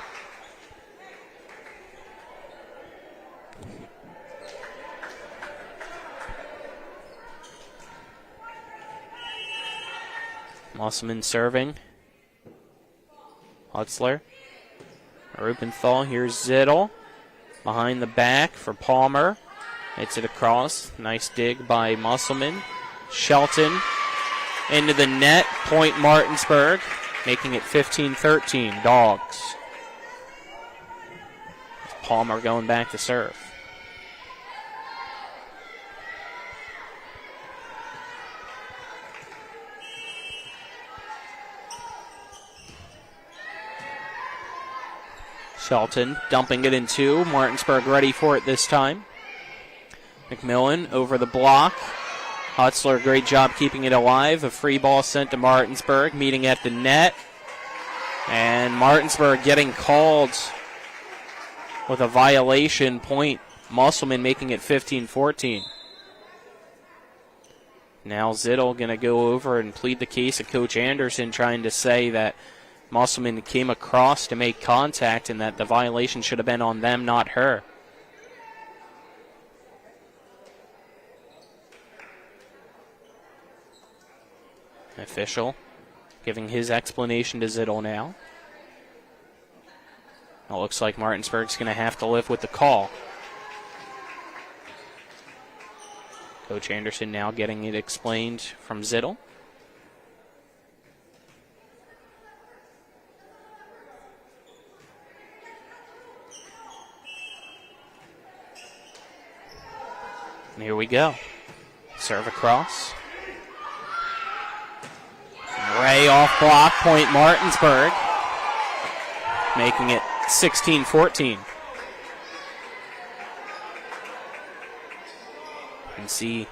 Musselman serving. Hutzler. Rubenthal. Here's Zittel. Behind the back for Palmer. Hits it across. Nice dig by Musselman. Shelton into the net. Point Martinsburg, making it 15-13. Dogs. Palmer going back to serve. Shelton dumping it in two. Martinsburg ready for it this time. McMillan over the block. Hutzler, great job keeping it alive. A free ball sent to Martinsburg, meeting at the net. And Martinsburg getting called with a violation. Point Musselman making it 15-14. Now Zittel going to go over and plead the case of Coach Anderson, trying to say that Musselman came across to make contact and that the violation should have been on them, not her. Official giving his explanation to Zittel now. It looks like Martinsburg's going to have to live with the call. Coach Anderson now getting it explained from Zittel. And here we go. Serve across. Ray off block, point Martinsburg, making it 16-14. You can see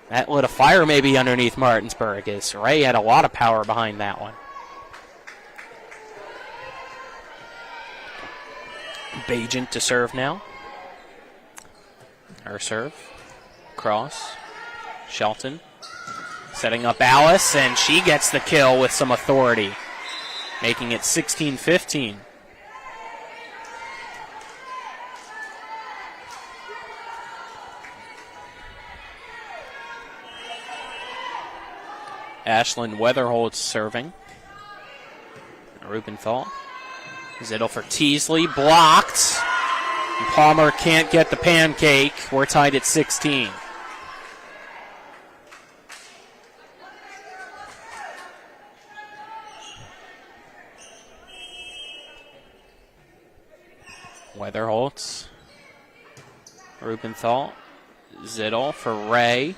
that lit a fire maybe underneath Martinsburg, as Ray had a lot of power behind that one. Bajent to serve now. Her serve. Cross. Shelton. Setting up Alice, and she gets the kill with some authority, making it 16-15. Ashlyn Weatherholt serving. Rubenthal. Zittel for Teasley, blocked. And Palmer can't get the pancake. We're tied at 16. Weatherholtz. Rubenthal. Zittel for Ray.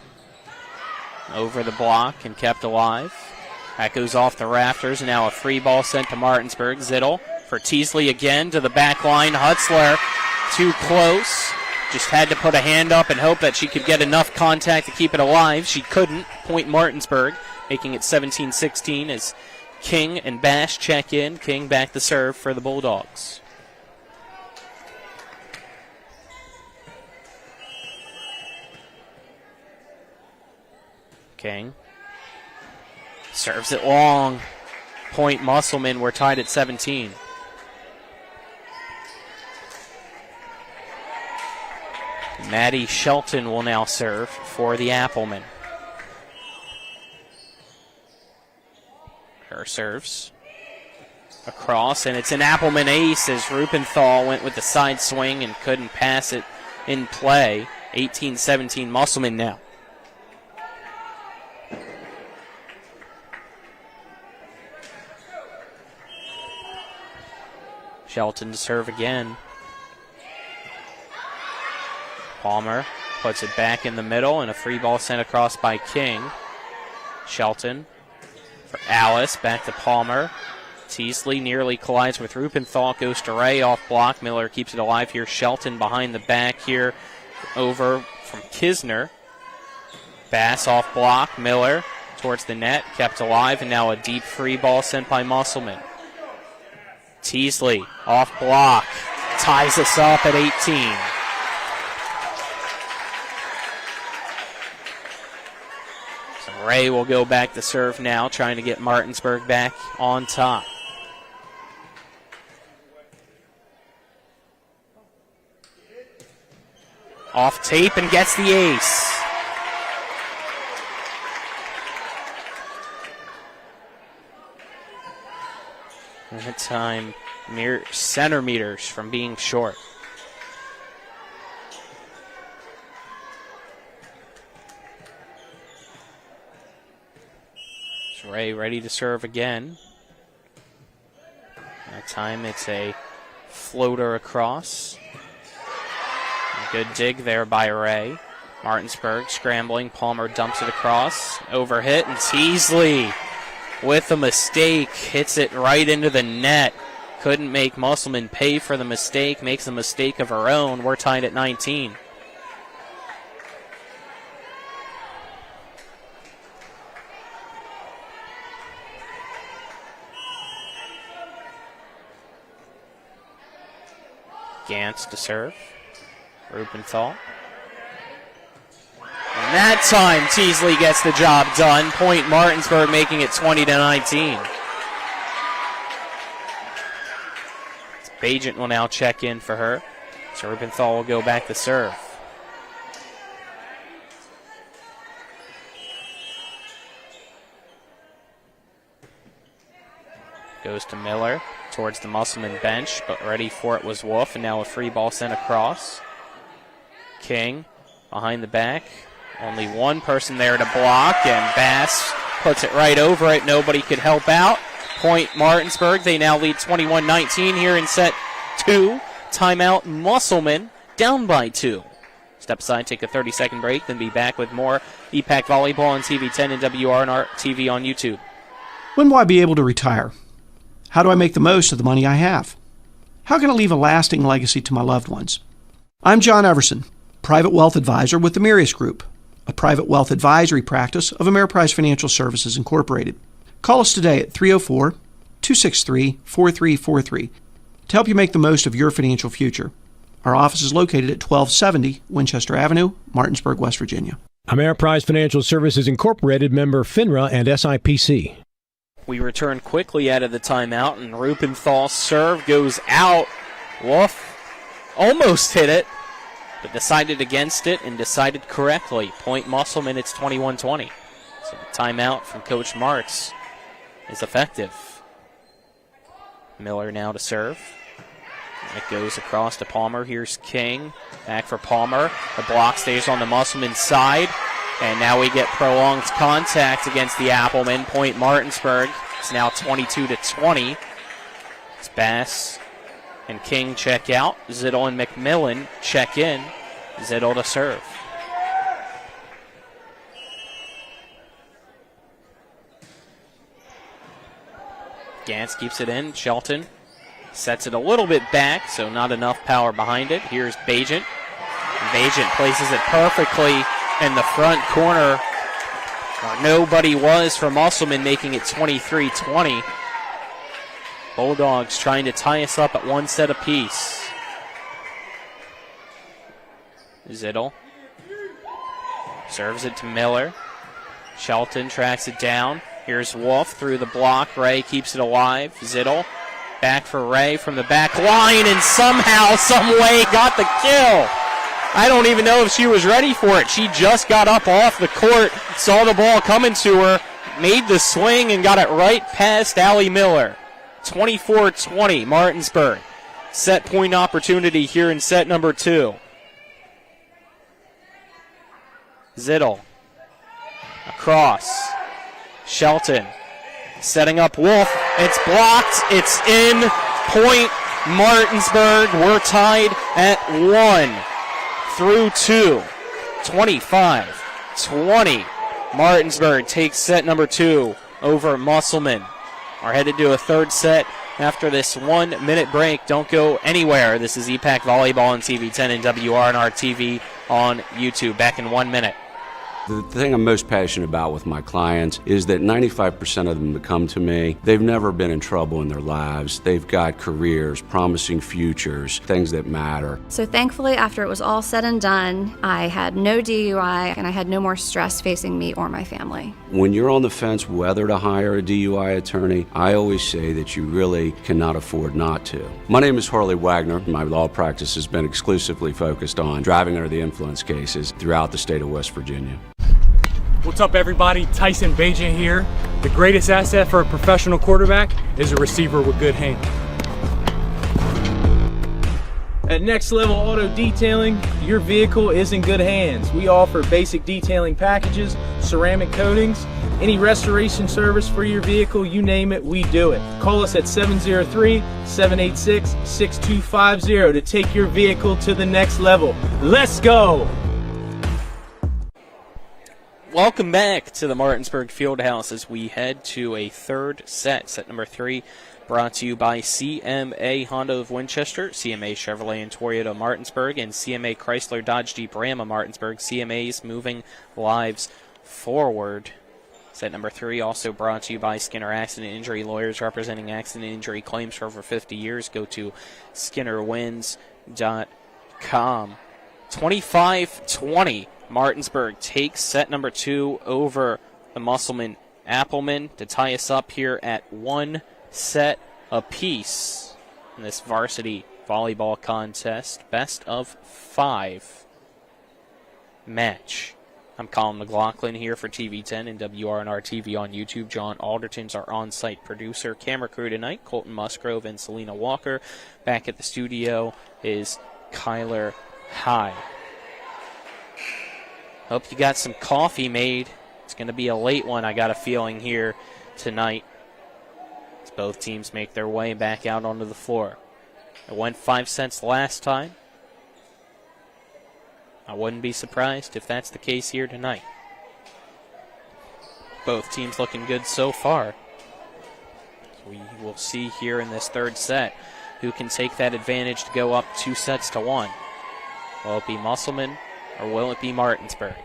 Over the block and kept alive. That goes off the rafters. Now a free ball sent to Martinsburg. Zittel for Teasley again to the back line. Hutzler too close. Just had to put a hand up and hope that she could get enough contact to keep it alive. She couldn't. Point Martinsburg, making it 17-16 as King and Bash check in. King back to serve for the Bulldogs. King serves it long. Point Musselman, we're tied at 17. Maddie Shelton will now serve for the Applemen. Her serves across, and it's an Appleman ace as Rubenthal went with the side swing and couldn't pass it in play. 18-17 Musselman now. Shelton to serve again. Palmer puts it back in the middle, and a free ball sent across by King. Shelton for Alice, back to Palmer. Teasley nearly collides with Rubenthal, goes to Ray off block. Miller keeps it alive here. Shelton behind the back here, over from Kisner. Bass off block. Miller towards the net, kept alive, and now a deep free ball sent by Musselman. Teasley off block, ties us up at 18. So Ray will go back to serve now, trying to get Martinsburg back on top. Off tape and gets the ace. That time mere centimeters from being short. Ray ready to serve again. That time it's a floater across. A good dig there by Ray. Martinsburg scrambling. Palmer dumps it across. Overhit, and Teasley with a mistake hits it right into the net. Couldn't make Musselman pay for the mistake. Makes a mistake of her own. We're tied at 19. Gantz to serve. Rubenthal. And that time, Teasley gets the job done. Point Martinsburg, making it 20-19. Bajent will now check in for her. So Rubenthal will go back to serve. Goes to Miller towards the Musselman bench, but ready for it was Wolf, and now a free ball sent across. King behind the back. Only one person there to block, and Bass puts it right over it. Nobody could help out. Point Martinsburg. They now lead 21-19 here in set 2. Timeout Musselman, down by 2. Step aside, take a 30-second break, then be back with more EPAC Volleyball on TV 10 and WRNR TV on YouTube. When will I be able to retire? How do I make the most of the money I have? How can I leave a lasting legacy to my loved ones? I'm John Everson, Private Wealth Advisor with the Marius Group, a private wealth advisory practice of Ameriprise Financial Services Incorporated. Call us today at 304-263-4343 to help you make the most of your financial future. Our office is located at 1270 Winchester Avenue, Martinsburg, West Virginia. Ameriprise Financial Services Incorporated, member FINRA and SIPC. We return quickly out of the timeout, and Rupenthal's serve goes out. Wolf almost hit it, but decided against it and decided correctly. Point Musselman, it's 21-20. So the timeout from Coach Martz is effective. Miller now to serve. It goes across to Palmer. Here's King. Back for Palmer. The block stays on the Musselman side. And now we get prolonged contact against the Applemen. Point Martinsburg. It's now 22-20. It's Bass and King check out. Zittel and McMillan check in. Zittel to serve. Gantz keeps it in. Shelton sets it a little bit back, so not enough power behind it. Here's Bajent. Bajent places it perfectly in the front corner where nobody was for Musselman, making it 23-20. Bulldogs trying to tie us up at one set apiece. Zittel serves it to Miller. Shelton tracks it down. Here's Wolf through the block. Ray keeps it alive. Zittel back for Ray from the back line, and somehow, some way got the kill. I don't even know if she was ready for it. She just got up off the court, saw the ball coming to her, made the swing, and got it right past Allie Miller. 24-20, Martinsburg. Set point opportunity here in set number 2. Zittel across. Shelton setting up Wolf. It's blocked. It's in. Point Martinsburg. We're tied at 1 through 2. 25-20. Martinsburg takes set number 2 over Musselman. We're headed to a third set after this 1-minute break. Don't go anywhere. This is EPAC Volleyball on TV 10 and WRNR TV on YouTube. Back in 1 minute. The thing I'm most passionate about with my clients is that 95% of them that come to me, they've never been in trouble in their lives. They've got careers, promising futures, things that matter. So thankfully, after it was all said and done, I had no DUI and I had no more stress facing me or my family. When you're on the fence whether to hire a DUI attorney, I always say that you really cannot afford not to. My name is Harley Wagner. My law practice has been exclusively focused on driving under the influence cases throughout the state of West Virginia. What's up, everybody? Tyson Bajent here. The greatest asset for a professional quarterback is a receiver with good hands. At Next Level Auto Detailing, your vehicle is in good hands. We offer basic detailing packages, ceramic coatings, any restoration service for your vehicle, you name it, we do it. Call us at 703-786-6250 to take your vehicle to the next level. Let's go! Welcome back to the Martinsburg Fieldhouse as we head to a third set. Set number 3 brought to you by CMA Honda of Winchester, CMA Chevrolet and Toyota Martinsburg, and CMA Chrysler Dodge Jeep Ram of Martinsburg. CMA's moving lives forward. Set number 3 also brought to you by Skinner Accident Injury Lawyers, representing accident injury claims for over 50 years. Go to skinnerwins.com. 25-20. Martinsburg takes set number 2 over the Musselman Applemen to tie us up here at 1 set apiece in this varsity volleyball contest. Best of 5 match. I'm Colin McLaughlin here for TV10 and WRNR TV on YouTube. John Alderton's our on-site producer. Camera crew tonight, Colton Musgrove and Selena Walker. Back at the studio is Kyler High. Hope you got some coffee made. It's going to be a late one, I got a feeling, here tonight, as both teams make their way back out onto the floor. It went 5 sets last time. I wouldn't be surprised if that's the case here tonight. Both teams looking good so far. We will see here in this third set who can take that advantage to go up 2-1. Will it be Musselman or will it be Martinsburg?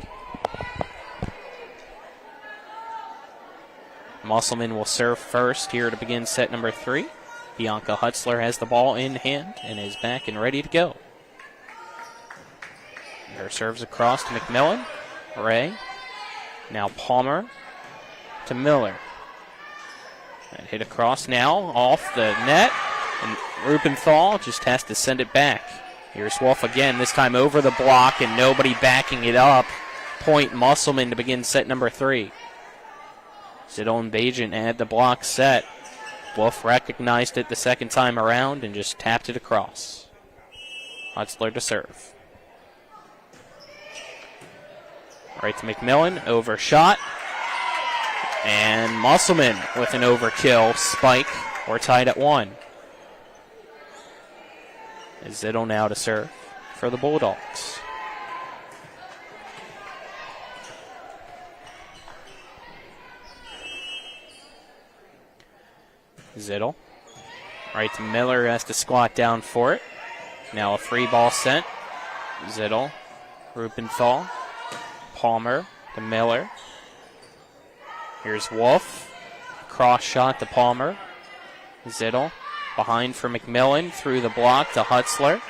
Musselman will serve first here to begin set number 3. Bianca Hutzler has the ball in hand and is back and ready to go. Her serves across to McMillan. Ray. Now Palmer to Miller. And hit across now off the net. And Rubenthal just has to send it back. Here's Wolf again, this time over the block and nobody backing it up. Point Musselman to begin set number 3. Zidol and Bajan had the block set. Wolf recognized it the second time around and just tapped it across. Hutzler to serve. Right to McMillan, overshot. And Musselman with an overkill spike. We're tied at 1. Zidol now to serve for the Bulldogs. Zidol. Right to Miller, has to squat down for it. Now a free ball sent. Zidol. Rubenthal. Palmer to Miller. Here's Wolf. Cross shot to Palmer. Zidol. Behind for McMillan, through the block to Hutzler.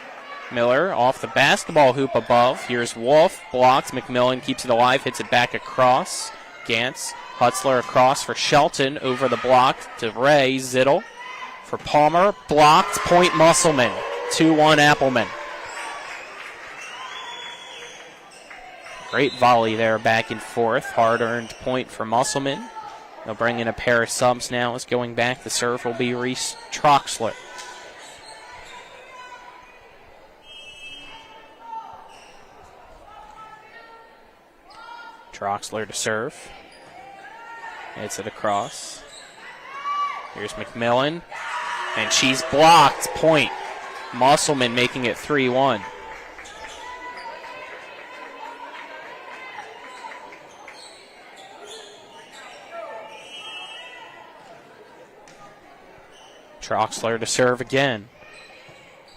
Miller off the basketball hoop above. Here's Wolf, blocks. McMillan keeps it alive, hits it back across. Gantz, Hutzler across for Shelton, over the block to Ray. Zidol for Palmer, blocked. Point Musselman, 2-1 Applemen. Great volley there back and forth. Hard-earned point for Musselman. They'll bring in a pair of subs now as going back. The serve will be Reese Troxler. Troxler to serve. Hits it across. Here's McMillan. And she's blocked. Point. Musselman making it 3-1. Troxler to serve again.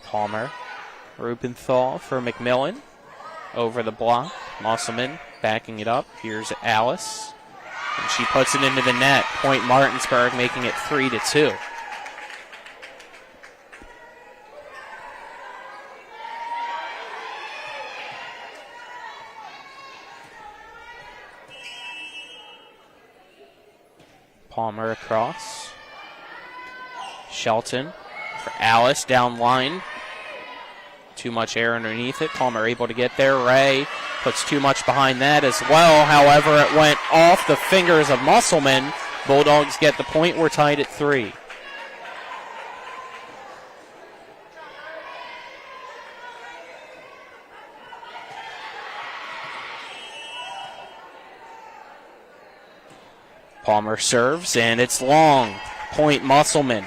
Palmer. Rubenthal for McMillan. Over the block. Musselman backing it up. Here's Alice. And she puts it into the net. Point Martinsburg, making it 3-2. Palmer across. Shelton for Alice down line. Too much air underneath it. Palmer able to get there. Ray puts too much behind that as well. However, it went off the fingers of Musselman. Bulldogs get the point. We're tied at 3. Palmer serves, and it's long. Point Musselman.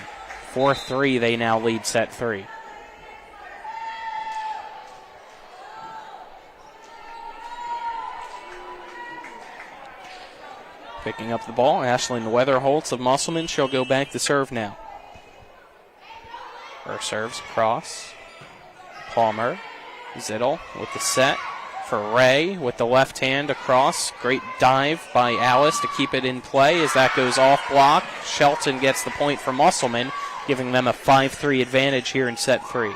4-3, they now lead set 3. Picking up the ball, Ashlyn Weatherholtz of Musselman. She'll go back to serve now. Her serves across. Palmer. Zittel with the set for Ray with the left hand across. Great dive by Alice to keep it in play as that goes off block. Shelton gets the point for Musselman, giving them a 5-3 advantage here in set 3.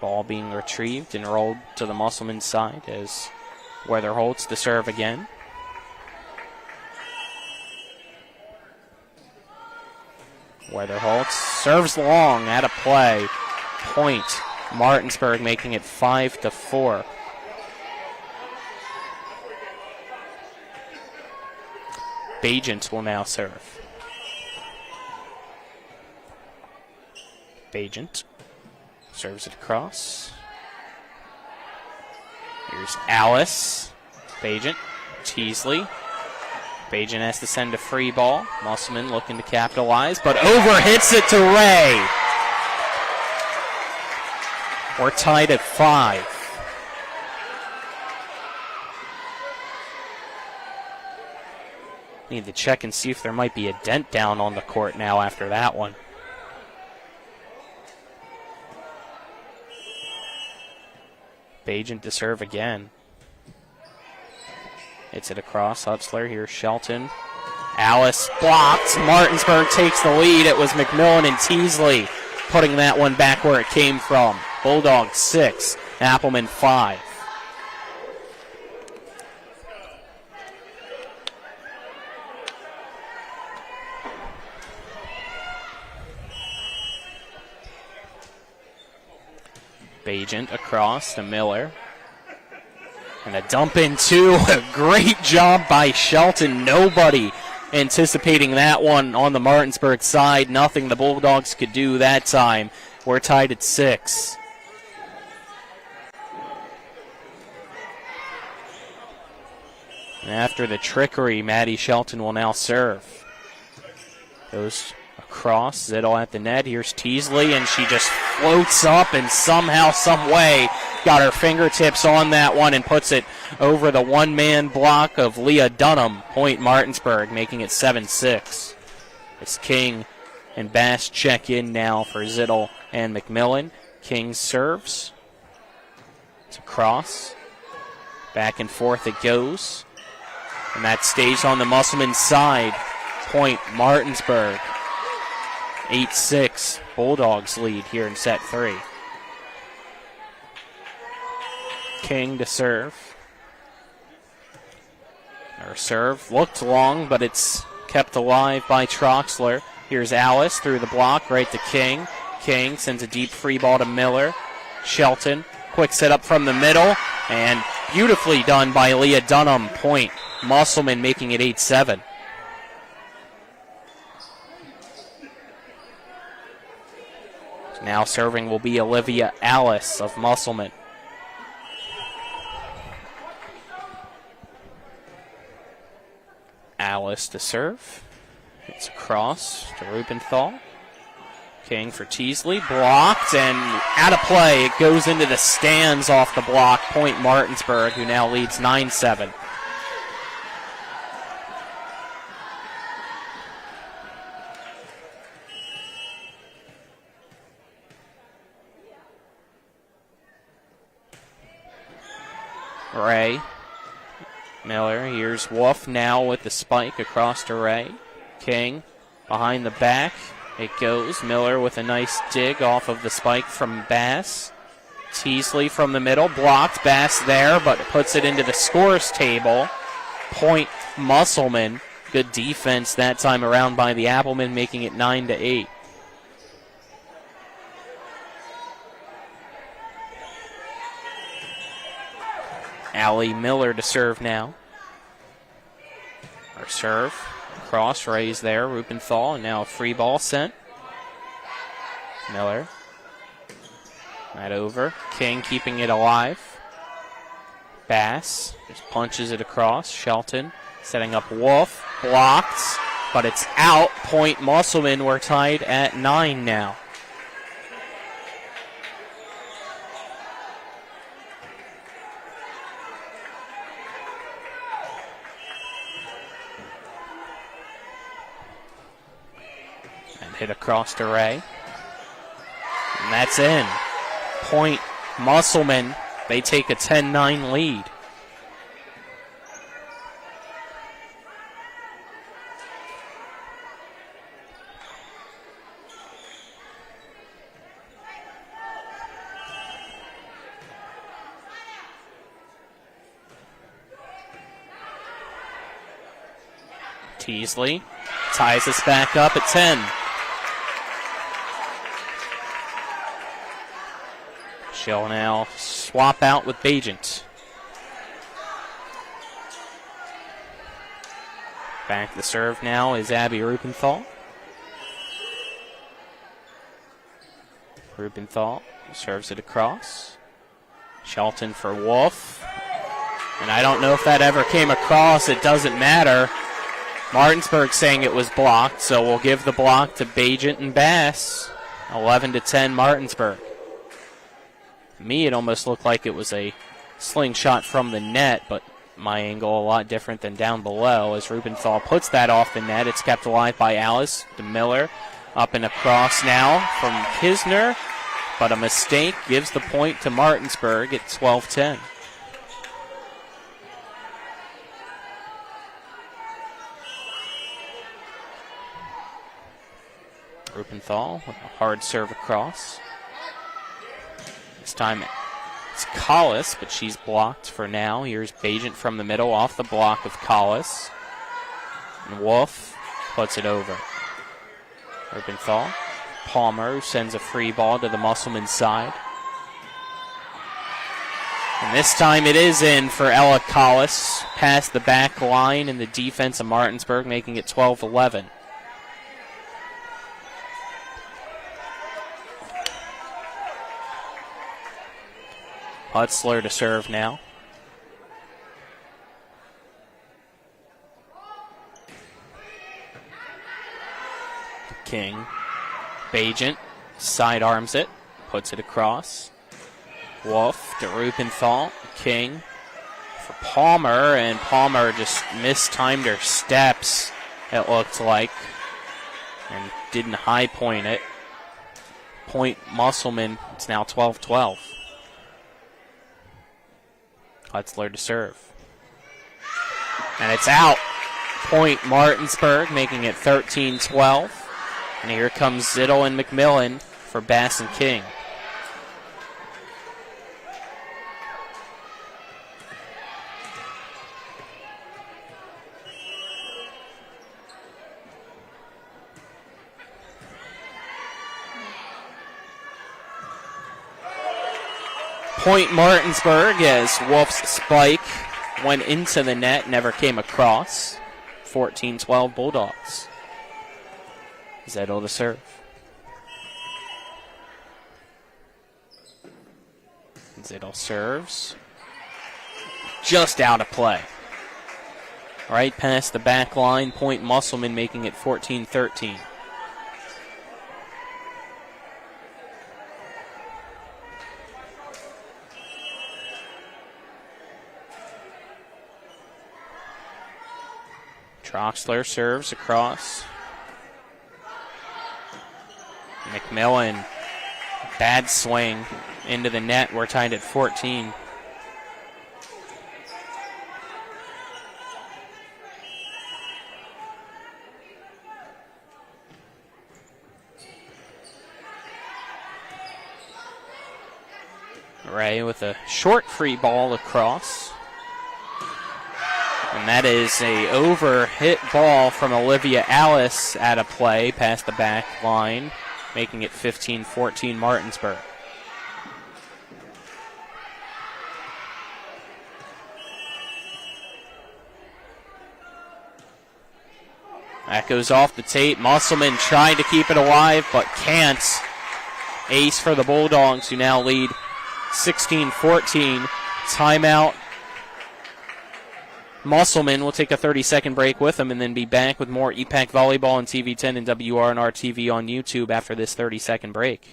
Ball being retrieved and rolled to the Musselman side as Weatherholtz to serve again. Weatherholtz serves long, out of play. Point Martinsburg, making it 5-4. Bajent will now serve. Bajent serves it across. Here's Alice. Bajent. Teasley. Bajent has to send a free ball. Musselman looking to capitalize, but overhits it to Ray. We're tied at 5. Need to check and see if there might be a dent down on the court now after that one. Bajent to serve again. Hits it across. Hutzler. Here's Shelton. Alice blocked. Martinsburg takes the lead. It was McMillan and Teasley putting that one back where it came from. Bulldogs 6, Applemen 5. Bajent across to Miller. And a dump in two. A great job by Shelton. Nobody anticipating that one on the Martinsburg side. Nothing the Bulldogs could do that time. We're tied at 6. And after the trickery, Maddie Shelton will now serve. Goes across, Zittel at the net. Here's Teasley, and she just floats up and somehow, some way, got her fingertips on that one and puts it over the one-man block of Leah Dunham. Point Martinsburg, making it 7-6. It's King and Bass check in now for Zittel and McMillan. King serves. It's across. Back and forth it goes. And that stays on the Musselman side. Point Martinsburg. 8-6. Bulldogs lead here in set 3. King to serve. Her serve looked long, but it's kept alive by Troxler. Here's Alice through the block, right to King. King sends a deep free ball to Miller. Shelton, quick set up from the middle, and beautifully done by Leah Dunham. Point Musselman, making it 8-7. Now serving will be Olivia Alice of Musselman. Alice to serve. It's across to Rubenthal. King for Teasley. Blocked and out of play. It goes into the stands off the block. Point Martinsburg, who now leads 9-7. Ray. Miller, here's Wolf now with the spike across to Ray. King behind the back. It goes. Miller with a nice dig off of the spike from Bass. Teasley from the middle. Blocked. Bass there, but puts it into the scores table. Point Musselman. Good defense that time around by the Applemen, making it 9-8. Allie Miller to serve now. Her serve. Cross raised there. Rubenthal, and now a free ball sent. Miller. That over. King keeping it alive. Bass just punches it across. Shelton setting up Wolf. Blocked, but it's out. Point Musselman. We're tied at 9 now. And hit across to Ray. And that's in. Point Musselman. They take a 10-9 lead. Teasley ties us back up at 10. She'll now swap out with Bajent. Back the serve now is Abby Rubenthal. Rubenthal serves it across. Shelton for Wolf. And I don't know if that ever came across. It doesn't matter. Martinsburg saying it was blocked, so we'll give the block to Bajent and Bass. 11-10 Martinsburg. To me, it almost looked like it was a slingshot from the net, but my angle a lot different than down below. As Rubenthal puts that off the net, it's kept alive by Alice. DeMiller up and across now from Kisner, but a mistake gives the point to Martinsburg at 12-10. Rubenthal with a hard serve across. This time it's Collis, but she's blocked for now. Here's Bajent from the middle off the block of Collis. And Wolf puts it over. Rubenthal. Palmer, who sends a free ball to the Musselman side. And this time it is in for Ella Collis. Past the back line in the defense of Martinsburg, making it 12-11. Hutzler to serve now. King. Bajent sidearms it, puts it across. Wolf to Rubenthal. King for Palmer, and Palmer just mistimed her steps, it looked like, and didn't high point it. Point Musselman, it's now 12-12. Hutzler to serve. And it's out. Point Martinsburg, making it 13-12. And here comes Zittel and McMillan for Bass and King. Point Martinsburg as Wolf's spike went into the net, never came across. 14-12 Bulldogs. Zedel to serve. Zedel serves. Just out of play. Right past the back line. Point Musselman making it 14-13. Troxler serves across. McMillan, bad swing into the net. We're tied at 14. Ray with a short free ball across. And that is a over-hit ball from Olivia Alice out of play past the back line, making it 15-14 Martinsburg. That goes off the tape. Musselman trying to keep it alive, but can't. Ace for the Bulldogs, who now lead 16-14. Timeout Musselman. We'll take a 30-second break with them and then be back with more EPAC Volleyball on TV10 and WRNR TV on YouTube after this 30-second break.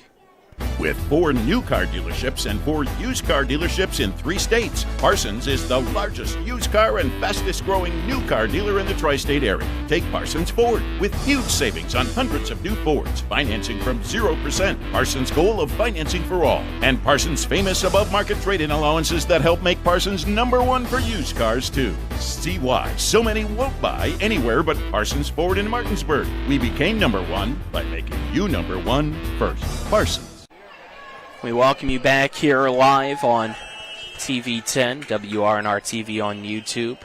With 4 new car dealerships and 4 used car dealerships in 3 states, Parsons is the largest used car and fastest growing new car dealer in the tri-state area. Take Parsons Ford with huge savings on hundreds of new Fords, financing from 0%, Parsons' goal of financing for all, and Parsons' famous above-market trade-in allowances that help make Parsons #1 for used cars too. See why so many won't buy anywhere but Parsons Ford in Martinsburg. We became #1 by making you #1 first. Parsons. We welcome you back here live on TV10, WRNR TV on YouTube.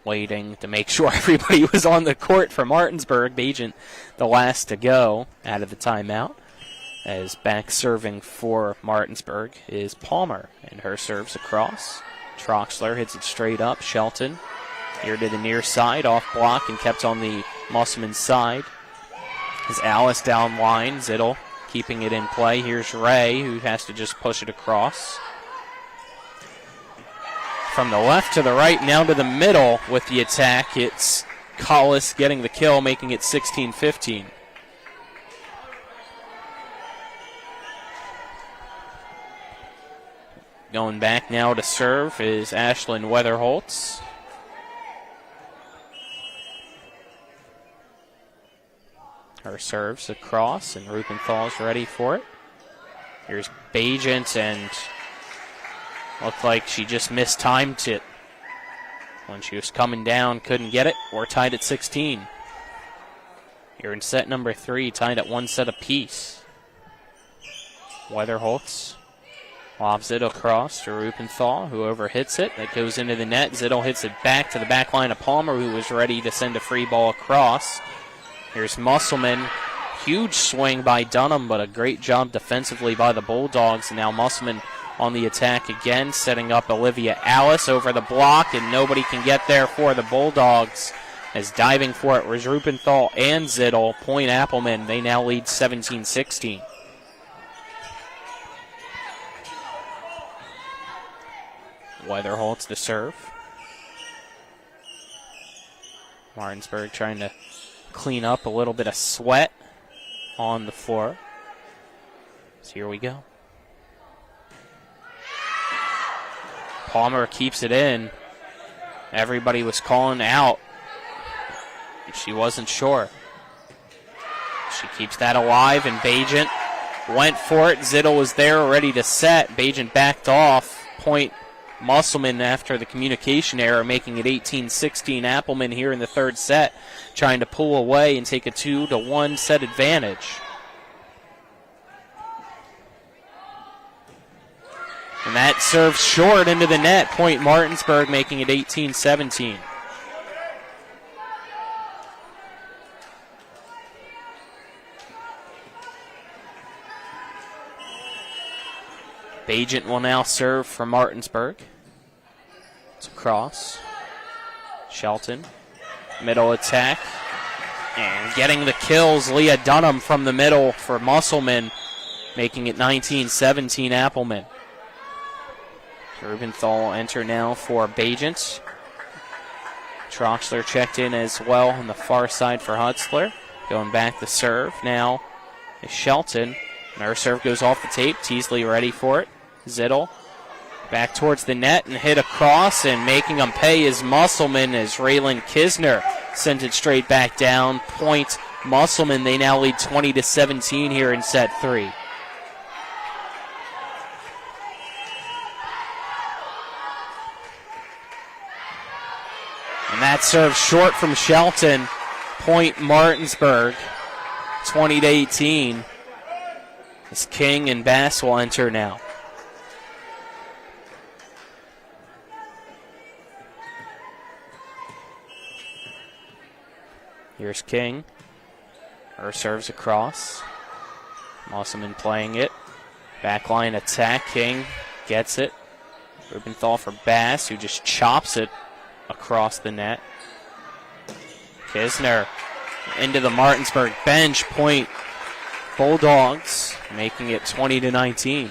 Waiting to make sure everybody was on the court for Martinsburg. Bagent, the last to go out of the timeout. As back serving for Martinsburg is Palmer, and her serves across. Troxler hits it straight up. Shelton here to the near side, off block and kept on the Musselman side. As Alice down line, Zittel keeping it in play. Here's Ray, who has to just push it across. From the left to the right, now to the middle with the attack. It's Collis getting the kill, making it 16-15. Going back now to serve is Ashlyn Weatherholtz. Her serves across, and Rupenthal's ready for it. Here's Bagent, and looked like she just mistimed it. When she was coming down, couldn't get it. We're tied at 16. Here in set number 3, tied at 1 set apiece. Weatherholtz lobs it across to Rupenthal, who overhits it. That goes into the net. Zittel hits it back to the back line of Palmer, who was ready to send a free ball across. Here's Musselman. Huge swing by Dunham, but a great job defensively by the Bulldogs. And now Musselman on the attack again, setting up Olivia Alice over the block, and nobody can get there for the Bulldogs. As diving for it was Rupenthal and Zittel. Point Applemen, they now lead 17-16. Weatherholtz to serve. Martinsburg trying to clean up a little bit of sweat on the floor. So here we go. Palmer keeps it in. Everybody was calling out. She wasn't sure. She keeps that alive, and Bagent went for it. Zittel was there ready to set. Bagent backed off. Point Musselman after the communication error, making it 18-16. Applemen here in the third set, trying to pull away and take a 2-1 set advantage. And that serves short into the net. Point Martinsburg, making it 18-17. Bagent will now serve for Martinsburg. It's across. Shelton, middle attack. And getting the kills, Leah Dunham from the middle for Musselman, making it 19-17 Applemen. Rubenthal enter now for Bagent. Troxler checked in as well on the far side for Hutzler. Going back to serve now is Shelton. And her serve goes off the tape. Teasley ready for it. Zittel back towards the net and hit across, and making them pay is Musselman as Raylan Kisner sent it straight back down. Point Musselman, they now lead 20-17 here in set 3. And that serve short from Shelton. Point Martinsburg, 20-18. As King and Bass will enter now. Here's King. Her serves across. Musselman playing it. Backline attack. King gets it. Rubenthal for Bass, who just chops it across the net. Kisner into the Martinsburg bench. Point Bulldogs, making it 20-19.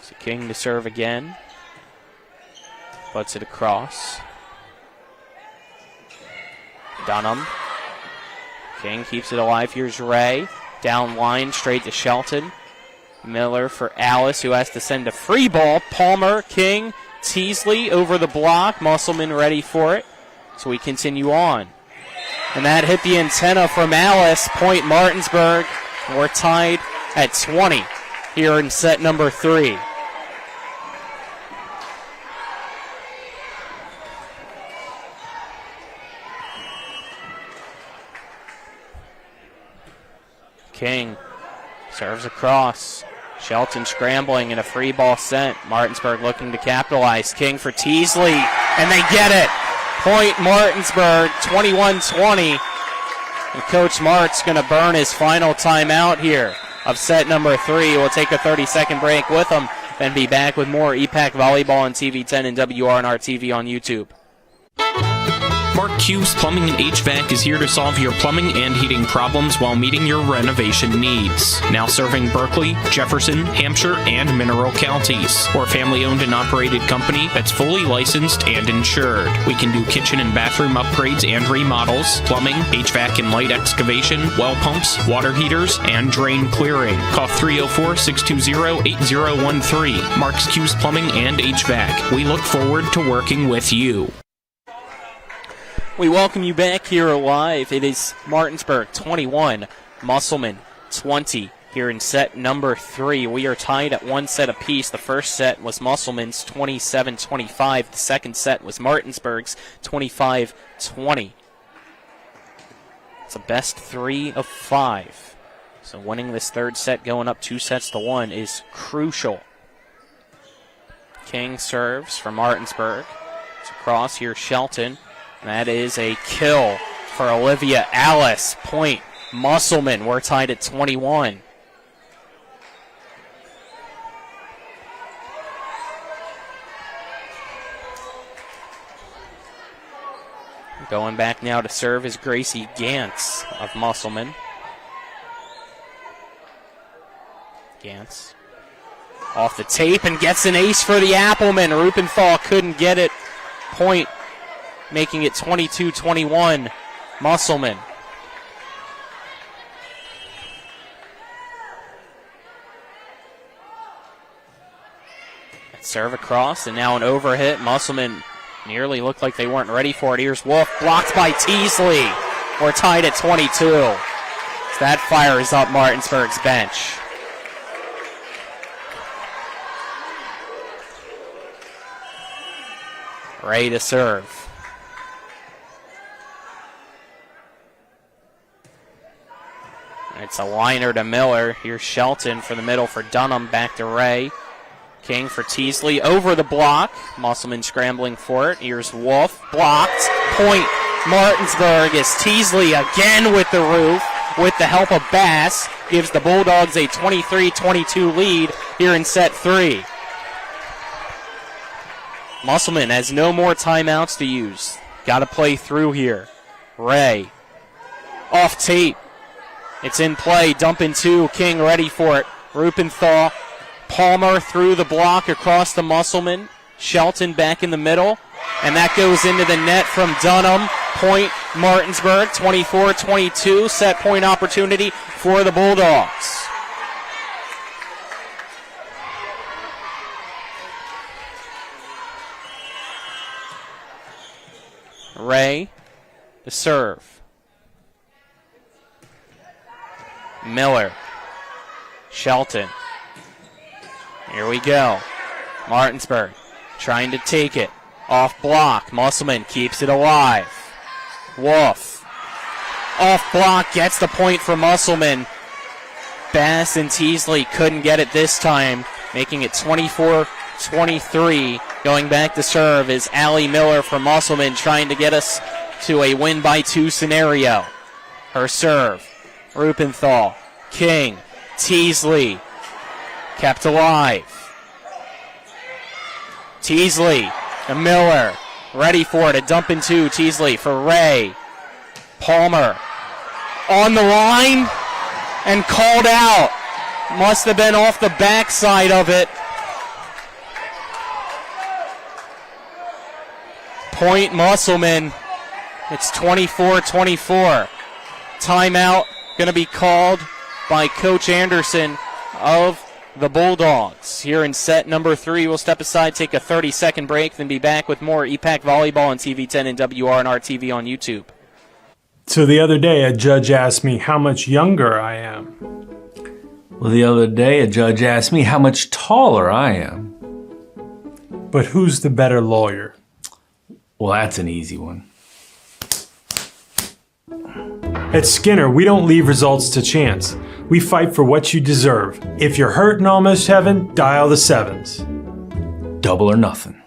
So King to serve again. Puts it across. Dunham. King keeps it alive. Here's Ray. Down line, straight to Shelton. Miller for Alice, who has to send a free ball. Palmer, King, Teasley over the block. Musselman ready for it. So we continue on. And that hit the antenna from Alice. Point Martinsburg. We're tied at 20 here in set number 3. King serves across. Shelton scrambling and a free ball sent. Martinsburg looking to capitalize. King for Teasley, and they get it. Point Martinsburg, 21-20. And Coach Mart's going to burn his final timeout here of set number 3. We'll take a 30-second break with them, then be back with more EPAC Volleyball on TV10 and WRNR TV on YouTube. Mark Hughes Plumbing and HVAC is here to solve your plumbing and heating problems while meeting your renovation needs. Now serving Berkeley, Jefferson, Hampshire, and Mineral counties. We're a family-owned and operated company that's fully licensed and insured. We can do kitchen and bathroom upgrades and remodels, plumbing, HVAC and light excavation, well pumps, water heaters, and drain clearing. Call 304-620-8013. Mark's Hughes Plumbing and HVAC. We look forward to working with you. We welcome you back here live. It is Martinsburg 21, Musselman 20 here in set number 3. We are tied at 1 set apiece. The first set was Musselman's 27-25. The second set was Martinsburg's 25-20. It's a best 3 of 5. So winning this third set, going up 2-1 is crucial. King serves for Martinsburg. It's across here, Shelton. That is a kill for Olivia Alice. Point Musselman. We're tied at 21. Going back now to serve is Gracie Gantz of Musselman. Gantz off the tape and gets an ace for the Applemen. Rupenthal couldn't get it. Point making it 22-21, Musselman. Serve across, and now an overhit. Musselman nearly looked like they weren't ready for it. Here's Wolf, blocked by Teasley. We're tied at 22. So that fires up Martinsburg's bench. Ready to serve. It's a liner to Miller. Here's Shelton for the middle for Dunham. Back to Ray. King for Teasley over the block. Musselman scrambling for it. Here's Wolf. Blocked. Point Martinsburg as Teasley again with the roof with the help of Bass. Gives the Bulldogs a 23-22 lead here in set 3. Musselman has no more timeouts to use. Got to play through here. Ray. Off tape. It's in play. Dump in 2. King ready for it. Rupenthal. Palmer through the block across the Musselman. Shelton back in the middle. And that goes into the net from Dunham. Point Martinsburg. 24-22. Set point opportunity for the Bulldogs. Ray to serve. Miller. Shelton. Here we go. Martinsburg trying to take it. Off block. Musselman keeps it alive. Wolf. Off block. Gets the point for Musselman. Bass and Teasley couldn't get it this time. Making it 24-23. Going back to serve is Allie Miller from Musselman, trying to get us to a win by 2 scenario. Her serve. Rupenthal. King. Teasley. Kept alive. Teasley. And Miller. Ready for it. A dump in 2. Teasley for Ray. Palmer. On the line. And called out. Must have been off the backside of it. Point Musselman. It's 24-24. Timeout going to be called by Coach Anderson of the Bulldogs. Here in set number 3, we'll step aside, take a 30-second break, then be back with more EPAC Volleyball on TV10 and WRNR TV on YouTube. So the other day, a judge asked me how much younger I am. Well, the other day, a judge asked me how much taller I am. But who's the better lawyer? Well, that's an easy one. At Skinner, we don't leave results to chance. We fight for what you deserve. If you're hurt in almost heaven, dial the 7s. Double or nothing.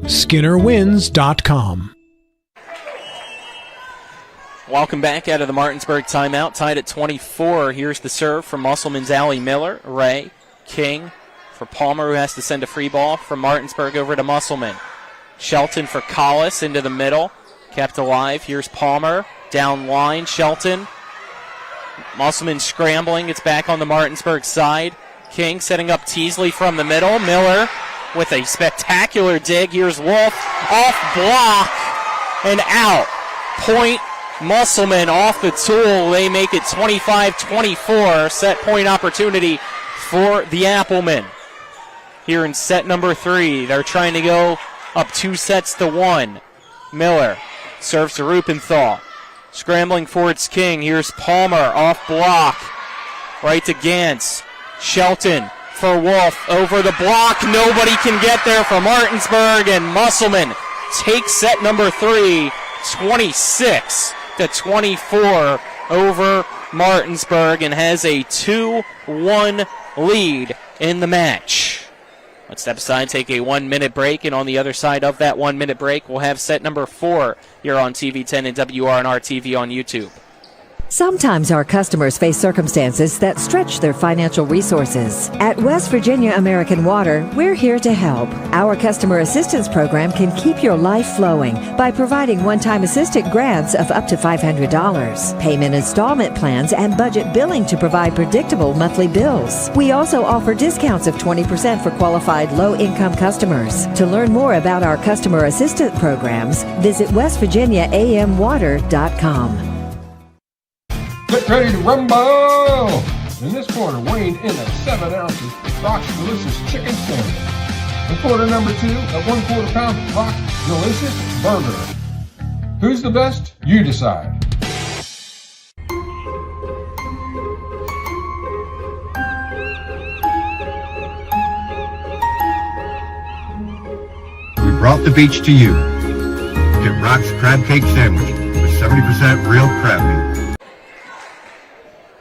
SkinnerWins.com. Welcome back out of the Martinsburg timeout. Tied at 24. Here's the serve from Musselman's Allie Miller. Ray, King for Palmer, who has to send a free ball from Martinsburg over to Musselman. Shelton for Collis into the middle. Kept alive. Here's Palmer. Down line. Shelton. Musselman scrambling. It's back on the Martinsburg side. King setting up Teasley from the middle. Miller with a spectacular dig. Here's Wolf. Off block and out. Point Musselman off the tool. They make it 25-24. Set point opportunity for the Applemen. Here in set number 3, they're trying to go up 2-1. Miller serves to Rupenthal. Scrambling for its King. Here's Palmer off block. Right to Gantz. Shelton for Wolf over the block. Nobody can get there for Martinsburg, and Musselman takes set number 3, 26-24 over Martinsburg, and has a 2-1 lead in the match. Let's step aside, take a 1-minute break, and on the other side of that 1-minute break, we'll have set number 4 here on TV10 and WRNR TV on YouTube. Sometimes our customers face circumstances that stretch their financial resources. At West Virginia American Water, we're here to help. Our customer assistance program can keep your life flowing by providing one-time assistant grants of up to $500, payment installment plans, and budget billing to provide predictable monthly bills. We also offer discounts of 20% for qualified low-income customers. To learn more about our customer assistant programs, visit westvirginiaamwater.com. Get ready to rumble! In this corner, weighing in at 7 ounces, Rock's Delicious Chicken Sandwich. In quarter number 2, a 1/4 pound Rock's Delicious Burger. Who's the best? You decide. We brought the beach to you. Get Rock's Crab Cake Sandwich with 70% real crab meat.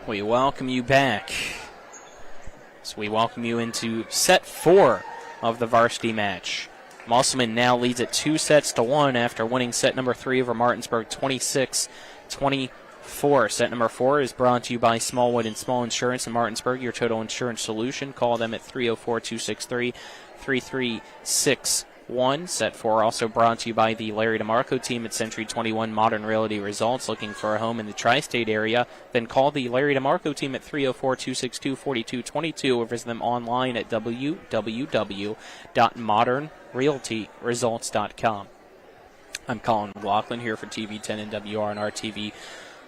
We welcome you back. So we welcome you into set 4 of the varsity match. Musselman now leads at 2-1 after winning set number 3 over Martinsburg 26-24. Set number 4 is brought to you by Smallwood and Small Insurance in Martinsburg, your total insurance solution. Call them at 304-263-3361. Set 4 also brought to you by the Larry DeMarco team at Century 21 Modern Realty Results. Looking for a home in the tri-state area? Then call the Larry DeMarco team at 304-262-4222 or visit them online at www.modernrealtyresults.com. I'm Colin McLaughlin here for TV10 and WRNR TV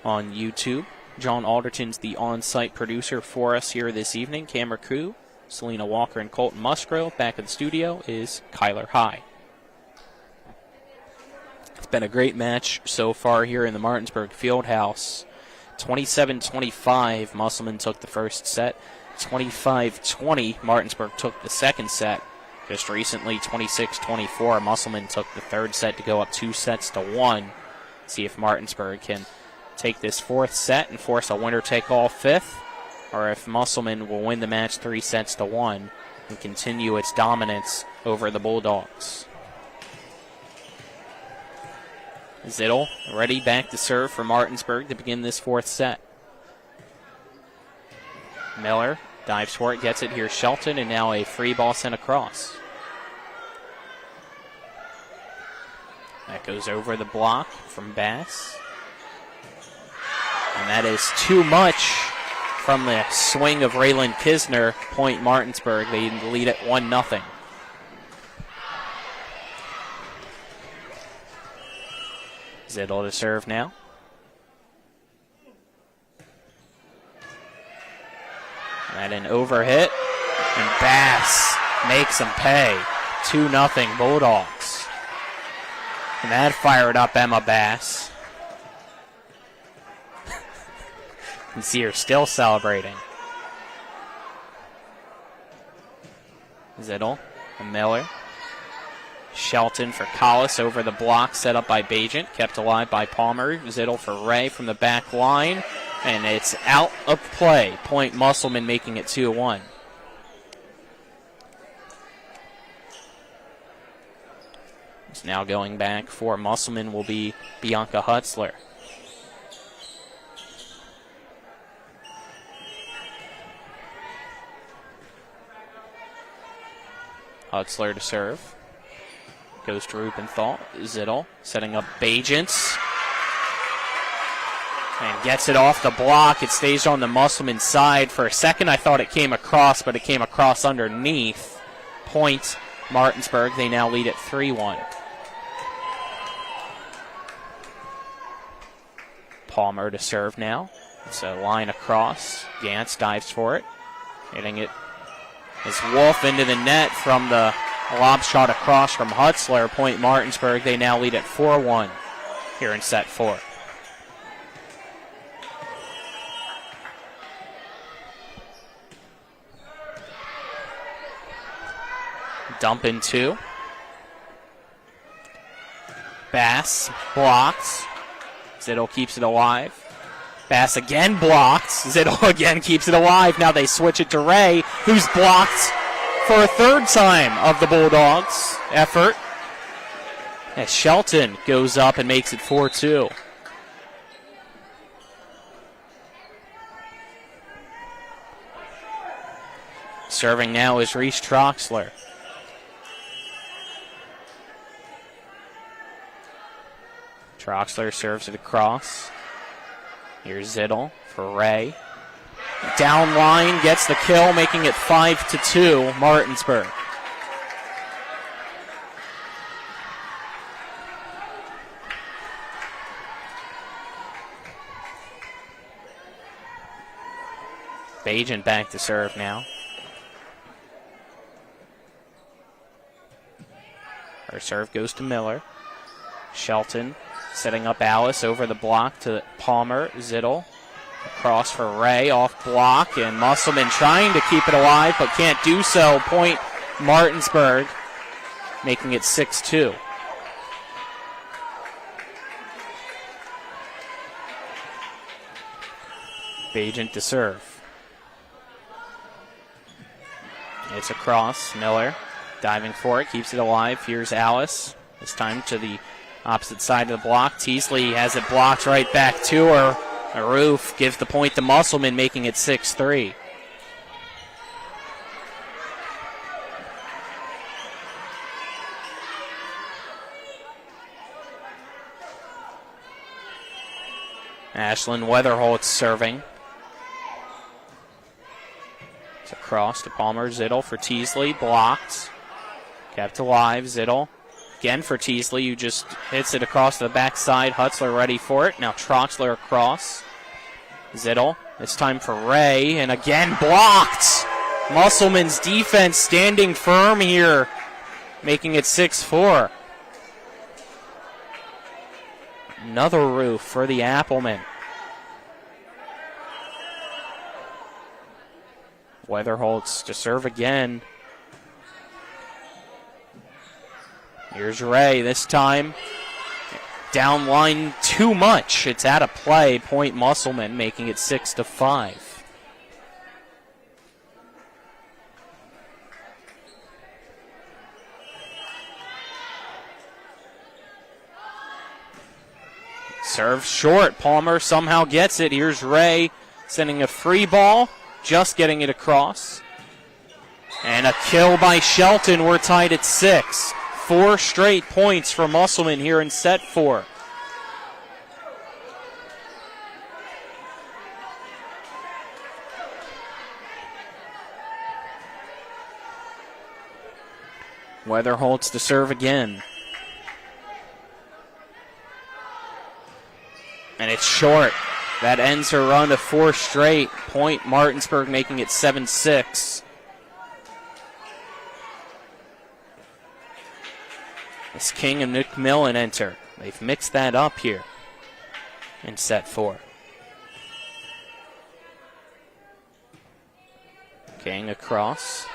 on YouTube. John Alderton's the on-site producer for us here this evening. Camera crew, Selena Walker and Colton Musgrove. Back in the studio is Kyler High. It's been a great match so far here in the Martinsburg Fieldhouse. 27-25, Musselman took the first set. 25-20, Martinsburg took the second set. Just recently, 26-24, Musselman took the third set to go up 2-1. See if Martinsburg can take this fourth set and force a winner-take-all fifth, or if Musselman will win the match 3-1 and continue its dominance over the Bulldogs. Zittel ready back to serve for Martinsburg to begin this fourth set. Miller dives for it, gets it here. Shelton, and now a free ball sent across. That goes over the block from Bass. And that is too much from the swing of Raylan Kisner. Point Martinsburg. They lead at 1-0. Zittel to serve now. And an overhit. And Bass makes them pay. 2-0 Bulldogs. And that fired up Emma Bass. You can see her still celebrating. Zittel and Miller. Shelton for Collis over the block set up by Bajent. Kept alive by Palmer. Zittel for Ray from the back line. And it's out of play. Point Musselman making it 2-1. It's now going back for Musselman will be Bianca Hutzler. Hutzler to serve. Goes to Rubenthal. Zittel setting up Bajents. And gets it off the block. It stays on the Musselman side. For a second I thought it came across, but it came across underneath. Point Martinsburg. They now lead at 3-1. Palmer to serve now. It's a line across. Gantz dives for it. Hitting it as Wolf into the net from the lob shot across from Hutzler. Point Martinsburg. They now lead at 4-1 here in set 4. Dump in 2. Bass blocks. Zittel keeps it alive. Bass again blocks. Zittel again keeps it alive. Now they switch it to Ray, who's blocked for a third time of the Bulldogs' effort. As Shelton goes up and makes it 4-2. Serving now is Reese Troxler. Troxler serves it across. Here's Zittel for Ray. Down line, gets the kill, making it 5-2, Martinsburg. Bajent back to serve now. Her serve goes to Miller. Shelton setting up Alice over the block to Palmer. Zittel across for Ray, off block, and Musselman trying to keep it alive but can't do so. Point Martinsburg, making it 6-2. Bajent to serve. It's across. Miller diving for it, keeps it alive. Here's Alice. This time to the opposite side of the block. Teasley has it blocked right back to her. Aroof gives the point to Musselman, making it 6-3. Ashlyn Weatherholtz serving. It's across to Palmer. Zittel for Teasley. Blocked. Kept alive. Zittel again for Teasley, who just hits it across the backside. Hutzler ready for it. Now Troxler across. Zittel. This time for Ray. And again blocked. Musselman's defense standing firm here, making it 6-4. Another roof for the Applemen. Weatherholtz to serve again. Here's Ray, this time down line too much. It's out of play. Point Musselman, making it 6-5. Serve short. Palmer somehow gets it. Here's Ray sending a free ball, just getting it across. And a kill by Shelton. We're tied at 6. 4 straight points for Musselman here in set 4. Weatherholtz to serve again. short. That ends her run to 4 straight. Point Martinsburg making it 7-6. As King and McMillan enter. They've mixed that up here in set 4. King across.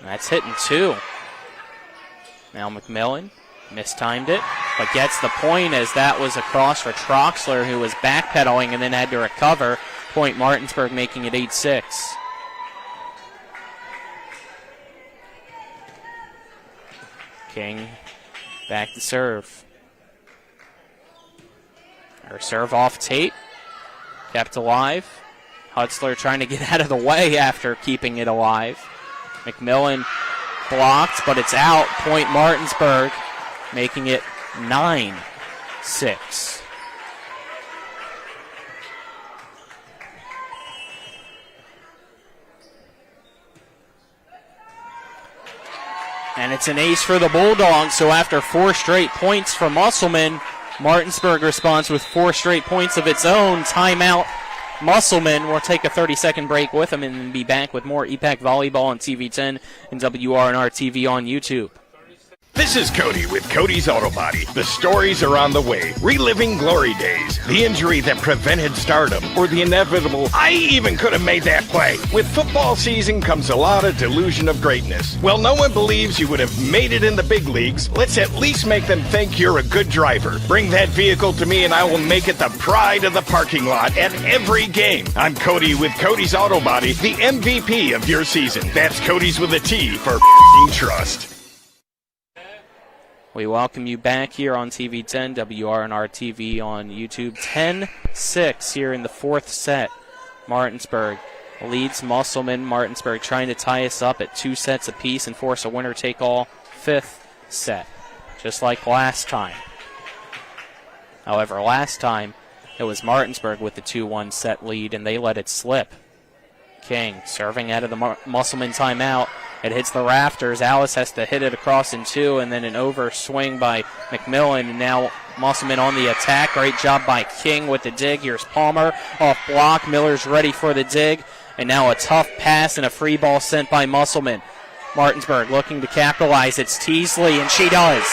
That's hitting 2. Now McMillan mistimed it, but gets the point as that was a cross for Troxler, who was backpedaling and then had to recover. Point Martinsburg making it 8-6. King back to serve. Her serve off tape. Kept alive. Hutzler trying to get out of the way after keeping it alive. McMillan blocked, but it's out. Point Martinsburg making it 9-6. And it's an ace for the Bulldogs, so after 4 straight points from Musselman, Martinsburg responds with 4 straight points of its own. Timeout, Musselman. We'll take a 30-second break with them and then be back with more EPAC Volleyball on TV10 and WRNR TV on YouTube. This is Cody with Cody's Auto Body. The stories are on the way. Reliving glory days, the injury that prevented stardom, or the inevitable, I even could have made that play. With football season comes a lot of delusion of greatness. Well, no one believes you would have made it in the big leagues. Let's at least make them think you're a good driver. Bring that vehicle to me and I will make it the pride of the parking lot at every game. I'm Cody with Cody's Auto Body, the MVP of your season. That's Cody's with a T for trust. We welcome you back here on TV10, WRNR TV on YouTube. 10-6 here in the 4th set. Martinsburg leads Musselman. Martinsburg trying to tie us up at 2 sets apiece and force a winner-take-all 5th set, just like last time. However, last time it was Martinsburg with the 2-1 set lead, and they let it slip. King serving out of the Musselman timeout. It hits the rafters. Alice has to hit it across in 2, and then an over swing by McMillan. And now Musselman on the attack. Great job by King with the dig. Here's Palmer off block. Miller's ready for the dig. And now a tough pass and a free ball sent by Musselman. Martinsburg looking to capitalize. It's Teasley, and she does.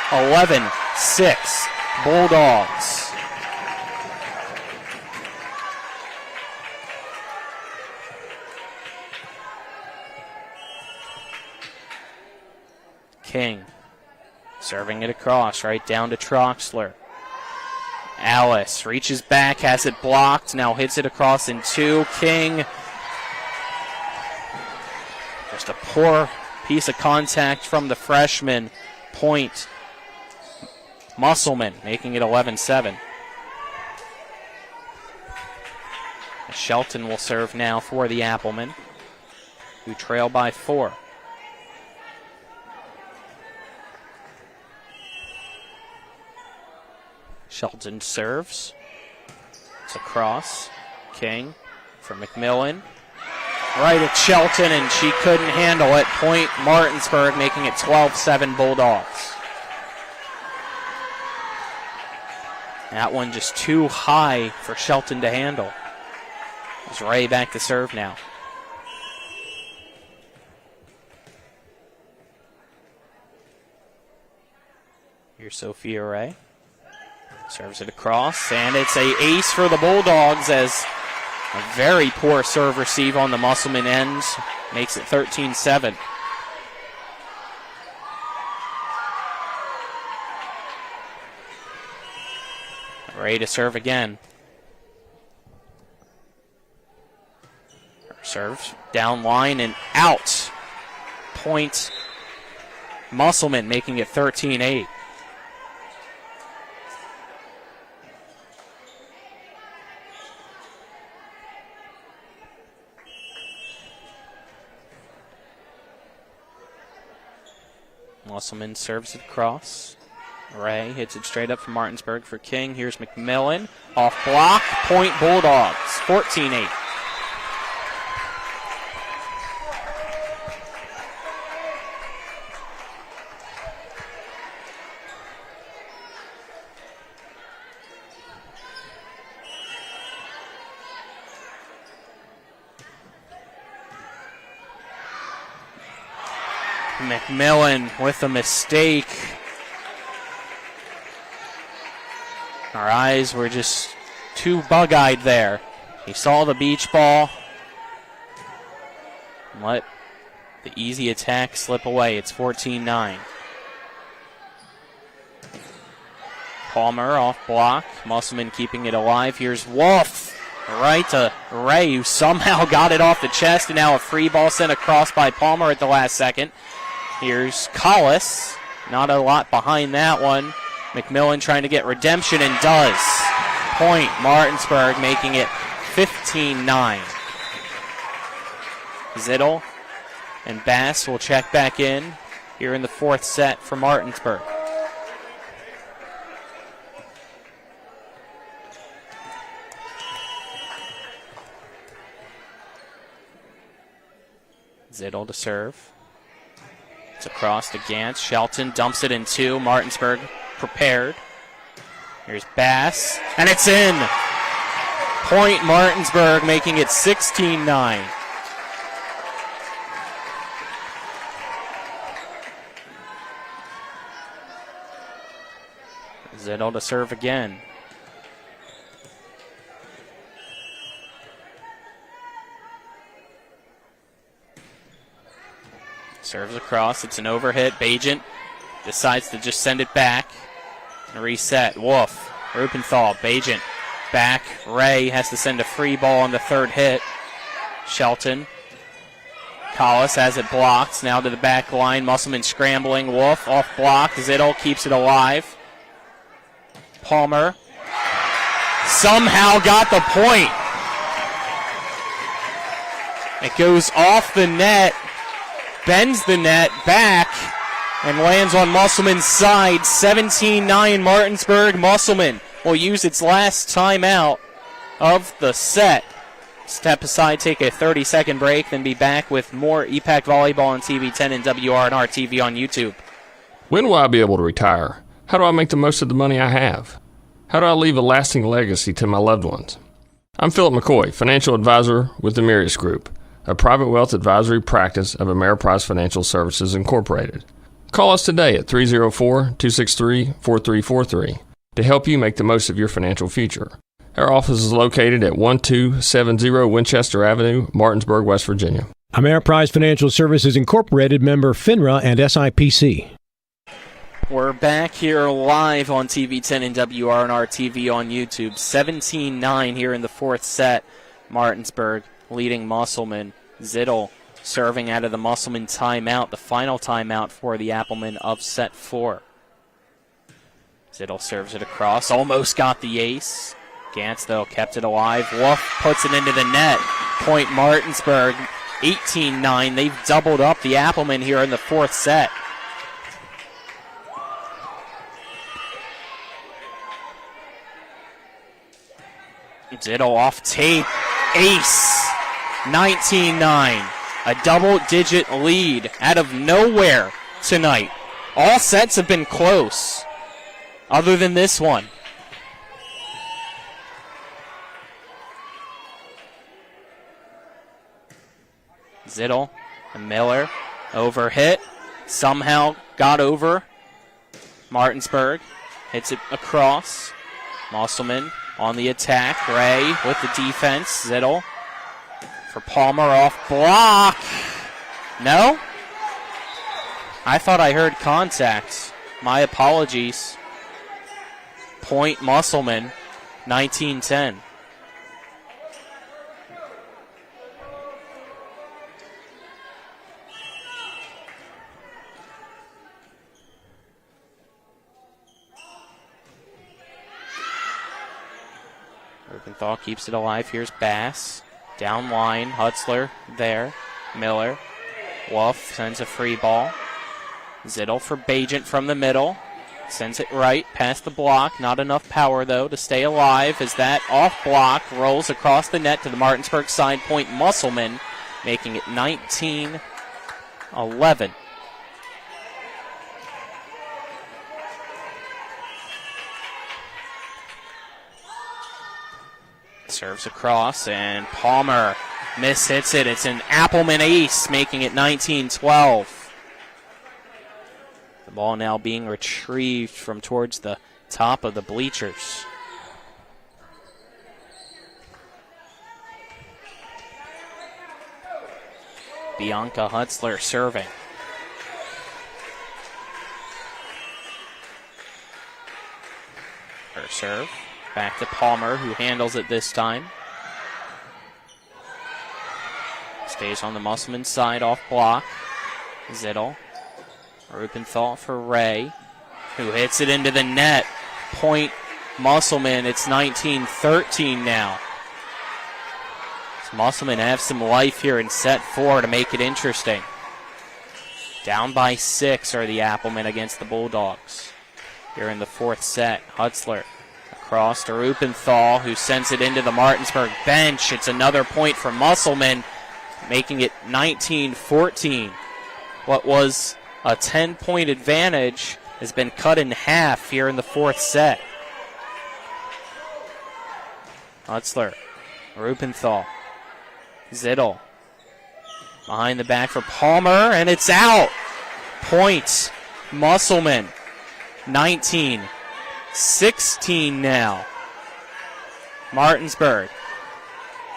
11-6 Bulldogs. King serving it across, right down to Troxler. Alice reaches back, has it blocked, now hits it across in 2. King, just a poor piece of contact from the freshman. Point Musselman making it 11-7. Shelton will serve now for the Applemen, who trail by 4. Shelton serves. It's a cross. King for McMillan. Right at Shelton, and she couldn't handle it. Point Martinsburg making it 12-7 Bulldogs. That one just too high for Shelton to handle. It's Ray back to serve now. Here's Sophia Ray. Serves it across, and it's a ace for the Bulldogs as a very poor serve receive on the Musselman end makes it 13-7. Ray to serve again. Serves down line and out. Point Musselman making it 13-8. Musselman serves it across. Ray hits it straight up from Martinsburg for King. Here's McMillan. Off block. Point Bulldogs. 14-8. McMillan with a mistake. Our eyes were just too bug-eyed there. He saw the beach ball. Let the easy attack slip away. It's 14-9. Palmer off block. Musselman keeping it alive. Here's Wolf. Right to Ray, who somehow got it off the chest, and now a free ball sent across by Palmer at the last second. Here's Collis. Not a lot behind that one. McMillan trying to get redemption and does. Point Martinsburg, making it 15-9. Zittel and Bass will check back in here in the fourth set for Martinsburg. Zittel to serve. It's across to Gantz. Shelton dumps it in two. Martinsburg prepared. Here's Bass, and it's in. Point Martinsburg, making it 16-9. Zittel to serve again. Serves across. It's an overhit. Bajent decides to just send it back. And reset. Wolf. Rupenthal. Bajent. Back. Ray has to send a free ball on the third hit. Shelton. Collis has it blocked. Now to the back line. Musselman scrambling. Wolf off block. Zittel keeps it alive. Palmer somehow got the point. It goes off the net. Bends the net back and lands on Musselman's side. 17-9 Martinsburg. Musselman will use its last timeout of the set. Step aside, take a 30-second break, then be back with more EPAC Volleyball on TV 10 and WRNR TV on YouTube. When will I be able to retire? How do I make the most of the money I have? How do I leave a lasting legacy to my loved ones? I'm Philip McCoy, financial advisor with the Mirius Group, a private wealth advisory practice of Ameriprise Financial Services Incorporated. Call us today at 304-263-4343 to help you make the most of your financial future. Our office is located at 1270 Winchester Avenue, Martinsburg, West Virginia. Ameriprise Financial Services Incorporated, member FINRA and SIPC. We're back here live on TV 10 and WRNR TV on YouTube. 17-9 here in the fourth set. Martinsburg leading Musselman. Zittel serving out of the Musselman timeout, the final timeout for the Applemen of set 4. Zittel serves it across, almost got the ace. Gantz, though, kept it alive. Wolf puts it into the net. Point Martinsburg, 18-9. They've doubled up the Applemen here in the fourth set. Zittel off tape. Ace. 19-9. A double-digit lead out of nowhere tonight. All sets have been close, other than this one. Zittel and Miller overhit. Somehow got over. Martinsburg hits it across. Musselman on the attack. Ray with the defense. Zittel for Palmer off block. No? I thought I heard contact. My apologies. Point Musselman, 19-10. Rubenthal keeps it alive. Here's Bass. Down line. Hutzler there. Miller. Wolf sends a free ball. Zittel for Bajent from the middle. Sends it right past the block. Not enough power, though, to stay alive as that off block rolls across the net to the Martinsburg side. Point Musselman, making it 19-11. Serves across, and Palmer mishits it. It's an Applemen ace, making it 19-12. Ball now being retrieved from towards the top of the bleachers. Bianca Hutzler serving. Her serve. Back to Palmer, who handles it this time. Stays on the Musselman side off block. Zittel. Rupenthal for Ray, who hits it into the net. Point Musselman. It's 19-13 now. Musselman have some life here in set 4 to make it interesting. Down by 6 are the Applemen against the Bulldogs. Here in the 4th set, Hutzler across to Rupenthal, who sends it into the Martinsburg bench. It's another point for Musselman, making it 19-14. What was a 10-point advantage has been cut in half here in the 4th set. Hutzler, Rupenthal, Zittel. Behind the back for Palmer, and it's out. Points, Musselman. 19-16 now. Martinsburg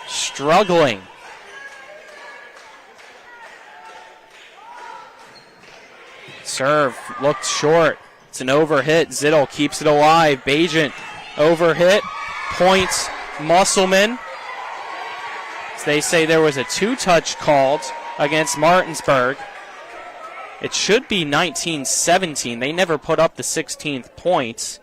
struggling. Serve looked short. It's an overhit. Zittel keeps it alive. Bajent overhit. Points, Musselman. They say there was a 2-touch called against Martinsburg. It should be 19-17. They never put up the 16th points.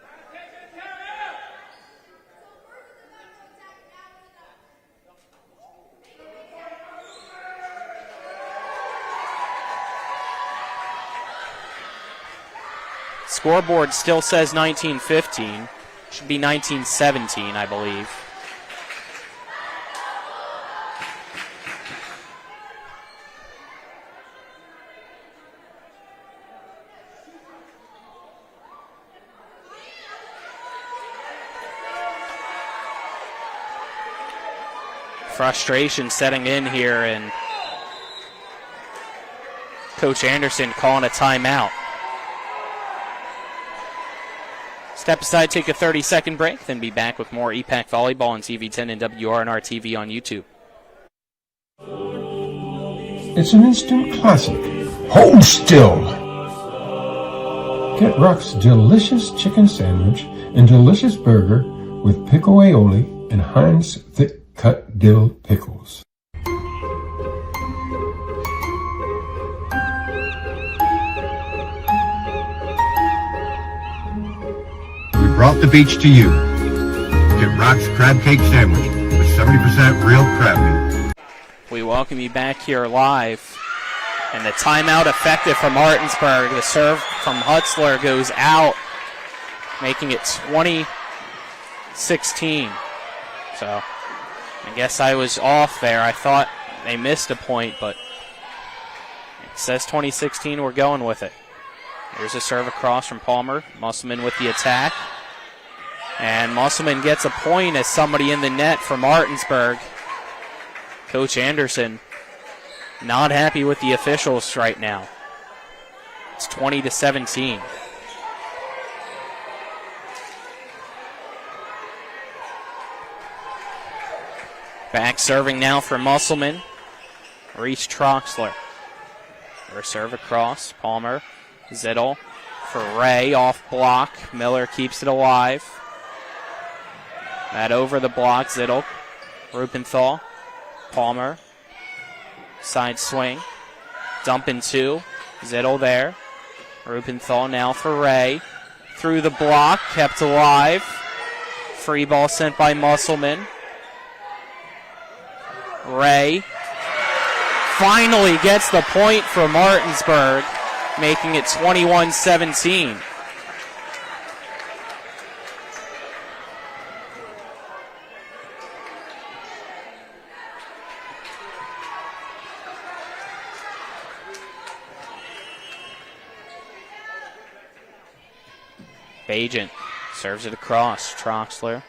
Scoreboard still says 19-15. Should be 19-17, I believe. Frustration setting in here, and Coach Anderson calling a timeout. Step aside, take a 30-second break, then be back with more EPAC Volleyball on TV10 and WRNR TV on YouTube. It's an instant classic. Hold still! Get Rock's delicious chicken sandwich and delicious burger with pickle aioli and Heinz thick-cut dill pickles. Brought the beach to you. Get Rock's Crab Cake Sandwich with 70% real crab meat. We welcome you back here live. And the timeout effective for Martinsburg. The serve from Hutzler goes out, making it 20-16. So I guess I was off there. I thought they missed a point, but it says 2016. We're going with it. Here's a serve across from Palmer. Musselman with the attack. And Musselman gets a point as somebody in the net for Martinsburg. Coach Anderson not happy with the officials right now. It's 20-17. Back serving now for Musselman. Reese Troxler. Her serve across. Palmer. Zittel for Ray off block. Miller keeps it alive. That over the block. Zittel. Rupenthal. Palmer. Side swing. Dump in 2. Zittel there. Rupenthal now for Ray. Through the block. Kept alive. Free ball sent by Musselman. Ray finally gets the point for Martinsburg, making it 21-17. Bajent serves it across. Troxler.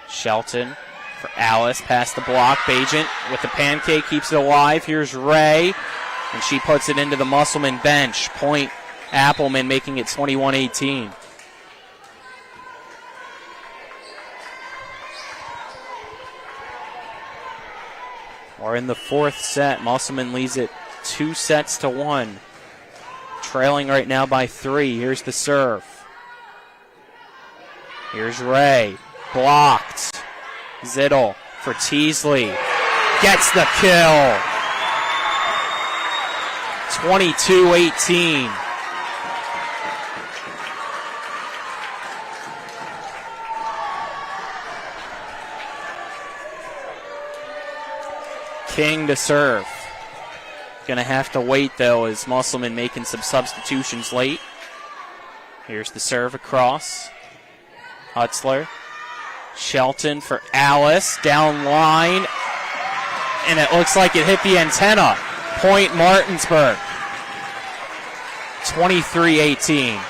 Shelton for Alice. Past the block. Bajent with the pancake keeps it alive. Here's Ray. And she puts it into the Musselman bench. Point Applemen, making it 21-18. We're in the fourth set. Musselman leads it 2-1. Trailing right now by 3. Here's the serve. Here's Ray. Blocked. Zittel for Teasley. Gets the kill. 22-18. King to serve. Gonna have to wait though, as Musselman making some substitutions late. Here's the serve across. Hutzler. Shelton for Alice. Down line. And it looks like it hit the antenna. Point Martinsburg. 23-18.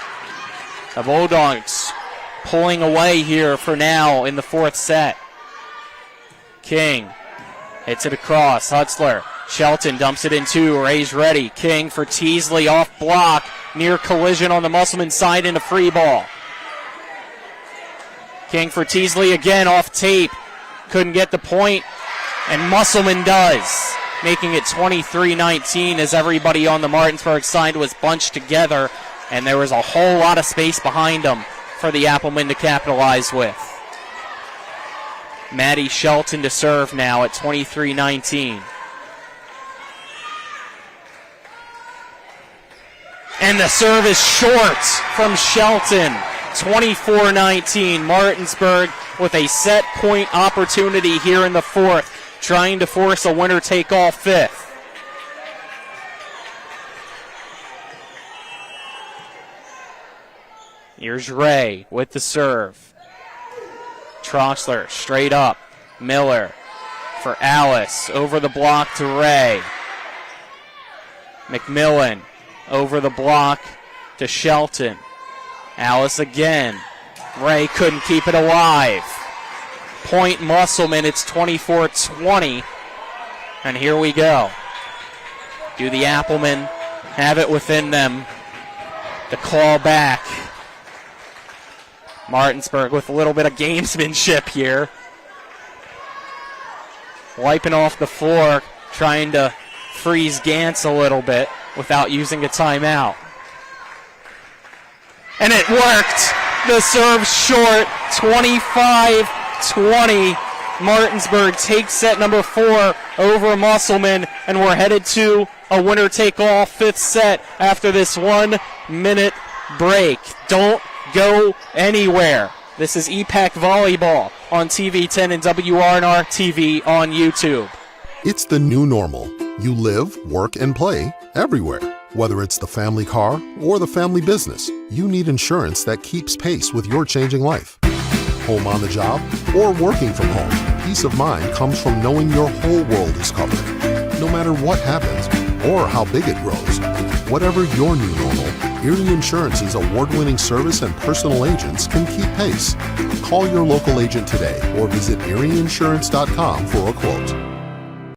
The Bulldogs pulling away here for now in the fourth set. King hits it across. Hutzler. Shelton dumps it in 2. Ray's ready. King for Teasley off block. Near collision on the Musselman side into free ball. King for Teasley again off tape. Couldn't get the point. And Musselman does. Making it 23-19 as everybody on the Martinsburg side was bunched together. And there was a whole lot of space behind them for the Applemen to capitalize with. Maddie Shelton to serve now at 23-19. And the serve is short from Shelton. 24-19. Martinsburg with a set point opportunity here in the fourth, trying to force a winner-take-all fifth. Here's Ray with the serve. Troxler straight up. Miller for Alice. Over the block to Ray. McMillan over the block to Shelton. Alice again. Ray couldn't keep it alive. Point Musselman, it's 24-20. And here we go. Do the Applemen have it within them to call back? Martinsburg with a little bit of gamesmanship here. Wiping off the floor, trying to freeze Gantz a little bit without using a timeout. And it worked. The serve short, 25-20. Martinsburg takes set number 4 over Musselman, and we're headed to a winner-take-all fifth set after this 1-minute break. Don't go anywhere. This is EPAC Volleyball on TV 10 and WRNR TV on YouTube. It's the new normal. You live, work, and play everywhere. Whether it's the family car or the family business, you need insurance that keeps pace with your changing life. Home on the job or working from home, peace of mind comes from knowing your whole world is covered. No matter what happens or how big it grows, whatever your new normal, Erie Insurance's award-winning service and personal agents can keep pace. Call your local agent today or visit erieinsurance.com for a quote.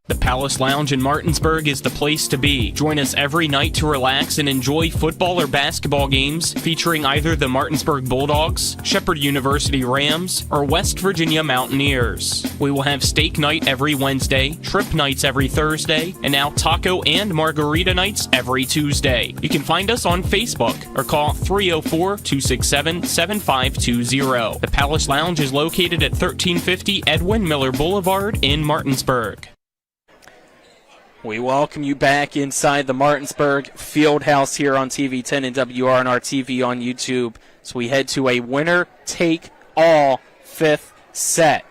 The Palace Lounge in Martinsburg is the place to be. Join us every night to relax and enjoy football or basketball games featuring either the Martinsburg Bulldogs, Shepherd University Rams, or West Virginia Mountaineers. We will have steak night every Wednesday, trip nights every Thursday, and now taco and margarita nights every Tuesday. You can find us on Facebook or call 304-267-7520. The Palace Lounge is located at 1350 Edwin Miller Boulevard in Martinsburg. We welcome you back inside the Martinsburg Fieldhouse here on TV 10 and WRNR TV on YouTube. So we head to a winner-take-all fifth set.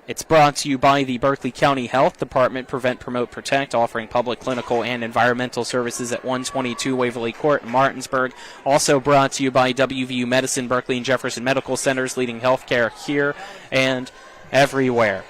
It's brought to you by the Berkeley County Health Department, Prevent, Promote, Protect, offering public, clinical, and environmental services at 122 Waverly Court in Martinsburg. Also brought to you by WVU Medicine, Berkeley and Jefferson Medical Centers, leading healthcare here and everywhere.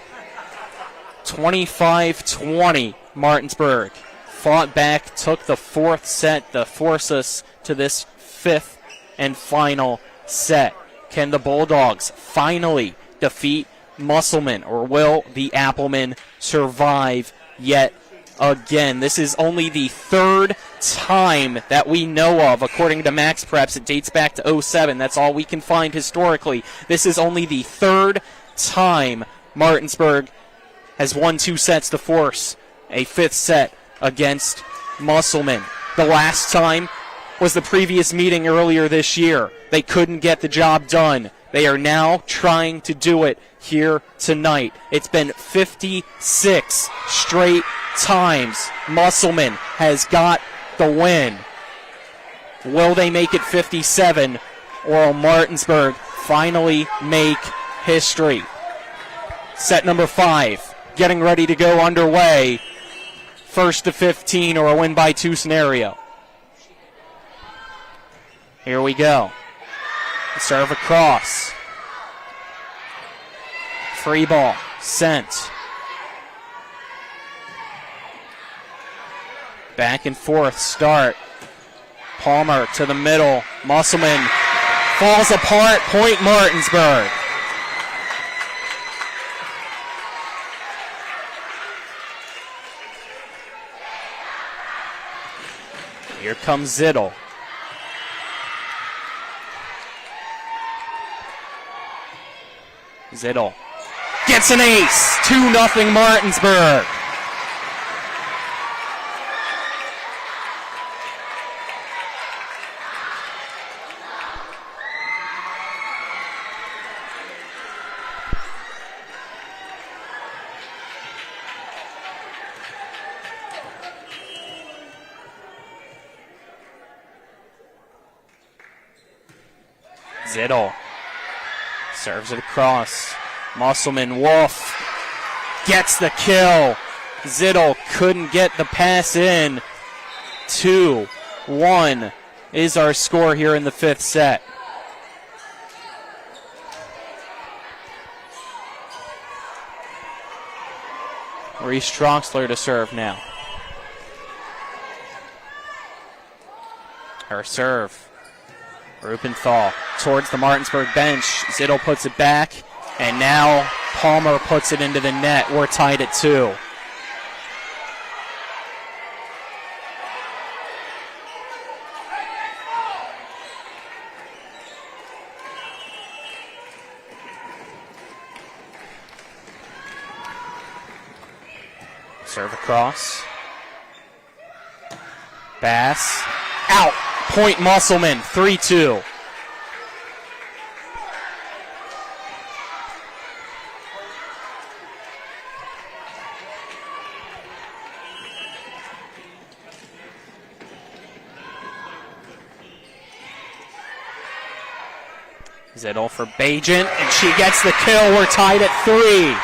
25-20. Martinsburg fought back, took the fourth set to force us to this fifth and final set. Can the Bulldogs finally defeat Musselman, or will the Applemen survive yet again? This is only the third time that we know of. According to Max Preps, it dates back to 07. That's all we can find historically. This is only the third time Martinsburg has won 2 sets to force a 5th set against Musselman. The last time was the previous meeting earlier this year. They couldn't get the job done. They are now trying to do it here tonight. It's been 56 straight times Musselman has got the win. Will they make it 57, or will Martinsburg finally make history? Set number 5 getting ready to go underway. First to 15 or a win by 2 scenario. Here we go. Serve across. Free ball sent. Back and forth start. Palmer to the middle. Musselman falls apart. Point Martinsburg. Here comes Zittel. Zittel gets an ace. 2-0 Martinsburg. Zittel serves it across. Musselman Wolf gets the kill. Zittel couldn't get the pass in. 2-1 is our score here in the 5th set. Reese Troxler to serve now. Her serve. Rupenthal towards the Martinsburg bench. Zittel puts it back, and now Palmer puts it into the net. We're tied at 2. Serve across. Bass. Out. Point Musselman. 3-2. Zittel for Bajent, and she gets the kill. We're tied at 3.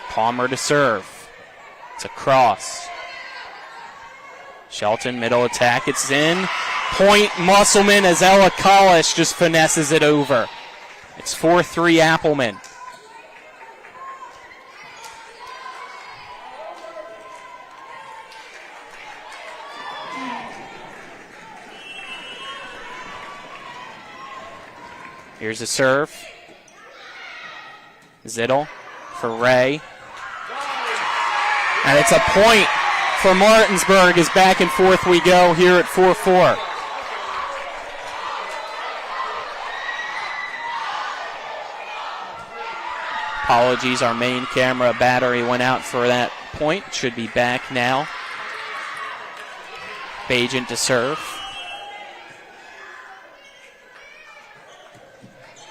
Palmer to serve. It's a cross. Shelton, middle attack. It's in. Point Musselman as Ella Collish just finesses it over. It's 4-3 Applemen. Here's a serve. Zittel for Ray. And it's a point for Martinsburg as back and forth we go here at 4-4. Apologies, our main camera battery went out for that point. Should be back now. Bajent to serve.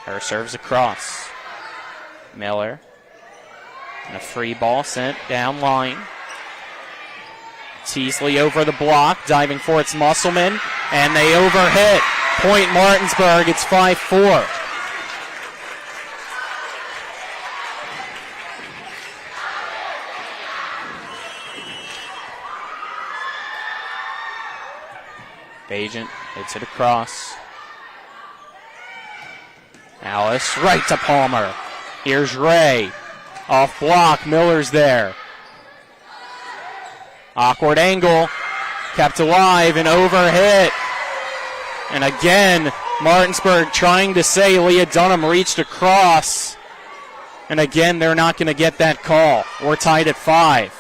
Her serves across. Miller. And a free ball sent down line. Teasley over the block, diving for its Musselman, and they overhit. Point Martinsburg, it's 5-4. Bajent hits it across. Alice right to Palmer. Here's Ray. Off block, Miller's there. Awkward angle. Kept alive and overhit. And again, Martinsburg trying to say Leah Dunham reached across. And again, they're not going to get that call. We're tied at 5.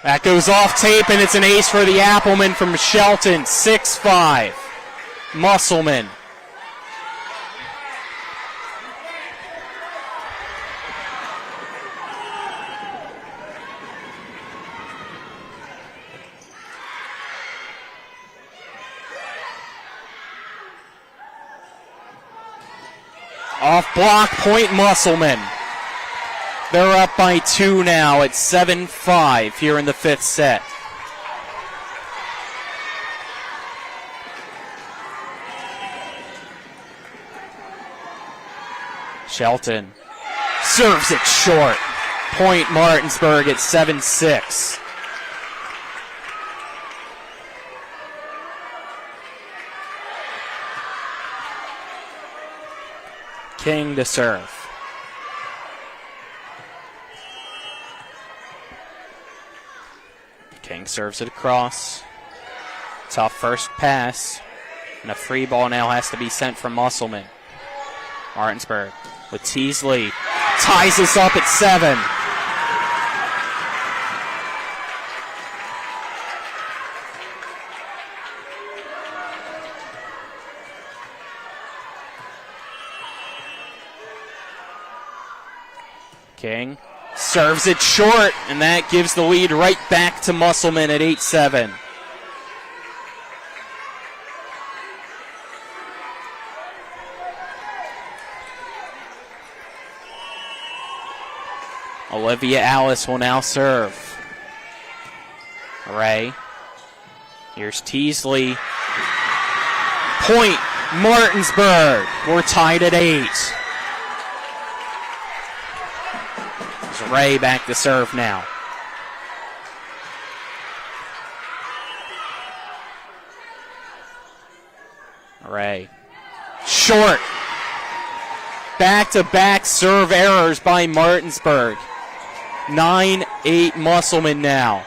That goes off tape, and it's an ace for the Applemen from Shelton. 6-5. Musselman. Off block, point Musselman. They're up by 2 now at 7-5 here in the 5th set. Shelton serves it short. Point Martinsburg at 7-6. King to serve. King serves it across. Tough first pass. And a free ball now has to be sent from Musselman. Martinsburg with Teasley. Ties us up at 7. King serves it short, and that gives the lead right back to Musselman at 8-7. Olivia Alice will now serve. Ray. Here's Teasley. Point Martinsburg. We're tied at 8. Ray back to serve now. Ray. Short. Back-to-back serve errors by Martinsburg. 9-8 Musselman now.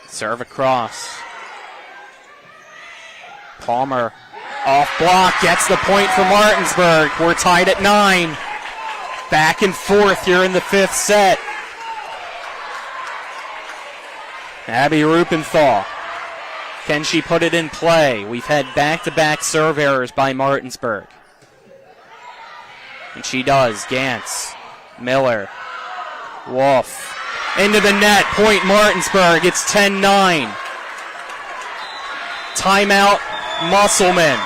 Serve across. Palmer off block, gets the point for Martinsburg. We're tied at 9. Back and forth here in the 5th set. Abby Rupenthal. Can she put it in play? We've had back-to-back serve errors by Martinsburg. And she does. Gantz. Miller. Wolf. Into the net, point Martinsburg. It's 10-9. Timeout, Musselman.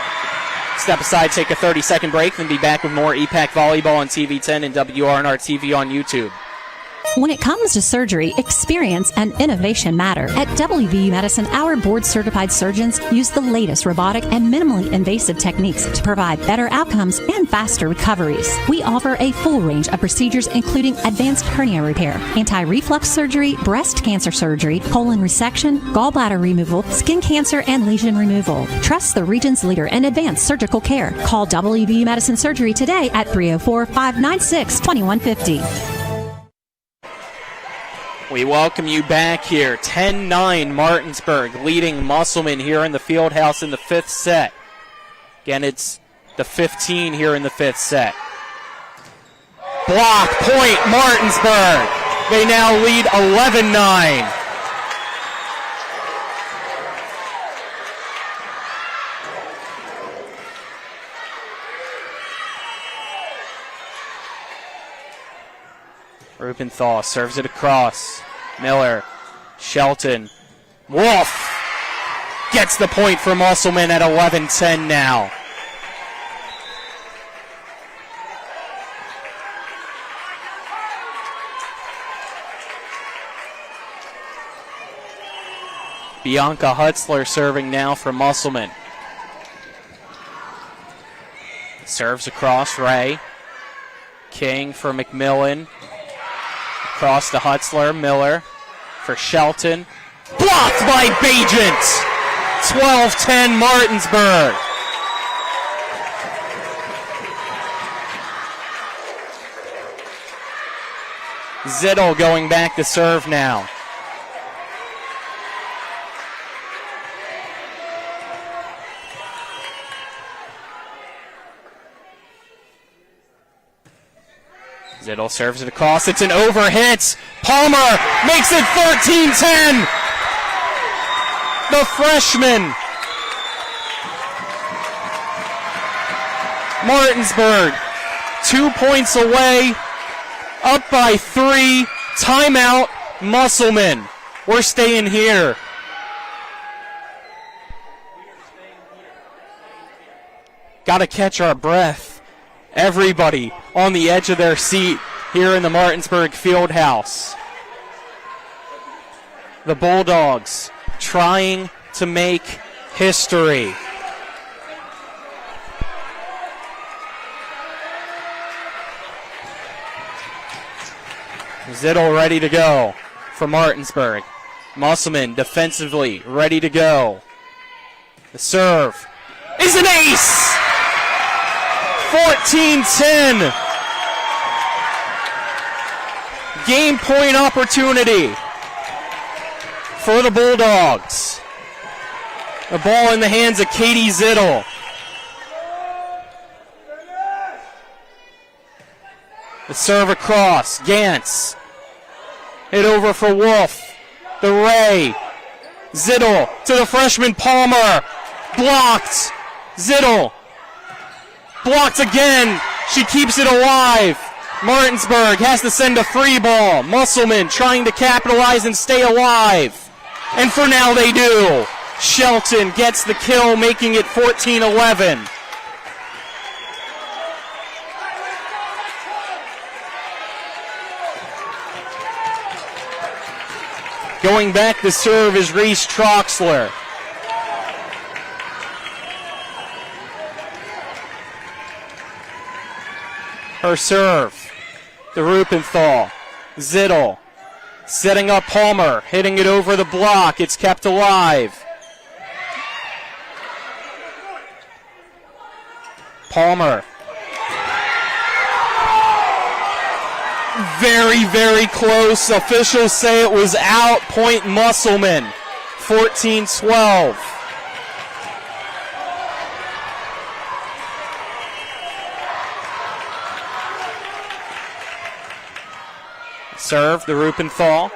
Step aside, take a 30-second break, then be back with more EPAC Volleyball on TV 10 and WRNR TV on YouTube. When it comes to surgery, experience and innovation matter. At WVU Medicine, our board-certified surgeons use the latest robotic and minimally invasive techniques to provide better outcomes and faster recoveries. We offer a full range of procedures including advanced hernia repair, anti-reflux surgery, breast cancer surgery, colon resection, gallbladder removal, skin cancer, and lesion removal. Trust the region's leader in advanced surgical care. Call WVU Medicine Surgery today at 304-596-2150. We welcome you back here. 10-9 Martinsburg leading Musselman here in the Fieldhouse in the 5th set. Again, it's the 15 here in the 5th set. Block, point, Martinsburg. They now lead 11-9. Rupenthal serves it across. Miller, Shelton, Wolf gets the point for Musselman at 11-10 now. Bianca Hutzler serving now for Musselman. Serves across, Ray. King for McMillan. Across to Hutzler, Miller for Shelton. Blocked by Bajent. 12-10 Martinsburg. Zittel going back to serve now. Zittel serves it across. It's an overhit. Palmer makes it 13-10. The freshman. Martinsburg 2 points away. Up by 3. Timeout, Musselman. We're staying here. Got to catch our breath. Everybody on the edge of their seat here in the Martinsburg Fieldhouse. The Bulldogs trying to make history. Zittel ready to go for Martinsburg. Musselman defensively ready to go. The serve is an ace! 14-10. Game point opportunity for the Bulldogs. The ball in the hands of Katie Zittel. The serve across. Gantz. Hit over for Wolf. The Ray. Zittel to the freshman Palmer. Blocked. Zittel. Blocked again. She keeps it alive. Martinsburg has to send a free ball. Musselman trying to capitalize and stay alive. And for now they do. Shelton gets the kill, making it 14-11. Going back to serve is Reese Troxler. Her serve. The Rupenthal. Zittel. Setting up Palmer. Hitting it over the block. It's kept alive. Palmer. Very, very close. Officials say it was out. Point Musselman. 14-12. Serve, the Rupenthal.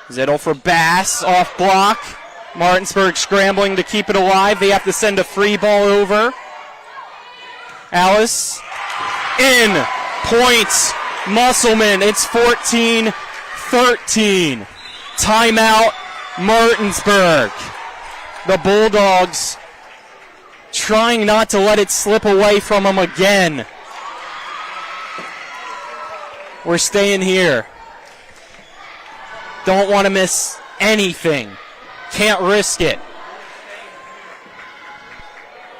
Zittel for Bass, off block. Martinsburg scrambling to keep it alive. They have to send a free ball over. Alice, in, points, Musselman. It's 14-13. Timeout, Martinsburg. The Bulldogs trying not to let it slip away from them again. We're staying here. Don't want to miss anything. Can't risk it.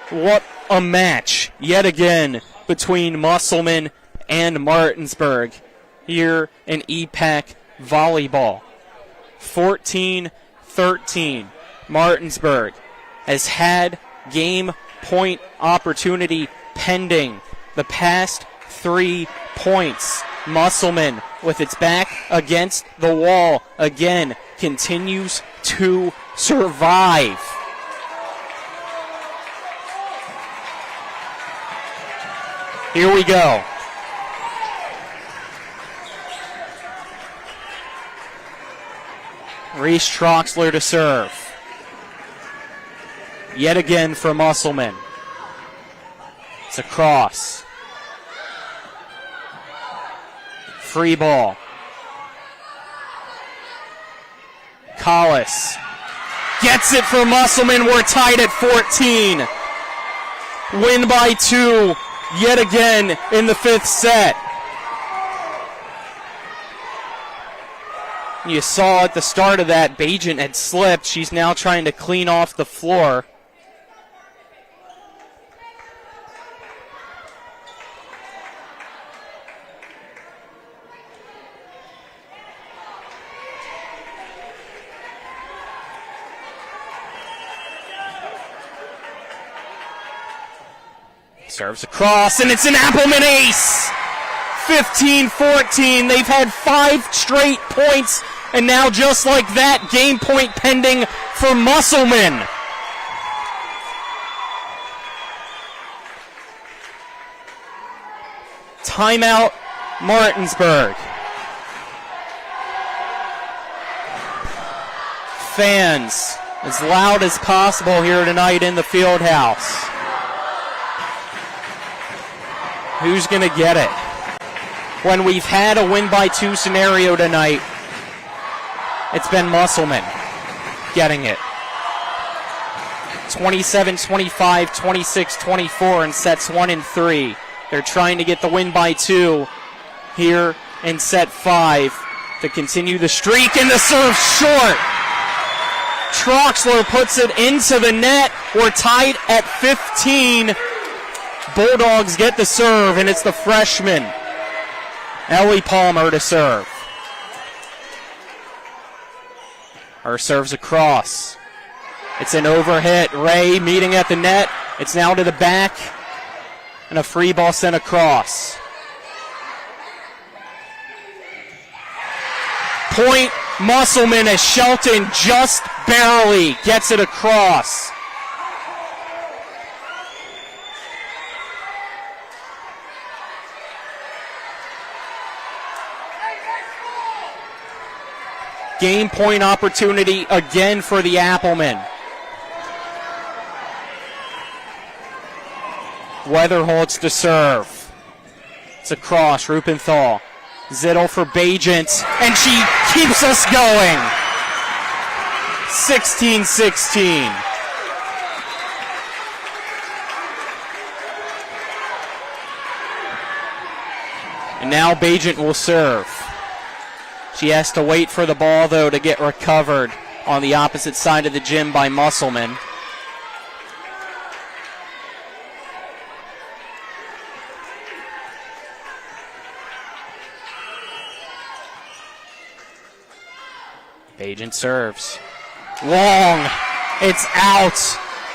What a match, yet again, between Musselman and Martinsburg here in EPAC volleyball. 14-13. Martinsburg has had game point opportunity pending the past 3 points. Musselman, with its back against the wall, again continues to survive. Here we go. Reese Troxler to serve. Yet again for Musselman. It's a cross. Free ball. Collis gets it for Musselman. We're tied at 14. Win by 2 yet again in the 5th set. You saw at the start of that, Bajent had slipped. She's now trying to clean off the floor. Serves across, and it's an Applemen ace! 15-14. They've had 5 straight points, and now just like that, game point pending for Musselman. Timeout, Martinsburg. Fans as loud as possible here tonight in the field house. Who's going to get it? When we've had a win by 2 scenario tonight, it's been Musselman getting it. 27-25, 26-24 in sets 1 and 3. They're trying to get the win by 2 here in set 5 to continue the streak, and the serve short. Troxler puts it into the net. We're tied at 15. Bulldogs get the serve, and it's the freshman, Ellie Palmer, to serve. Her serves across. It's an overhit. Ray meeting at the net. It's now to the back, and a free ball sent across. Point Musselman as Shelton just barely gets it across. Game point opportunity again for the Applemen. Weatherholtz to serve. It's across, Rupenthal. Zittel for Bajent, and she keeps us going. 16-16. And now Bajent will serve. She has to wait for the ball, though, to get recovered on the opposite side of the gym by Musselman. Bajent serves. Long. It's out.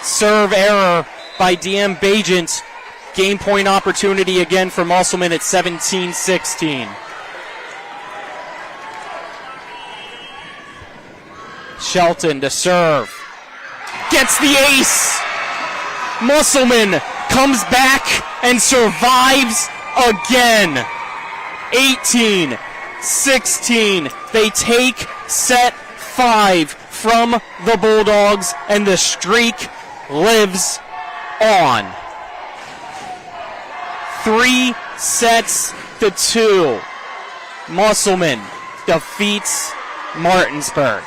Serve error by DM Bajent. Game point opportunity again for Musselman at 17-16. Shelton to serve. Gets the ace. Musselman comes back and survives again. 18-16. They take set 5 from the Bulldogs, and the streak lives on. 3-2. Musselman defeats Martinsburg.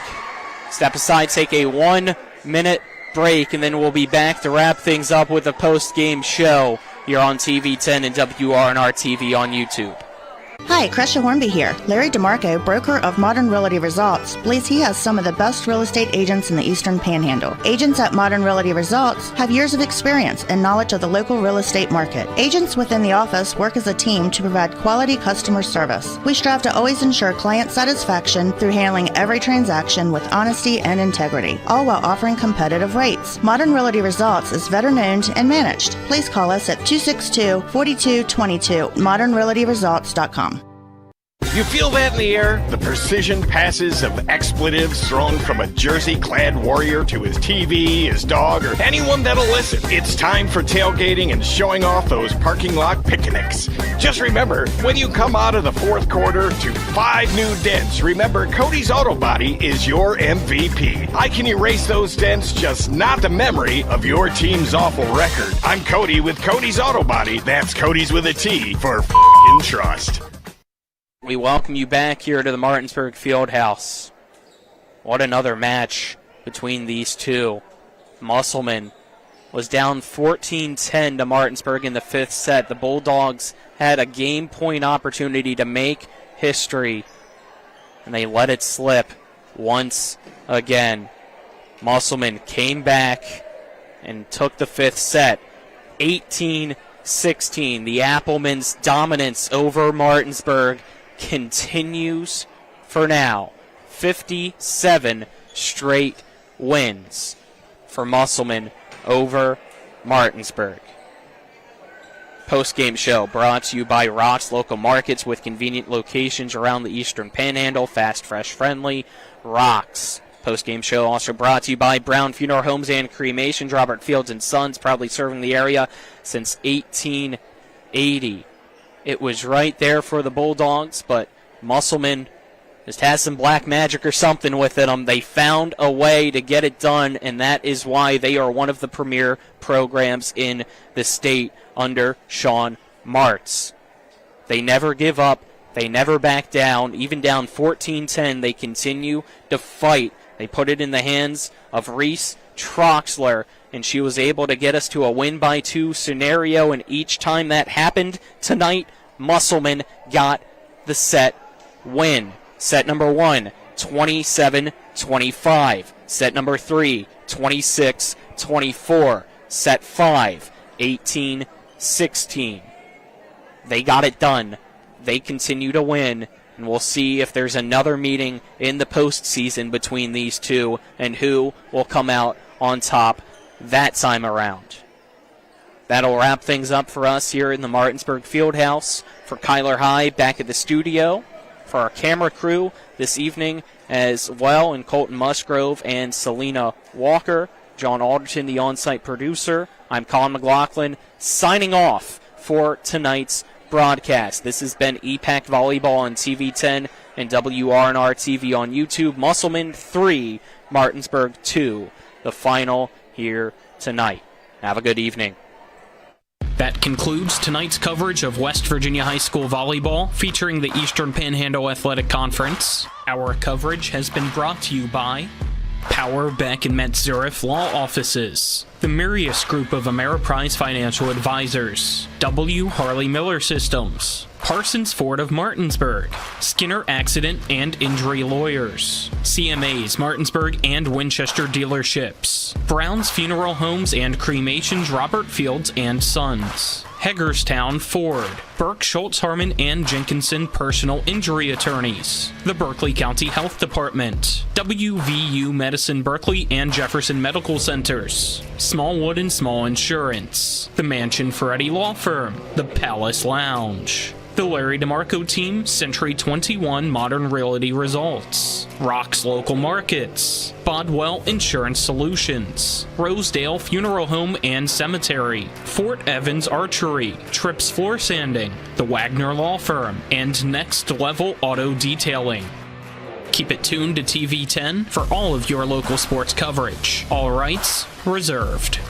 Step aside, take a 1-minute break, and then we'll be back to wrap things up with a post-game show here on TV 10 and WRNR TV on YouTube. Hi, Crescia Hornby here. Larry DeMarco, broker of Modern Realty Results, believes he has some of the best real estate agents in the Eastern Panhandle. Agents at Modern Realty Results have years of experience and knowledge of the local real estate market. Agents within the office work as a team to provide quality customer service. We strive to always ensure client satisfaction through handling every transaction with honesty and integrity, all while offering competitive rates. Modern Realty Results is veteran-owned and managed. Please call us at 262-4222, modernrealtyresults.com. You feel that in the air? The precision passes of expletives thrown from a jersey-clad warrior to his TV, his dog, or anyone that'll listen. It's time for tailgating and showing off those parking lot picnics. Just remember, when you come out of the fourth quarter to 5 new dents, remember Cody's Auto Body is your MVP. I can erase those dents, just not the memory of your team's awful record. I'm Cody with Cody's Auto Body. That's Cody's with a T for f***ing trust. We welcome you back here to the Martinsburg Fieldhouse. What another match between these two. Musselman was down 14-10 to Martinsburg in the 5th set. The Bulldogs had a game point opportunity to make history, and they let it slip once again. Musselman came back and took the 5th set. 18-16. The Applemen's dominance over Martinsburg continues for now. 57 straight wins for Musselman over Martinsburg. Post-game show brought to you by Rock's Local Markets with convenient locations around the Eastern Panhandle. Fast, fresh, friendly. Rock's. Post-game show also brought to you by Brown Funeral Homes and Cremations. Robert Fields and Sons, proudly serving the area since 1880. It was right there for the Bulldogs, but Musselman just has some black magic or something within them. They found a way to get it done, and that is why they are one of the premier programs in the state under Sean Martz. They never give up. They never back down. Even down 14-10, they continue to fight. They put it in the hands of Reese Troxler, and she was able to get us to a win-by-2 scenario, and each time that happened tonight, Musselman got the set win. Set number 1, 27-25. Set number 3, 26-24. Set 5, 18-16. They got it done. They continue to win, and we'll see if there's another meeting in the postseason between these two and who will come out on top that time around. That'll wrap things up for us here in the Martinsburg Fieldhouse. For Kyler High back at the studio, for our camera crew this evening as well, and Colton Musgrove and Selena Walker, John Alderton, the on-site producer. I'm Colin McLaughlin, signing off for tonight's broadcast. This has been EPAC Volleyball on TV10 and WRNR TV on YouTube. Musselman 3, Martinsburg 2, the final here tonight. Have a good evening. That concludes tonight's coverage of West Virginia High School volleyball featuring the Eastern Panhandle Athletic Conference. Our coverage has been brought to you by Power, Beck, and Metzgerith Law Offices, the Mirius Group of Ameriprise Financial Advisors, W. Harley Miller Systems, Parsons Ford of Martinsburg, Skinner Accident and Injury Lawyers, CMA's Martinsburg and Winchester Dealerships, Brown's Funeral Homes and Cremations Robert Fields and Sons, Hagerstown Ford, Burke, Schultz, Harmon, and Jenkinson Personal Injury Attorneys, the Berkeley County Health Department, WVU Medicine Berkeley and Jefferson Medical Centers, Smallwood and Small Insurance, the Mansion Ferretti Law Firm, the Palace Lounge, the Larry DeMarco Team, Century 21 Modern Realty Results, Rock's Local Markets, Bodwell Insurance Solutions, Rosedale Funeral Home and Cemetery, Fort Evans Archery, Trips Floor Sanding, the Wagner Law Firm, and Next Level Auto Detailing. Keep it tuned to TV10 for all of your local sports coverage. All rights reserved.